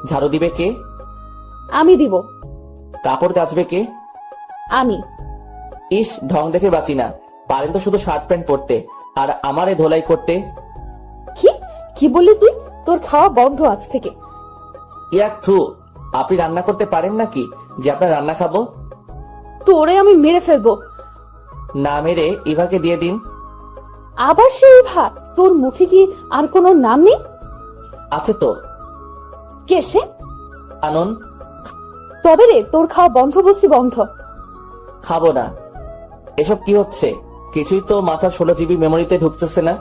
ঝাড়ু দিবে কে? আমি দিব। কাপড় কাচবে কে? আমি। ইস, ঢং দেখে বাঁচি না। পারেন তো শুধু শার্ট প্যান্ট পরতে, আর আমারে ধোলাই করতে। কি কি বললি তুই? তোর খাওয়া বন্ধ আজ থেকে। ইয়ার থ্রু, আপনি রান্না করতে পারেন নাকি যে আপনার রান্না খাবো? তোরে আমি মেরে ফেলবো। না মেরে ইভাকে দিয়ে দিন। আবার সেই ভাত? তোর মুখে কি আর কোনো নাম নেই? আছে তো। কে সে? আনন। তবে রে, তোর খাওয়া বন্ধ বলছি, বন্ধ। খাবো না। এসব কি হচ্ছে? কিছুই তো মাথা 16 জিবি মেমোরিতে ঢুকতেছে না।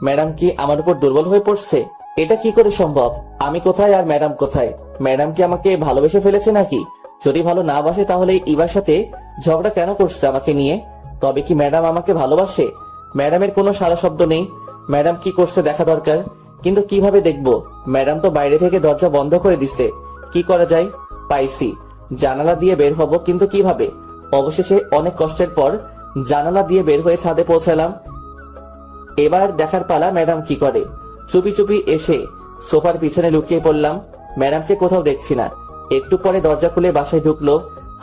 ম্যাডাম কি আমার উপর দুর্বল হয়ে পড়ছে? এটা কি করে সম্ভব? আমি কোথায় আর ম্যাডাম কোথায়? ম্যাডাম কি আমাকে ভালোবেসে ফেলেছে নাকি? যদি ভালো না বাসে তাহলে ইবার সাথে ঝগড়া কেন করছে আমাকে নিয়ে? তবে কি ম্যাডাম আমাকে ভালোবাসে? ম্যাডামের কোনো সারা শব্দ নেই। ম্যাডাম কি করছে দেখা দরকার, কিন্তু কিভাবে দেখবো? ম্যাডাম তো বাইরে থেকে দরজা বন্ধ করে দিছে। কি করা যায়? পাইছি, জানালা দিয়ে বের হব, কিন্তু কিভাবে? অবশেষে অনেক কষ্টের পর জানালা দিয়ে বের হয়ে ছাদে পৌঁছালাম। এবার দেখার পালা ম্যাডাম কি করে। চুপি চুপি এসে সোফার পিছনে লুকিয়ে পড়লাম। ম্যাডামকে কোথাও দেখছি না। একটু পরে দরজা খুলে বাসায় ঢুকলো,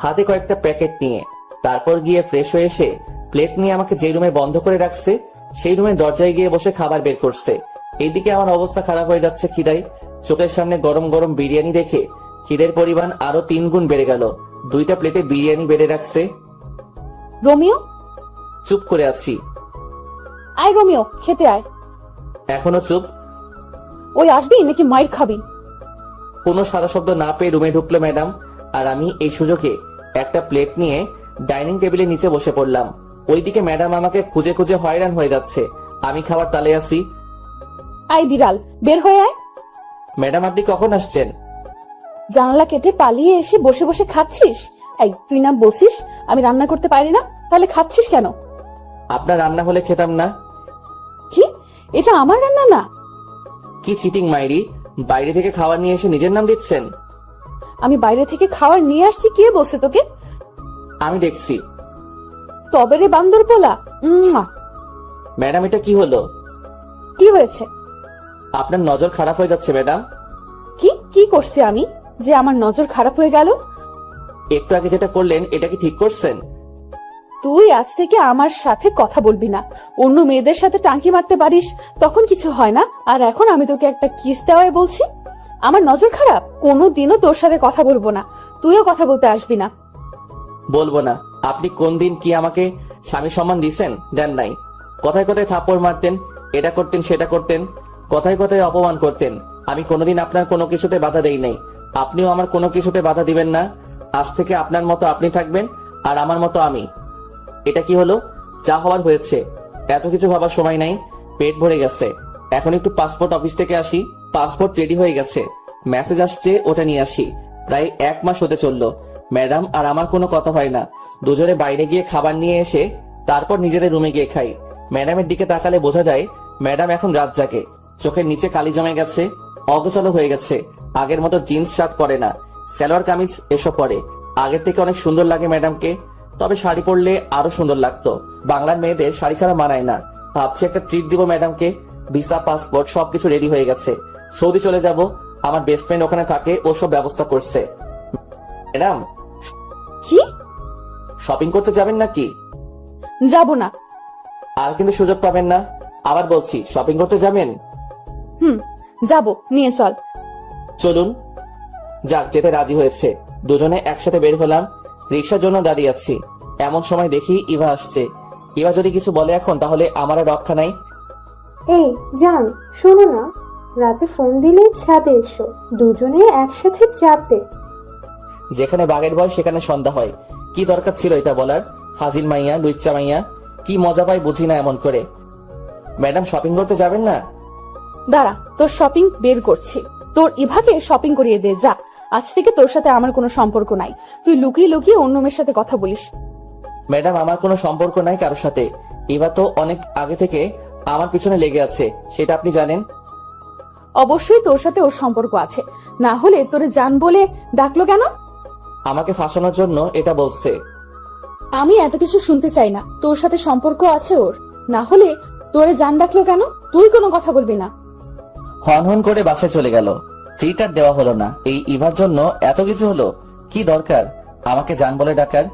হাতে কয়েকটা প্যাকেট নিয়ে। তারপর গিয়ে ফ্রেশ হয়ে এসে প্লেট নিয়ে আমাকে যে রুমে বন্ধ করে রাখছে সেই রুমে দরজায় গিয়ে বসে খাবার বের করছে। এইদিকে আমার অবস্থা খারাপ হয়ে যাচ্ছে খিদায়। চোখের সামনে গরম গরম বিরিয়ানি দেখে খিদের পরিমাণ আরো 3 গুণ বেড়ে গেল। 2টা প্লেটে বিরিয়ানি বেড়ে রাখছে। রোমিও, চুপ করে আছি। আয় রোমিও, খেতে আয়। এখনো চুপ? ওই আসবি নাকি মাইর খাবি? কোনো সারা শব্দ না পেয়ে রুমে ঢুকলো ম্যাডাম, আর আমি এই সুযোগে একটা প্লেট নিয়ে ডাইনিং টেবিলের নিচে বসে পড়লাম। ওইদিকে ম্যাডাম আমাকে খুঁজে খুঁজে হয়রান হয়ে যাচ্ছে। আমি খাবার তালে আছি। আয় বিড়াল, বের হয়ে আয়। ম্যাডাম, আপনি কখন আসছেন? জানালা কেটে পালিয়ে এসে বসে বসে খাচ্ছিস? এই তুই না বসিস আমি রান্না করতে পারি না, তাহলে খাচ্ছিস কেন? আপনার রান্না হলে খেতাম না। কি? এটা আমার রান্না না? কি চিটিং মাইরি! বাইরে থেকে খাবার নিয়ে এসে নিজের নাম দিচ্ছেন। আমি বাইরে থেকে খাবার নিয়ে আসছি, কে বসে তোকে? আমি দেখছি। তবে রে বান্দর পোলা। ম্যাডাম, এটা কি হলো? কি হয়েছে? আপনার নজর খারাপ হয়ে যাচ্ছে ম্যাডাম। কি কি করছি আমি যে আমার নজর খারাপ হয়ে গেল? একটু আগে যেটা করলেন এটা কি ঠিক করছেন? তুই আজ থেকে আমার সাথে কথা বলবি না। অন্য মেয়েদের সাথে টাঙ্কি মারতে পারিস, তখন কিছু হয় না, আর এখন আমি তোকে একটা কিস দেওয়াই বলছি? আমার নজর খারাপ? কোনোদিনও তোর সাথে কথা বলবো না, তুইও কথা বলতে আসবি না। বলবো না? আপনি কোন দিন কি আমাকে স্বামী সম্মান দিছেন? দেন নাই। কথায় কথায় থাপ্পড় মারতেন, এটা করতেন সেটা করতেন, কথায় কথায় অপমান করতেন। আমি কোনোদিন আপনার কোনো কিছুতে বাধা দেই নাই, আপনিও আমার কোনো কিছুতে বাধা দিবেন না। আজ থেকে আপনার মতো আপনি থাকবেন আর আমার মতো আমি। এটা কি হলো? যা হওয়ার হয়েছে, এত কিছু ভাবার সময় নাই। পেট ভরে গেছে, এখন একটু পাসপোর্ট অফিস থেকে আসি। পাসপোর্ট রেডি হয়ে গেছে, মেসেজ আসছে, ওটা নিয়ে আসি। প্রায় 1 মাস হতে চললো। ম্যাডাম আর আমার কোনো কথা হয় না। দুজনে বাইরে গিয়ে খাবার নিয়ে এসে তারপর নিজেদের রুমে গিয়ে খাই। ম্যাডামের দিকে তাকালে বোঝা যায় ম্যাডাম এখন রাত জাগে। চোখের নিচে কালি জমে গেছে, অগোছালো হয়ে গেছে। আগের মতো জিন্স শার্ট পরে না, সালোয়ার কামিজ এসব পরে। আগের থেকে অনেক সুন্দর লাগে ম্যাডামকে, তবে শাড়ি পরলে আরো সুন্দর লাগতো। বাংলার মেয়েদের শাড়ি ছাড়া মানায় না। ভাবছি একটা ট্রিট দিব ম্যাডামকে। ভিসা, পাসপোর্ট সবকিছু রেডি হয়ে গেছে। সৌদি চলে যাব। আমার বেস্ট ফ্রেন্ড ওখানে থাকে, ও সব ব্যবস্থা করছে। ম্যাডাম, কি? শপিং করতে যাবেন নাকি? যাব না। আর কিন্তু সুযোগ পাবেন না। আবার বলছি, শপিং করতে যাবেন? যাব, নিয়ে চল। চলুন। যাক, যেতে রাজি হয়েছে। দুজনে একসাথে বের হলাম। রিক্সার জন্য দাঁড়িয়ে আছি। এমন সময় দেখি ইভা আসছে। ইভা যদি কিছু বলে এখন, তাহলে আমার আর রক্ষা নাই। এই জান, শোনো না, রাতে ফোন দিলে ছাদে এসো, দুজনে একসাথে চাপে। যেখানে বাঘের ভয় সেখানে সন্ধ্যা হয়। কি দরকার ছিল এটা বলার? ফাজিল মাইয়া, লুচ্চা মাইয়া, কি মজা পাই বুঝি না এমন করে। ম্যাডাম, শপিং করতে যাবেন না? দাঁড়া, তোর শপিং বের করছি। তোর ইভাকে শপিং করিয়ে দে, যা। আজ থেকে তোর সাথে আমার কোনো সম্পর্ক নাই। তুই লুকিয়ে লুকিয়ে অন্য মেয়ের সাথে কথা বলিস। ম্যাডাম, আমার কোনো সম্পর্ক নাই কারোর সাথে। ইভা তো অনেক আগে থেকে আমার পিছনে লেগে আছে, সেটা আপনি জানেন। অবশ্যই তোর সাথে ওর সম্পর্ক আছে, না হলে তোরে জান বলে ডাকলো কেন? আমাকে ফাঁসানোর জন্য এটা বলছে। আমি এত কিছু শুনতে চাই না। তোর সাথে সম্পর্ক আছে ওর, না হলে তোরে জান ডাকলো কেন? তুই কোনো কথা বলবি না। হন হন করে বাসায় চলে গেল। ট্রিট আর দেওয়া হলো না। এই ইভার জন্য এত কিছু হলো। কি দরকার আমাকে জান বলে ডাকার?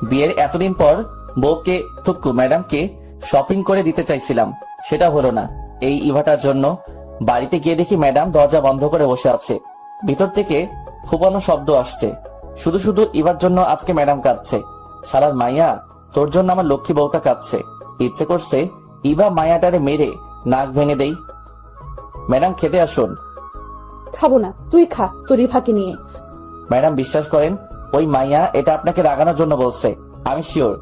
বিয়ের এতদিন পর বউকে থুক্কু ম্যাডামকে শপিং করে দিতে চাইছিলাম, সেটা হলো না এই ইভাটার জন্য। বাড়িতে গিয়ে দেখি ম্যাডাম দরজা বন্ধ করে বসে আছে। ভিতর থেকে ফুপানো শব্দ আসছে। শুধু শুধু ইভার জন্য আজকে ম্যাডাম কাঁদছে। শালার মাইয়া, তোর জন্য আমার লক্ষ্মী বউটা কাঁদছে। ইচ্ছে করছে ইভা মায়াটারে মেরে নাক ভেঙে দেই। ম্যাডাম, খেতে আসুন। খাবো না, তুই খা তোর ইভাকে নিয়ে। ম্যাডাম, বিশ্বাস করেন, ওই মাইয়া এটা আপনাকে রাগানোর জন্য বলছে। আমি শিওর।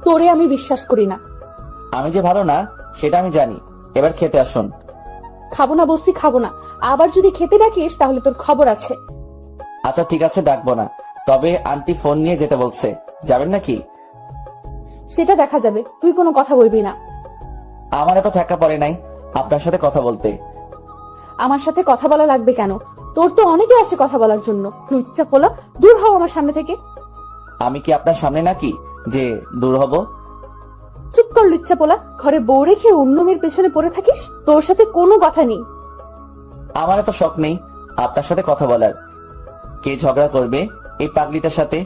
তোরে আমি বিশ্বাস করি না। আমি যে ভালো না সেটা আমি জানি। এবার খেতে আসুন। খাবো না বলছি, খাবো না। আবার যদি খেতে ডাকিস তাহলে তোর খবর আছে। আচ্ছা ঠিক আছে, ডাকবো না। তবে আন্টি ফোন নিয়ে যেতে বলছে, যাবেন নাকি? সেটা দেখা যাবে, তুই কোনো কথা বলবি না। আমার এত ঠেকা পড়ে নাই আপনার সাথে কথা বলতে। আমার সাথে কথা বলা লাগবে কেন? তোর তো অনেকে আছে কথা বলার জন্য। লুচ্চা পোলা, দূর হও আমার সামনে থেকে। আমি কি আপনার সামনে নাকি যে দূর হব? চুপ কর লুচ্চা পোলা। ঘরে বউ রেখে অন্য মেয়ের পেছনে পড়ে থাকিস? তোর সাথে কোনো কথা নেই। আমার এত শখ নেই আপনার সাথে কথা বলার। কে ঝগড়া করবে এই পাগলিটার সাথে?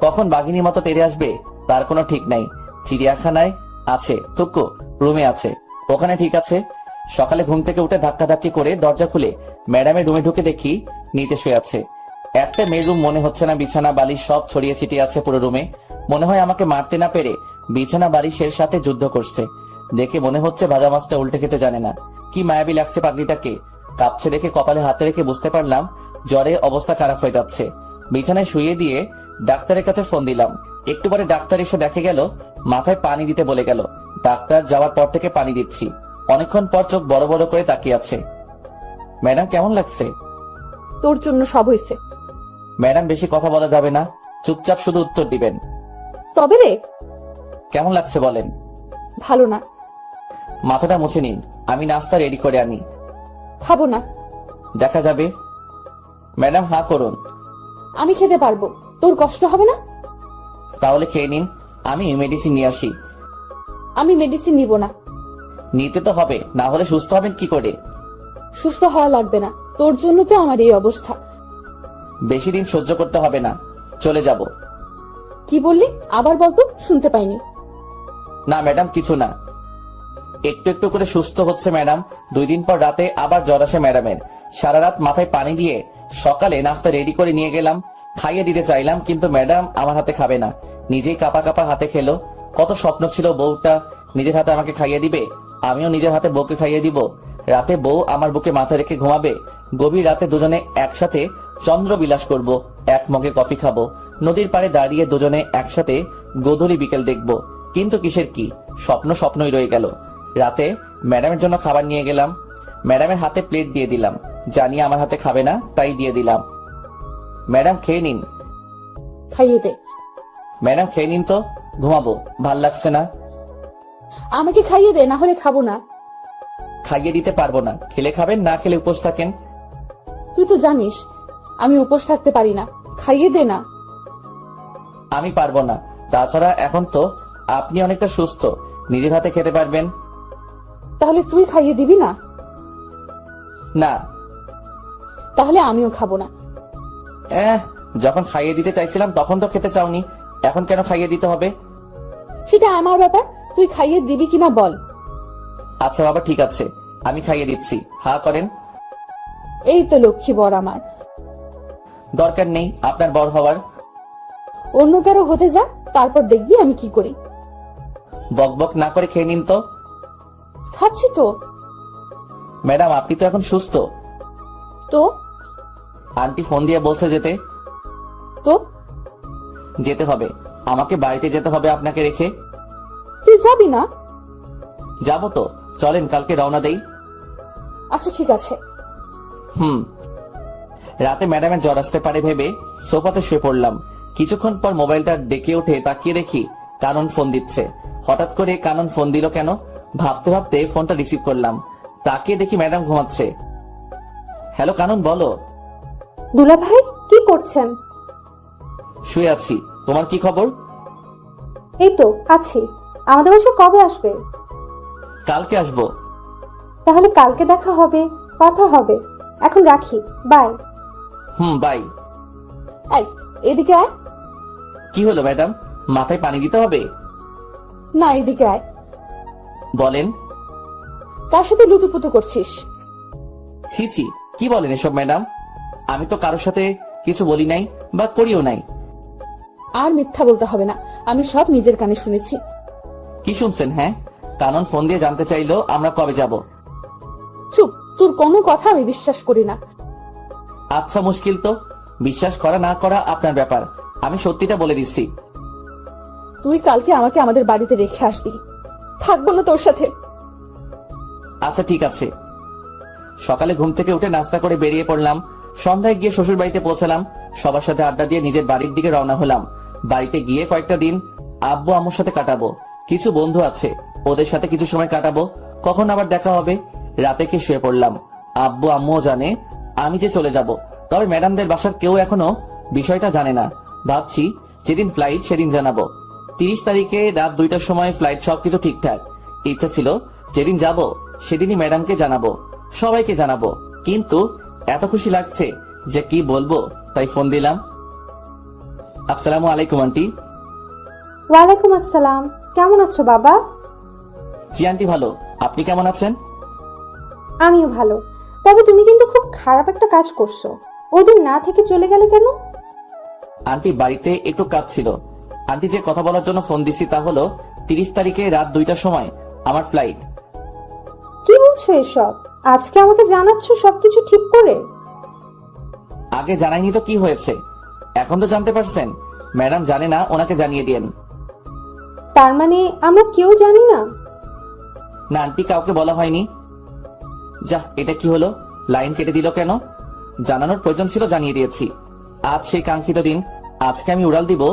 কখন বাঘিনীর মতো তেড়ে আসবে তার কোনো ঠিক নাই। চিড়িয়াখানায় আছে থুক্কু, রুমে আছে, ওখানে ঠিক আছে। সকালে ঘুম থেকে উঠে ধাক্কাধাক্কি করে দরজা খুলে ম্যাডামের রুমে ঢুকে দেখি নিচে শুয়ে আছে। একটা মেয়ের রুম মনে হচ্ছে না, বিছানা বালিশ সব ছড়িয়ে ছিটিয়ে আছে পুরো রুমে। মনে হয় আমাকে মারতে না পেরে বিছানা বালিশের সাথে যুদ্ধ করছে। দেখে মনে হচ্ছে ভাজা মাছটা উল্টে খেতে জানে না। কি মায়াবী লাগছে পাগলিটাকে। কাঁপছে দেখে কপালে হাতে রেখে বুঝতে পারলাম জ্বরে অবস্থা খারাপ হয়ে যাচ্ছে। বিছানায় শুয়ে দিয়ে ডাক্তারের কাছে ফোন দিলাম। একটু পরে ডাক্তার এসে দেখে গেল মাথায় পানি দিতে বলে গেল। ডাক্তার যাওয়ার পর থেকে পানি দিচ্ছি। অনেকক্ষণ পর চোখ বড় বড় করে তাকিয়ে আছে। ম্যাডাম, কেমন লাগছে? তোর জন্য সব হয়েছে। ম্যাডাম, বেশি কথা বলা যাবে না, চুপচাপ শুধু উত্তর দিবেন। তবে রে, কেমন লাগছে বলেন। ভালো না। মাথাটা মুছে নিন, আমি নাস্তা রেডি করে আনি। খাবো না। দেখা যাবে। ম্যাডাম, হাঁ করুন। আমি খেতে পারবো, তোর কষ্ট হবে না। তাহলে খেয়ে নিন, আমি মেডিসিন নিয়ে আসি। আমি মেডিসিন নিব না। নিতে তো হবে, না হলে সুস্থ হবেন কি করে? সুস্থ হওয়া লাগবে না, তোর জন্য তো আমার এই অবস্থা। বেশি দিন সহ্য করতে হবে না, চলে যাব। কি বললি? আবার বলতো, শুনতে পাইনি। না ম্যাডাম, কিছু না। একটু একটু করে সুস্থ হচ্ছে ম্যাডাম। 2 দিন পর রাতে আবার জ্বর আসে ম্যাডামের। সারা রাত মাথায় পানি দিয়ে সকালে নাস্তা রেডি করে নিয়ে গেলাম, খাইয়ে দিতে চাইলাম, কিন্তু ম্যাডাম আমার হাতে খাবে না। নিজেই কাপা কাপা হাতে খেলো। কত স্বপ্ন ছিল বউটা নিজের হাতে আমাকে খাইয়ে দিবে, আমিও নিজের হাতে বউকে খাইয়ে দিব। রাতে বউ আমার বুকে মাথা রেখে ঘুমাবে। গভীর রাতে দুজনে একসাথে চন্দ্র বিলাস করব, এক মগে কফি খাবো, নদীর পাড়ে দাঁড়িয়ে দুজনে একসাথে গোধূলি বিকেল দেখব। কিন্তু কিসের কি, স্বপ্ন স্বপ্নই রয়ে গেল। রাতে ম্যাডামের জন্য খাবার নিয়ে গেলাম। ম্যাডামের হাতে প্লেট দিয়ে দিলাম, জানি আমার হাতে খাবে না তাই দিয়ে দিলাম। ম্যাডাম খেয়ে নিন। খাইয়ে দে। ম্যাডাম খেয়ে নিন তো, ঘুমাবো, ভাল লাগছে না। আমাকে খাইয়ে দে, না হলে খাবো না। খাইয়ে দিতে পারবো না, খেলে খাবেন, না খেলে উপোস থাকেন। তুই তো জানিস আমি উপোস থাকতে পারি না, খাইয়ে দে না। আমি পারবো না, তাছাড়া এখন তো আপনি অনেকটা সুস্থ, নিজের হাতে খেতে পারবেন। তাহলে তুই খাইয়ে দিবি না? না। তাহলে আমিও খাবো না। যখন খাইয়ে দিতে চাইছিলাম তখন তো খেতে চাওনি, এখন কেন খাইয়ে দিতে হবে? সেটা আমার ব্যাপার, তুই খাইয়ে দিবি কিনা বল। আচ্ছা বাবা, ঠিক আছে, আমি খাইয়ে দিচ্ছি, হা করেন। এই তো লক্ষ্মী বর আমার। দরকার নেই আপনার বর হওয়ার। অন্য কারো হতে যা, তারপর দেখবি আমি কি করি। বকবক না করে খেয়ে নিন তো। খাচ্ছি তো। ম্যাডাম আপনি তো এখন সুস্থ। তো আন্টি ফোন দিয়ে বলছে যেতে। তো যেতে হবে, আমাকে বাড়িতে যেতে হবে আপনাকে রেখে। তুই যাবি না? যাবো তো, চলেন কালকে রওনা দেই। আচ্ছা ঠিক আছে। রাতে ম্যাডামের জ্বর আসতে পারে ভেবে সোফাতে শুয়ে পড়লাম। কিছুক্ষণ পর মোবাইলটা ডেকে উঠে তাকিয়ে দেখি কানন ফোন দিচ্ছে। হঠাৎ করে কানন ফোন দিল কেন ভাবতে ভাবতে ফোনটা রিসিভ করলাম। তাকিয়ে দেখি ম্যাডাম ঘুমাচ্ছে। হ্যালো কানন, বলো। দুলা ভাই কি করছেন? শুয়ে আছি, তোমার কি খবর? এই তো আছি। আমাদের বাসায় কবে আসবে? কালকে আসবো। তাহলে কালকে দেখা হবে, কথা হবে। এখন রাখি, বাই। বাই। এই এদিকে আয়। কি হলো ম্যাডাম, মাথায় পানি দিতে হবে? না এদিকে আয়। বলেন। কার সাথে লুতুপুতু করছিস? ছি ছি, কি বলেন এসব ম্যাডাম? আমি তো কারোর সাথে কিছু বলি নাই বা করিও নাই। আর মিথ্যা বলতে হবে না, আমি সব নিজের কানে শুনেছি। কি শুনছেন? হ্যাঁ, কানন ফোন দিয়ে জানতে চাইলো আমরা কবে যাব। চুপ, তোর কোনো কথা আমি বিশ্বাস করি না। আচ্ছা মুশকিল তো, বিশ্বাস করা না করা আপনার ব্যাপার, আমি সত্যিটা বলে দিচ্ছি। তুই কালকে আমাকে আমাদের বাড়িতে রেখে আসবি, থাকবো না তোর সাথে। আচ্ছা ঠিক আছে। সকালে ঘুম থেকে উঠে নাস্তা করে বেরিয়ে পড়লাম। সন্ধ্যায় গিয়ে শ্বশুর বাড়িতে পৌঁছালাম। সবার সাথে আড্ডা দিয়ে নিজের বাড়ির দিকে রওনা হলাম। বাড়িতে গিয়ে কয়েকটা দিন আব্বু আম্মুর সাথে কাটাবো। কিছু বন্ধু আছে, ওদের সাথে কিছু সময় কাটাবো, কখন আবার দেখা হবে। রাতে কে শুয়ে পড়লাম। আব্বু আম্মুও জানে আমি যে চলে যাব, তবে ম্যাডামদের বাসার কেউ এখনো বিষয়টা জানে না। ভাবছি যেদিন ফ্লাইট সেদিন জানাবো। 30 তারিখে রাত 2টার সময় ফ্লাইট, সবকিছু ঠিকঠাক। ইচ্ছা ছিল যেদিন যাব সেদিনই ম্যাডামকে জানাবো, সবাইকে জানাবো, কিন্তু এত খুশি লাগছে যে কি বলবো, তাই ফোন দিলাম। আসসালামু আলাইকুম আন্টি। ওয়ালাইকুম আসসালাম। কেমন আছো বাবা? জি আন্টি ভালো, আপনি কেমন আছেন? আমিও ভালো। তবে তুমি কিন্তু খুব খারাপ একটা কাজ করছো। ওদিন না থেকে চলে গেলে কেন? আন্টি বাড়িতে একটু কাজ ছিল। আন্টি যে কথা বলার জন্য ফোন দিছি তা হলো 30 তারিখে রাত 2টার সময় আমার ফ্লাইট। কি বলছো এসব? আজকে আমাকে জানাচ্ছ সবকিছু ঠিক করে? আগে জানাইনি তো কি হয়েছে, এখন তো জানতে পারছেন। ম্যাডাম জানে না, ওনাকে জানিয়ে দিন। তার মানে আমরা কেউ জানি না? না আন্টি, কাউকে বলা হয়নি। যা, এটা কি হলো, লাইন কেটে দিল কেন? জানানোর প্রয়োজন ছিল, জানিয়ে দিয়েছি। আজ সেই কাঙ্ক্ষিত দিন। আজকে আমি উড়াল দিব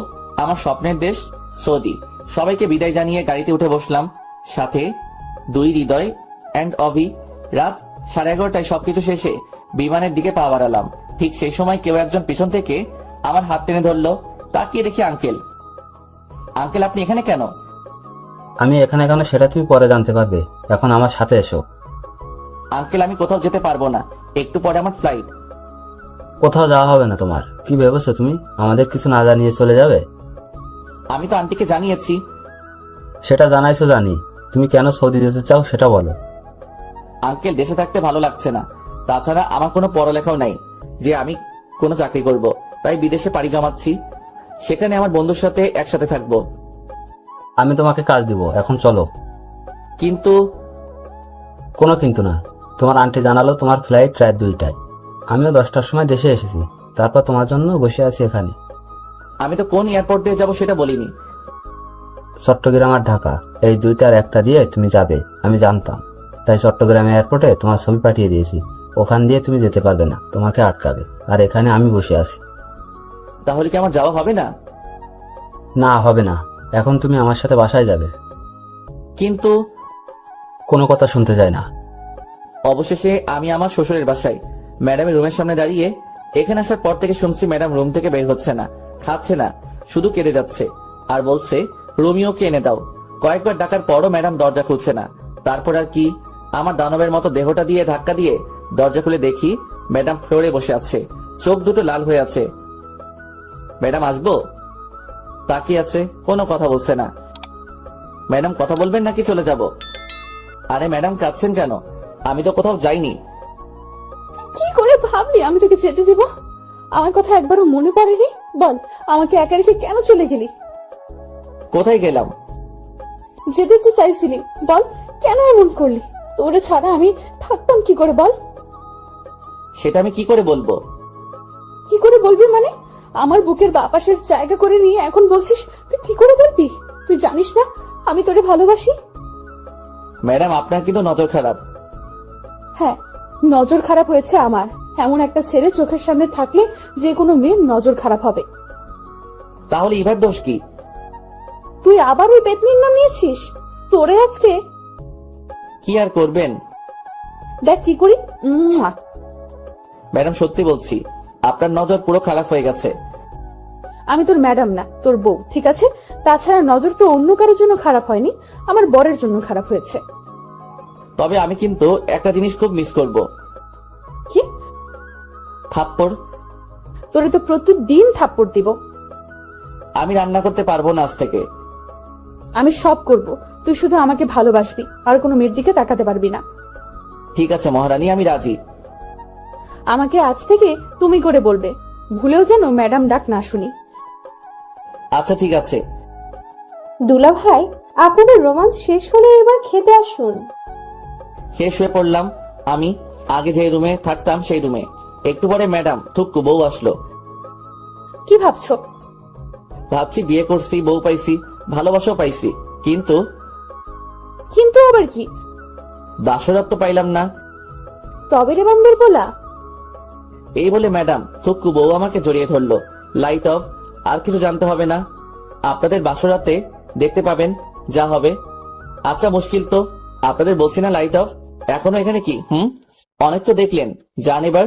আমার স্বপ্নের দেশ সৌদি। সবাইকে বিদায় জানিয়ে গাড়িতে উঠে বসলাম, সাথে 2 হৃদয় এন্ড অভি। রাত 11:30টায় সবকিছু শেষে বিমানের দিকে পা বাড়ালাম। ঠিক সেই সময় কেউ একজন পিছন থেকে আমার হাত টেনে ধরলো। তাকিয়ে দেখি আঙ্কেল। আঙ্কেল আপনি এখানে কেন? আমি এখানে কেন সেটা তুমি পরে জানতে পারবে, এখন আমার সাথে এসো। আঙ্কেল আমি কোথাও যেতে পারবো না, একটু পরে আমার ফ্লাইট। কোথাও যাওয়া হবে না তোমার। কি ভেবেছো তুমি আমাদের কিছু না জানিয়ে চলে যাবে? আমি তো আন্টিকে জানিয়েছি। সেটা জানাইছো জানি, তুমি কেন সৌদি যেতে চাও সেটা বলো। আঙ্কেল দেশে থাকতে ভালো লাগছে না, তাছাড়া আমার কোনো পড়ালেখাও নাই যে আমি কোনো চাকরি করব, তাই বিদেশে পাড়ি জমাচ্ছি। সেখানে আমার বন্ধুর সাথে একসাথে থাকবো। আমি তোমাকে কাজ দিব, এখন চলো। কিন্তু কোনো কিন্তু না। তোমার আন্টি জানালো তোমার ফ্লাইট রাত 2টায়। আমিও 10টার সময় দেশে এসেছি, তারপর তোমার জন্য বসে আছি এখানে। আমি তো কোন এয়ারপোর্ট দিয়ে যাবো সেটা বলিনি। চট্টগ্রাম আর ঢাকা, এই 2টার একটা দিয়ে তুমি যাবে, আমি জানতাম। তাই চট্টগ্রাম এয়ারপোর্টে তোমার ছবি পাঠিয়ে দিয়েছি। ওখান দিয়ে তুমি যেতে পারবে না, তোমাকে আটকাবে। আর এখানে আমি বসে আছি। তাহলে কি আমার যাওয়া হবে না? না, হবে না। এখন তুমি আমার সাথে বাসায় যাবে। কিন্তু কোনো কথা শুনতে চাই না। অবশেষে আমি আমার শ্বশুরের বাসায় ম্যাডামের রুমের সামনে দাঁড়িয়ে এখানে আসার পর থেকে শুনছি ম্যাডাম রুম থেকে বের হচ্ছে না, খাচ্ছে না, শুধু কেঁদে যাচ্ছে আর বলছে রোমিওকে এনে দাও। কয়েকবার ডাকার পরও ম্যাডাম দরজা খুলছে না। তারপর আর কি, আমার দানবের মতো দেহটা দিয়ে ধাক্কা দিয়ে দরজা খুলে দেখি ম্যাডাম ফ্লোরে বসে আছে, চোখ দুটো লাল হয়ে আছে। ম্যাডাম আসবো তাকিয়ে আছে, কোনো কথা বলছে না। ম্যাডাম কথা বলবেন নাকি চলে যাব? আরে ম্যাডাম কাঁদছেন কেন? আমি তো কোথাও যাইনি। কি করে ভাবলি আমি তোকে যেতে দিব? আমার কথা একবারও মনে পড়েনি? বল, আমাকে একা রেখে কেন চলে গেলি? কোথায় গেলাম? যেতে তো চাইছিলি, বল কেন এমন করলি? তোরে ছাড়া আমি থাকতাম কি করে বল? সেটা আমি কি করে বলবো? কি করে বলবি মানে? আমার বুকের বাপাসের জায়গা করে নিয়ে এখন বলছিস তুই কি করে বলবি? তুই জানিস না আমি তোরে ভালোবাসি? ম্যাডাম আপনার কিন্তু নজর খারাপ। হ্যাঁ, নজর খারাপ হয়েছে আমার। এমন একটা ছেলে চোখের সামনে থাকলে যে কোনো মেয়ের নজর খারাপ হবে। তাহলে এবার দোষ কি? তুই আবার ওই পেতনির নাম নিয়েছিস? তোরে আজকে কি আর করবেন? দেখ কি করি। মুয়া। ম্যাডাম সত্যি বলছি, আপনার নজর পুরো খারাপ হয়ে গেছে। আমি তোর ম্যাডাম না, তোর বউ, ঠিক আছে? তাছাড়া নজর তো অন্য কারোর জন্য খারাপ হয়নি, আমার বরের জন্য খারাপ হয়েছে। তবে আমি কিন্তু একটা জিনিস খুব মিস করব। কি? থাপ্পড়। তোরে তো প্রতিদিন থাপ্পড় দিব। আমি রান্না করতে পারবো না আজ থেকে। আমি সব করব, তুই শুধু আমাকে ভালোবাসবি, আর কোনো মেয়ের দিকে তাকাতে পারবি না। ঠিক আছে মহারানী, আমি রাজি। আমাকে আজ থেকে তুমি করে বলবে, ভুলেও যেন ম্যাডাম ডাক না শুনি। আচ্ছা ঠিক আছে। দুলা ভাই, আপনাদের রোমান্স শেষ হলে এবার খেতে আসুন। খেয়ে শুয়ে পড়লাম। আমি আগে যে রুমে থাকতাম সেই রুমে। একটু পরে ম্যাডাম থুক্কু বউ আসলো। কি ভাবছো? ভাবছি বিয়ে করছি, বউ পাইছি, ভালোবাসাও পাইছি, কিন্তু কিন্তু আবার কি? বাসরাত তো পাইলাম না। তবে রে বান্দর বলা। এই বলে ম্যাডাম থুক্কু বউ আমাকে জড়িয়ে ধরলো। Light off. আর কিছু জানতে হবে না, আপনাদের বাসরাতে দেখতে পাবেন যা হবে। আচ্ছা মুশকিল তো, আপনাদের বলছি না লাইট অফ, এখনো এখানে কি? অনেক তো দেখলেন, যান এবার।